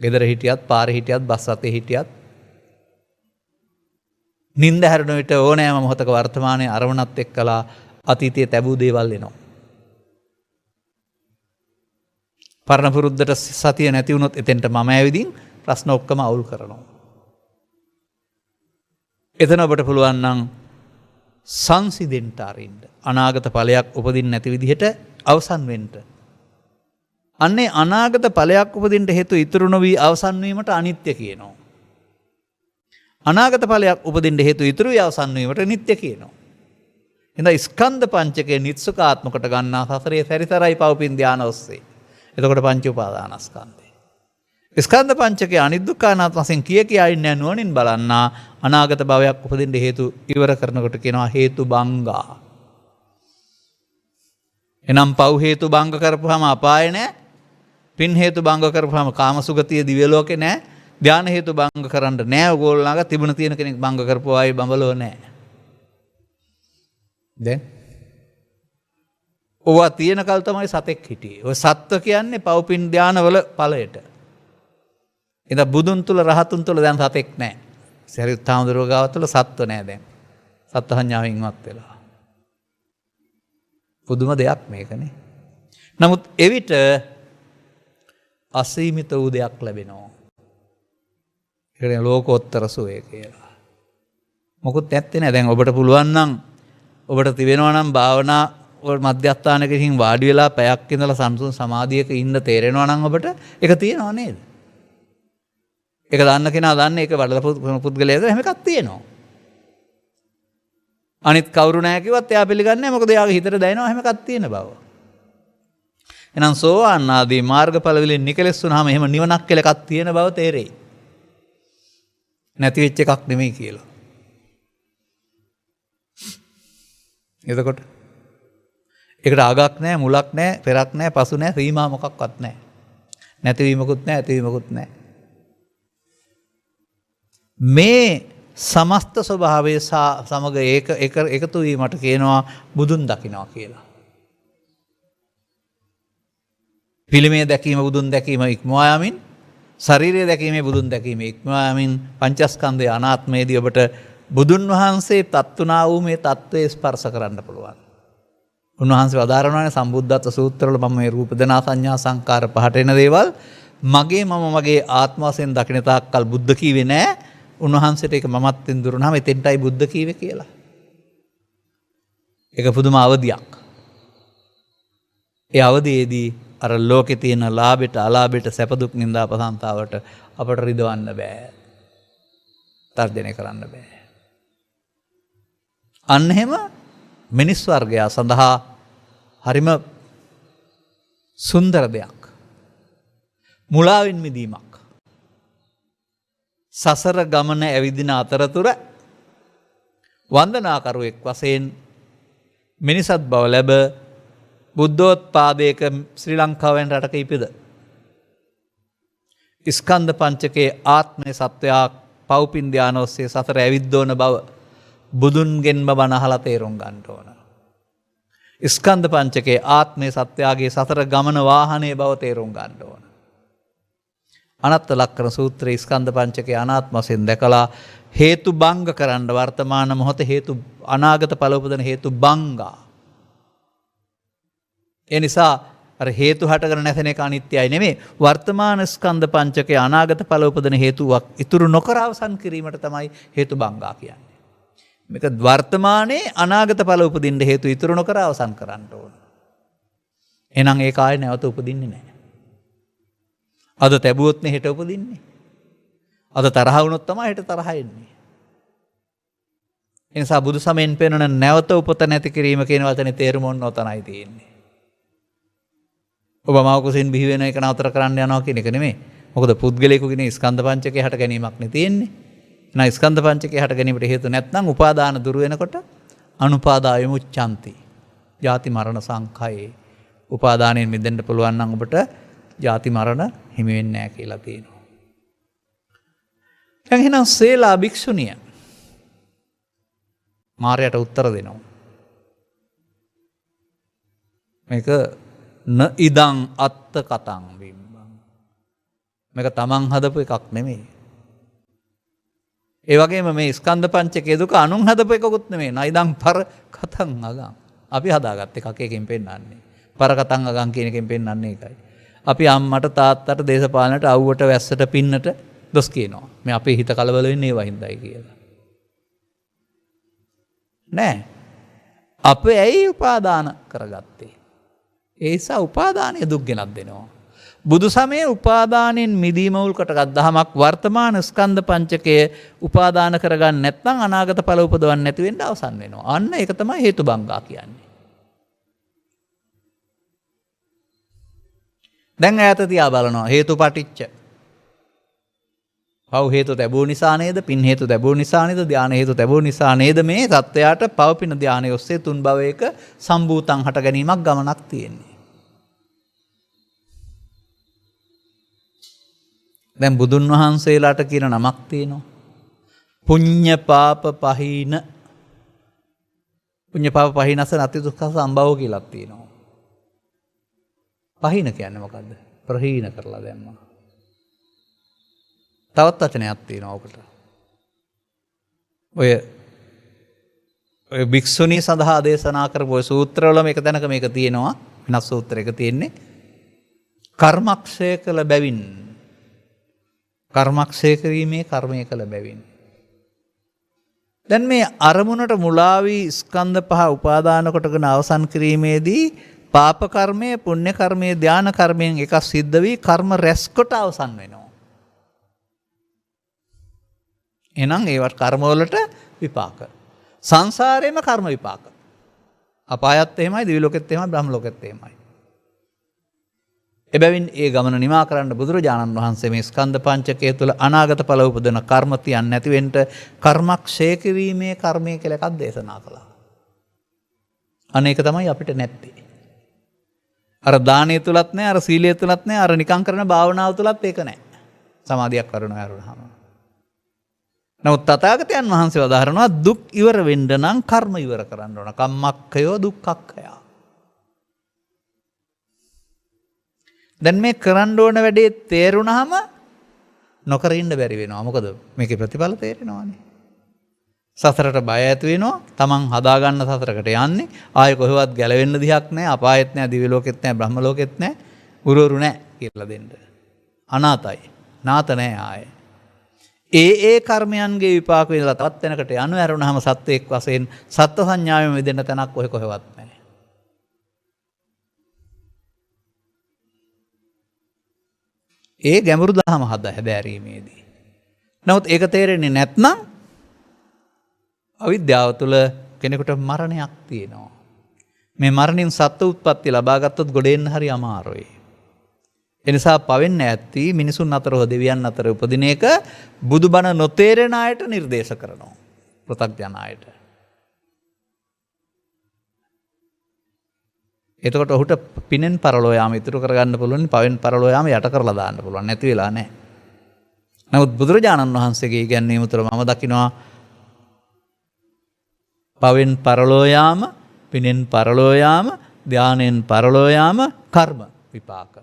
ගෙදර හිටියත්, පාරේ හිටියත්, බස් රථේ හිටියත්, නිින්ද හැරෙන විට ඕනෑම මොහොතක වර්තමානයේ අරමුණත් එක්කලා අතීතයේ තැබූ දේවල් එනවා. පරණ පුරුද්දට සතිය නැති වුණොත් එතෙන්ට මම ඇවිදින් ප්‍රශ්න ඔක්කොම අවුල් කරනවා. එතන ඔබට පුළුවන් නම් සංසිඳෙන්න අරින්න. අනාගත ඵලයක් උපදින්න නැති විදිහට අවසන් වෙන්න. අන්නේ අනාගත ඵලයක් උපදින්න හේතු ඉතුරු නොවි අවසන් වීමට අනිත්‍ය කියනවා. අනාගත ඵලයක් උපදින්න හේතු ඉතුරු වී අවසන් වීමට නිට්ටය කියනවා. එහෙනම් ස්කන්ධ පංචකයේ නිත්සුකාත්මකට ගන්නා සසරේ සැරිසරයි පවපින් ධාන ඔස්සේ. එතකොට පංච උපාදානස්කන්ධය. ස්කන්ධ පංචකයේ අනිදුක්ඛානාත්ම වශයෙන් කියා ඉන්නේ නුවණින් බලන්නා අනාගත භවයක් උපදින්න හේතු ඉවර කරනකොට කියනවා හේතු බංගා. එනම් පව් හේතු බංග කරපුවාම අපාය නැහැ. පින් හේතු බංග කරපුවාම කාමසුගතිය දිව්‍ය ලෝකේ නැහැ. ධාන හේතු බංග කරන්න නැහැ. ඕගොල්ලෝ ළඟ තිබුණ තියෙන කෙනෙක් බංග කරපුවා ආයි බඹලෝ නැහැ. දැන් ඕවා තියෙන කල් තමයි සතෙක් හිටියේ. ඔය සත්ව කියන්නේ පව්පින් ධානවල ඵලයට. එදා බුදුන් තුල රහතුන් තුල දැන් සතෙක් නැහැ. සරියුත් හාමුදුරුවෝ ගාව තුල සත්ව නැහැ දැන්. සත්ව සංඥාවෙන්වත් වෙලා. පුදුම දෙයක් මේකනේ. නමුත් එවිට අසීමිත වූ දෙයක් ලැබෙනවා. ඒකනේ ලෝකෝත්තර සුවය කියලා. මොකුත් නැත්තේ නෑ. දැන් ඔබට පුළුවන් නම් ඔබට තිබෙනවා නම් භාවනා මධ්‍යස්ථානකකින් වාඩි වෙලා පැයක් ඉඳලා සංසුන් සමාධියක ඉන්න තේරෙනවා නම් ඔබට ඒක තියෙනව නේද? ඒක දන්න කෙනා දන්නේ ඒක වඩලා පුද්ගලයාද එහෙම එකක් තියෙනවා. අනිත් කවුරු නැහැ කිව්වත් එයා පිළිගන්නේ නැහැ. මොකද එයාගේ හිතට දැනෙනවා එහෙම එකක් තියෙන බව. එහෙනම් සෝවාන් ආදී මාර්ගඵල වලින් නිකලස් වුණාම එහෙම නිවනක් කියලා එකක් තියෙන බව තේරෙයි. නැති වෙච්ච එකක් නෙමෙයි කියලා. එතකොට ඒකට අගක් නැහැ, මුලක් නැහැ, පෙරක් නැහැ, පසු නැහැ, සීමා මොකක්වත් නැහැ. නැතිවීමකුත් නැහැ, ඇතිවීමකුත් නැහැ. මේ සමස්ත ස්වභාවය සමග එකතු වීමට කියනවා බුදුන් දකිනවා කියලා. පිළිමේ දැකීම බුදුන් දැකීම ඉක්මවා යමින්, ශරීරය දැකීමේ බුදුන් දැකීම ඉක්මවා යමින්, පංචස්කන්ධයේ අනාත්මයේදී ඔබට බුදුන් වහන්සේ තත්තුනා වූ මේ තත්ත්වයේ ස්පර්ශ කරන්න පුළුවන්. උන්වහන්සේ වදාරනවානේ සම්බුද්ධත්ව සූත්‍රවල මම මේ රූප දනා සංඥා සංකාර පහට එන දේවල් මගේ ආත්ම වශයෙන් දකින තාක්කල් බුද්ධ කීවේ නෑ. උන්වහන්සේට ඒක මමත්වෙන් දුරුනහම එතෙන්ටයි බුද්ධ කීවේ කියලා. ඒක පුදුම අවදියක්. ඒ අවදියේදී අර ලෝකේ තියෙන ලාභෙට අලාභෙට සැප දුක් නිന്ദා අපසන්තාවට අපට රිදවන්න බෑ. තර්ජනය කරන්න බෑ. අන්න එහෙම මිනිස් වර්ගයා සඳහා හරිම සුන්දර දෙයක්. මුලාවෙන් මිදීමක්. සසර ගමන ඇවිදින අතරතුර වන්දනාකරුවෙක් වශයෙන් මිනිසත් බව ලැබ බුද්ධෝත්පාදයක ශ්‍රී ලංකාවෙන් රටක ඉපිද. ස්කන්ධ පංචකයේ ආත්මය සත්වයා පව්පින් ධාන ඔස්සේ සසර ඇවිද්දෝන බව බුදුන්ගෙන්ම බණ අහලා තේරුම් ගන්න ඕන. ස්කන්ධ පංචකයේ ආත්මය සත්‍යයේ සතර ගමන වාහනේ බව තේරුම් ගන්න ඕන. අනත්ත ලක්කන සූත්‍රයේ ස්කන්ධ පංචකයේ අනාත්ම වශයෙන් දැකලා හේතු භංග කරන්න වර්තමාන මොහොත හේතු අනාගත ඵල උපදින හේතු භංගා. ඒ නිසා අර හේතු හටගෙන නැසෙන එක අනිත්‍යයි නෙමෙයි, වර්තමාන ස්කන්ධ පංචකයේ අනාගත ඵල උපදින හේතුවක් ඉතුරු නොකර අවසන් කිරීමට තමයි හේතු භංගා කියන්නේ. මේක වර්තමානයේ අනාගත ඵල උපදින්න හේතු ඉතුරු නොකර අවසන් කරන්න ඕන. එහෙනම් ඒක ආයේ නැවත උපදින්නේ නැහැ. අද තැබුවොත් නේ හෙට උපදින්නේ. අද තරහ වුණොත් තමයි හෙට තරහ එන්නේ. ඒ නිසා බුදු සමයෙන් පෙන්වන නැවත උපත නැති කිරීම කියන වචනේ තේරුම ඔතනයි තියෙන්නේ. ඔබ මව කුසින් බිහි වෙන එක නතර කරන්න යනවා කියන එක නෙමෙයි. මොකද පුද්ගලයෙකුගේ ස්කන්ධ පංචකය හට ගැනීමක් නේ තියෙන්නේ. නා ස්කන්ධ පංචකය හට ගැනීමට හේතු නැත්නම් උපාදාන දුරු වෙනකොට අනුපාදා විමුච්ඡanti. ජාති මරණ සංඛයේ උපාදානයෙන් මිදෙන්න පුළුවන් නම් ඔබට ජාති මරණ හිමි වෙන්නේ නැහැ කියලා තියෙනවා. දැන් එහෙනම් සේලා භික්ෂුණිය මාරයට උත්තර දෙනවා. මේක න ඉදං අත්ත කතං බිම්බං. මේක තමන් හදපු එකක් නෙමෙයි. ඒ වගේම මේ ස්කන්ධ පංචකයේ දුක අනුන් හදපු එකකුත් නෙමෙයි. නයිදං පර කතං අගං. අපි හදාගත්ත එකක් එකකින් පෙන්නන්නේ. පර කතං අගං කියන එකෙන් පෙන්නන්නේ ඒකයි. අපි අම්මට තාත්තට දේශපාලනට අවුවට වැස්සට පින්නට දොස් කියනවා. මේ අපේ හිත කලබල වෙන්නේ ඒවා හින්දායි කියලා. නෑ. අපේ ඇයි උපාදාන කරගත්තේ? ඒ නිසා උපාදානය දුක් ගෙනත් දෙනවා. බුදු සමයේ උපාදානයෙන් මිදීම උල්කටගත් දහමක් වර්තමාන ස්කන්ධ පංචකය උපාදාන කරගන්න නැත්නම් අනාගත ඵල උපදවන්න නැති වෙන්න අවසන් වෙනවා. අන්න ඒක තමයි හේතු බංගා කියන්නේ. දැන් ඈත තියා බලනවා හේතුපටිච්ච. පව් හේතු ලැබුව නිසා නේද? පින් හේතු ලැබුව නිසා නේද? ධාන හේතු ලැබුව නිසා නේද මේ සත්වයාට පව පින ධානය ඔස්සේ තුන් භවයක සම්භූතං හට ගැනීමක් ගමනක් තියෙන්නේ. දැන් බුදුන් වහන්සේලාට කියන නමක් තියෙනවා. පුඤ්ඤ පාප පහින. පුඤ්ඤ පාප පහිනස නැති දුක්ඛ සම්භව කියලා තියෙනවා. පහින කියන්නේ මොකද්ද? ප්‍රහීන කරලා දැම්මා. තවත් වචනයක් තියෙනවා ඔකට. ඔය භික්ෂුණී සඳහා දේශනා කරපු ඔය සූත්‍රවල මේක දැනක මේක තියෙනවා. වෙනස් සූත්‍රයක තියෙන්නේ. කර්මක්ෂය කළ බැවින්. කර්මක්ෂය කිරීමේ කර්මය කළ බැවින්. දැන් මේ අරමුණට මුලා වී ස්කන්ධ පහ උපාදාන කොටගෙන අවසන් කිරීමේදී පාප කර්මය, පුණ්‍ය කර්මය, ධාන කර්මයෙන් එකක් සිද්ධ වී කර්ම රැස් කොට අවසන් වෙනවා. එහෙනම් ඒවට කර්මවලට විපාක. සංසාරේම කර්ම විපාක. අපායත් එහෙමයි, දිවි ලෝකෙත් එහෙමයි, බ්‍රහ්ම ලෝකෙත් එහෙමයි. එබැවින් ඒ ගමන නිමා කරන්න බුදුරජාණන් වහන්සේ මේ ස්කන්ධ පංචකය තුළ අනාගත ඵල උපදින කර්ම තියන්නේ නැති වෙන්න කර්මක්ෂය කිරීමේ කර්මය කියලා එකක් දේශනා කළා. අනේක තමයි අපිට නැත්තේ. අර දානය තුලත් නැහැ, අර සීලය තුලත් නැහැ, අර නිකං කරන භාවනාව තුලත් ඒක නැහැ. සමාධියක් කරනවා යරුණාම. නමුත් තථාගතයන් වහන්සේ වදාහරනවා දුක් ඉවර වෙන්න නම් කර්ම ඉවර කරන්න ඕන. කම්මක්ඛයෝ දුක්ඛක්ඛය. දැන් මේ කරන්න ඕන වැඩේ තේරුණාම නොකර ඉන්න බැරි වෙනවා. මොකද මේකේ ප්‍රතිඵල තේරෙනවානේ. සසරට බය ඇති වෙනවා. Taman හදාගන්න සසරකට යන්නේ. ආයෙ කොහෙවත් ගැලවෙන්න දිහක් නැහැ. අපායෙත් නැහැ, දිව්‍ය ලෝකෙත් නැහැ, බ්‍රහ්ම ලෝකෙත් නැහැ. උරුරු නැහැ කියලා දෙන්න. අනාතයි. නාත නැහැ ආයෙ. ඒ කර්මයන්ගේ විපාක වේදලා තවත් තැනකට යනු ඇරුණාම සත්වයක් වශයෙන් සත්ත්ව සංඥාවෙම මෙදෙන්න තැනක් ඔය කොහෙවත් නැහැ. ඒ ගැඹුරු දහම හැදෑරීමේදී. නමුත් ඒක තේරෙන්නේ නැත්නම් අවිද්‍යාව තුළ කෙනෙකුට මරණයක් තියෙනවා. මේ මරණින් සත්ත්ව උත්පත්ති ලබා ගත්තොත් ගොඩ එන්න හරි අමාරුයි. එනිසා පවෙන්න ඇත්ති මිනිසුන් අතර හෝ දෙවියන් අතර උපදින එක බුදුබණ නොතේරෙන අයට නිර්දේශ කරනවා. පෘථග්ජන අයට. එතකොට ඔහුට පිනෙන් පරලෝ යාම ඉතුරු කරගන්න පුළුවන්, පවෙන් පරලෝ යාම යට කරලා දාන්න පුළුවන්. නැති වෙලා නැහැ. නමුත් බුදුරජාණන් වහන්සේගේ ඉගැන්වීම තුළ මම දකිනවා පවෙන් පරලෝ යාම, පිනෙන් පරලෝ යාම, ධානයෙන් පරලෝ යාම කර්ම විපාක.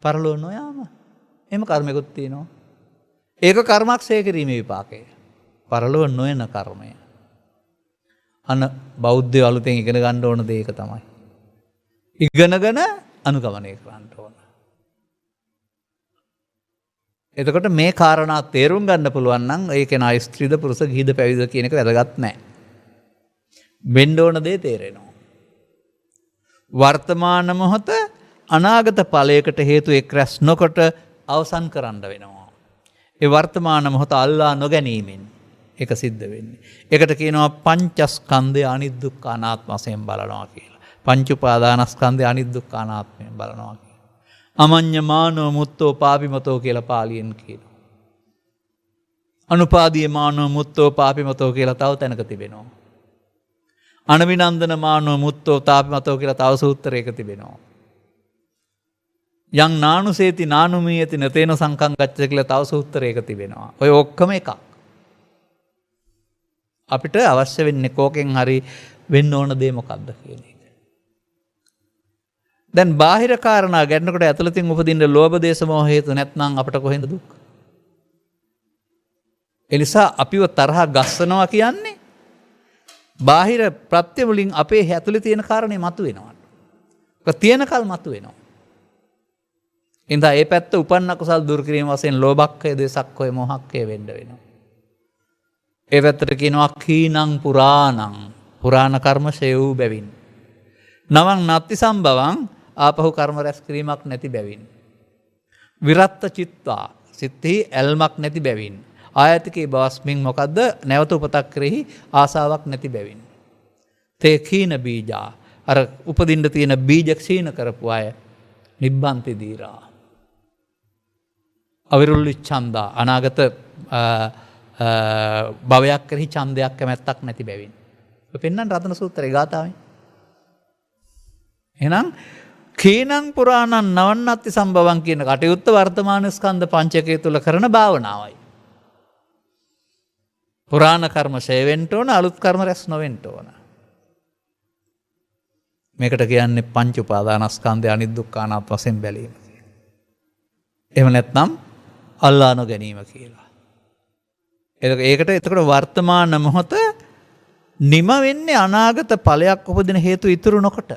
පරලෝ නොයාම එම කර්මයකුත් තියෙනවා. ඒක කර්මක්ෂය කිරීමේ විපාකය. පරලෝ නොයන කර්මය. අන බෞද්ධයෝ අලුතෙන් ඉගෙන ගන්න ඕන දේ ඒක තමයි. ඉගෙනගෙන අනුගමනය කරන්න ඕන. එතකොට මේ කාරණා තේරුම් ගන්න පුළුවන් නම් ඒ කෙනා ස්ත්‍රීද පුරුෂ ගිහිද පැවිදිද කියන එක වැදගත් නැහැ. වෙන්න ඕන දේ තේරෙනවා. වර්තමාන මොහොත අනාගත ඵලයකට හේතු එක් රැස් නොකොට අවසන් කරන්න වෙනවා. ඒ වර්තමාන මොහොත අල්ලා නොගැනීමෙන් ඒක සිද්ධ වෙන්නේ. ඒකට කියනවා පංචස්කන්ධය අනිදුක්ඛ අනාත්ම වශයෙන් බලනවා කියලා. පංච උපාදානස්කන්ධය අනිදුක්ඛ අනාත්මයෙන් බලනවා කියලා. අමඤ්ඤමානෝ මුත්තෝ පාපිමතෝ කියලා පාලියෙන් කියනවා. අනුපාදීයමානෝ මුත්තෝ පාපිමතෝ කියලා තව තැනක තිබෙනවා. අනවිනන්දනමානෝ මුත්තෝ තාපිමතෝ කියලා තව සූත්‍රයක තිබෙනවා. යං නානුසේති නානුමීයති නතේන සංකං ගච්ඡති කියලා තව සූත්‍රයක තිබෙනවා. ඔය ඔක්කොම එකක්. අපිට අවශ්‍ය වෙන්නේ කෝකෙන් හරි වෙන්න ඕන දේ මොකක්ද කියන එක. දැන් බාහිර කාරණා ගැනකොට ඇතුළතින් උපදින්න ලෝභ දේශ මොහ හේතු නැත්නම් අපිට කොහෙන්ද දුක්? ඒ නිසා අපිව තරහ ගස්සනවා කියන්නේ බාහිර ප්‍රත්‍ය වලින් අපේ ඇතුළේ තියෙන කාරණේ මතුවෙනවා. ඒක තියෙන කල් මතුවෙනවා. ඉඳා ඒ පැත්ත උපන්න කුසල් දුරු කිරීම වශයෙන් ලෝභක්ඛය, දේශක්ඛය, මොහක්ඛය වෙන්න වෙනවා. ඒ පැත්තට කියනවා කීනං පුරාණං, පුරාණ කර්ම ෂය වූ බැවින්. නවං නත්ති සම්භවං, ආපහු කර්ම රැස් කිරීමක් නැති බැවින්. විරත්ත චිත්තා, සිතෙහි ඇල්මක් නැති බැවින්. ආයතිකේ බවස්මින් මොකද්ද? නැවත උපතක් කෙරෙහි ආසාවක් නැති බැවින්. තේ කීන බීජා, අර උපදින්න තියෙන බීජ ක්ෂීණ කරපු අය නිබ්බන්ති දීරා. අවිරුල්ලි ඡන්දා, අනාගත භවයක් කෙරෙහි ඡන්දයක් කැමැත්තක් නැති බැවින්. ඔය පෙන්නන රතන සූත්‍රයේ ගාථාවෙන්. එහෙනම් කීනං පුරාණං නවන්නත්ති සම්භවං කියන කටයුත්ත වර්තමාන ස්කන්ධ පංචකය තුල කරන භාවනාවයි. පුරාණ කර්ම ෂය වෙන්න ඕන, අලුත් කර්ම රැස් නොවෙන්න ඕන. මේකට කියන්නේ පංච උපාදානස්කන්ධය අනිදුක්ඛ අනාත්ම වශයෙන් බැලීම. එහෙම නැත්නම් අල්ලා නොගැනීම කියලා. ඒකට එතකොට වර්තමාන මොහොත නිම වෙන්නේ අනාගත ඵලයක් උපදින හේතු ඉතුරු නොකොට.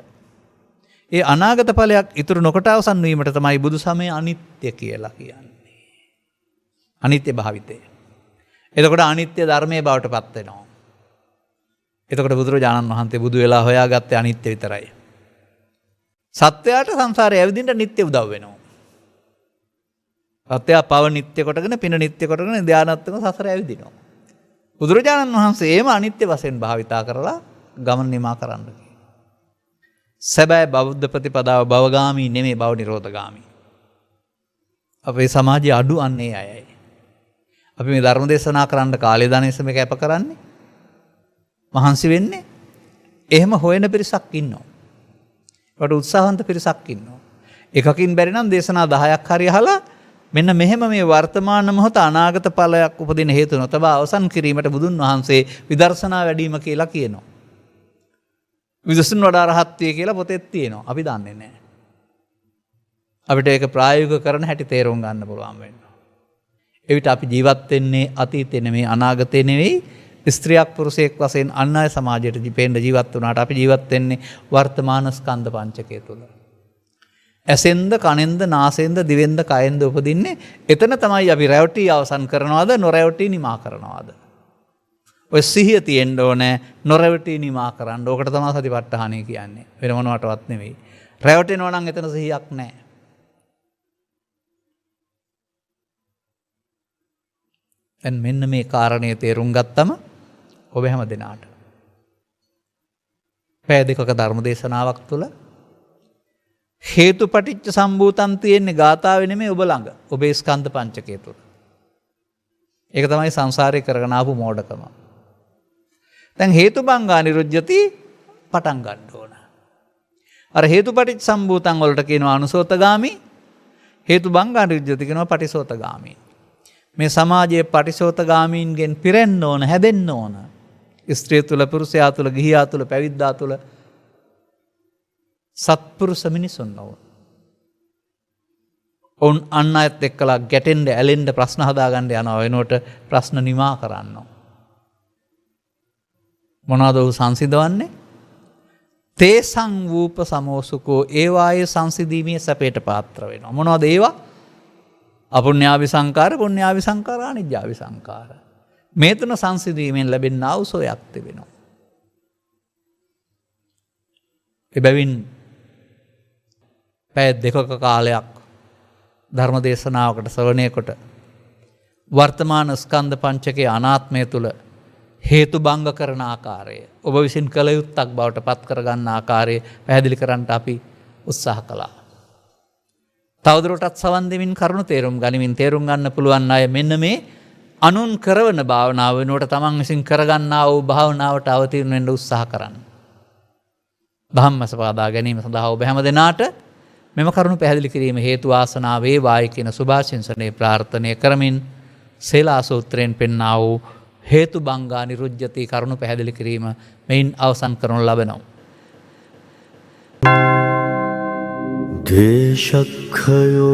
ඒ අනාගත ඵලයක් ඉතුරු නොකොට අවසන් වීමට තමයි බුදු සමය අනිත්‍ය කියලා කියන්නේ. අනිත්‍ය භාවිතය. එතකොට අනිත්‍ය ධර්මයේ බවට පත් වෙනවා. එතකොට බුදුරජාණන් වහන්සේ බුදු වෙලා හොයාගත්තේ අනිත්‍ය විතරයි. සත්‍යයට සංසාරේ ඇවිදින්න නිත්‍ය උදව් වෙනවා. සත්‍යය පව නිත්‍ය කොටගෙන, පින නිත්‍ය කොටගෙන ධානාත්මක සසර ඇවිදිනවා. බුදුරජාණන් වහන්සේ ඒම අනිත්‍ය වශයෙන් භාවිතා කරලා ගමන නිමා කරන්න. සැබෑ බෞද්ධ ප්‍රතිපදාව භවගාමී නෙමෙයි, භව නිරෝධගාමී. අපේ සමාජයේ අඩු අන්නේ අයයි. අපි මේ ධර්ම දේශනා කරන්න කාලේ දානෙසම කැප කරන්නේ. මහන්සි වෙන්නේ. එහෙම හොයන පිරිසක් ඉන්නවා. ඒකට උත්සාහවන්ත පිරිසක් ඉන්නවා. එකකින් බැරි නම් දේශනා 10ක් හරි අහලා මෙන්න මෙහෙම මේ වර්තමාන මොහොත අනාගත ඵලයක් උපදින හේතු නොතබා අවසන් කිරීමට බුදුන් වහන්සේ විදර්ශනා වැඩිම කියලා කියනවා. විදර්ශන වඩා රහත්ත්වය කියලා පොතේ තියෙනවා. අපි දන්නේ නැහැ. අපිට ඒක ප්‍රායෝගික කරන හැටි තේරුම් ගන්න පුළුවන් වෙනවා. එවිට අපි ජීවත් වෙන්නේ අතීතේ නෙමෙයි අනාගතේ නෙවෙයි ස්ත්‍රියක් පුරුෂයෙක් වශයෙන් අන් අය සමාජයට ජීපෙන්න ජීවත් වුණාට අපි ජීවත් වෙන්නේ වර්තමාන ස්කන්ධ පංචකය තුල. ඇසෙන්ද කනෙන්ද නාසෙන්ද දිවෙන්ද කයෙන්ද උපදින්නේ එතන තමයි අපි රැවටි අවසන් කරනවද නොරැවටි නිමා කරනවද? ඔය සිහිය තියෙන්න ඕනේ නොරැවටි නිමා කරන්න. ඕකට තමයි සතිපට්ඨානය කියන්නේ. වෙන මොනවටවත් නෙවෙයි. රැවටෙනවා නම් එතන සිහියක් නැහැ. දැන් මෙන්න මේ කාරණේ තේරුම් ගත්තම ඔබ හැම දිනාට පැය දෙකක ධර්ම දේශනාවක් තුළ හේතුපටිච්ච සම්භූතන් තියෙන්නේ ගාථාවේ නෙමෙයි ඔබ ළඟ. ඔබේ ස්කන්ධ පංචකය තුළ. ඒක තමයි සංසාරේ කරගෙන ආපු මෝඩකම. දැන් හේතුබංගා නිරුද්ධති පටන් ගන්න ඕන. අර හේතුපටිච්ච සම්භූතන් වලට කියනවා අනුසෝතගාමි. හේතුබංගා නිරුද්ධති කියනවා පටිසෝතගාමි. මේ සමාජයේ පටිසෝතගාමීන්ගෙන් පිරෙන්න ඕන, හැදෙන්න ඕන. ස්ත්‍රිය තුළ, පුරුෂයා තුළ, ගිහියා තුළ, පැවිද්දා තුළ සත්පුරුෂ මිනිසුන් ඕන. ඔවුන් අන් අයත් එක්කලා ගැටෙන්න, ඇලෙන්න, ප්‍රශ්න හදාගන්න යනවා. වෙනකොට ප්‍රශ්න නිමා කරන්න. මොනවද ඔහු සංසිඳවන්නේ? තේසං වූප සමෝසුකෝ ඒවායේ සංසිඳීමේ සැපයට පාත්‍ර වෙනවා. මොනවද ඒවා? අපුඤ්ඤාවි සංකාර, පුඤ්ඤාවි සංකාර, අනිජ්ජාවි සංකාර. මේ තුන සංසිඳීමෙන් ලැබෙන ආවසෝයක් තිබෙනවා. එබැවින් පැය දෙකක කාලයක් ධර්ම දේශනාවකට ශ්‍රවණය කොට වර්තමාන ස්කන්ධ පංචකයේ අනාත්මය තුල හේතු භංග කරන ආකාරය ඔබ විසින් කළ යුත්තක් බවට පත් කරගන්න ආකාරය පැහැදිලි කරන්නට අපි උත්සාහ කළා. තවදුරටත් සවන් දෙමින් කරුණු තේරුම් ගනිමින් තේරුම් ගන්න පුළුවන් අය මෙන්න මේ අනුන් කරවන භාවනාව වෙනුවට තමන් විසින් කරගන්නා වූ භාවනාවට අවතීර්ණ වෙන්න උත්සාහ කරන්න. ධම්මස පාදා ගැනීම සඳහා ඔබ හැම දෙනාට මෙම කරුණු පැහැදිලි කිරීම හේතු වාසනා වේවායි කියන සුභාශිංසනයේ ප්‍රාර්ථනා කරමින් සේලා සූත්‍රයෙන් පෙන්වා වූ හේතු බංගා නිරුද්ධති කරුණු පැහැදිලි කිරීම මෙයින් අවසන් කරනු ලබනවා. දේශක්ඛයෝ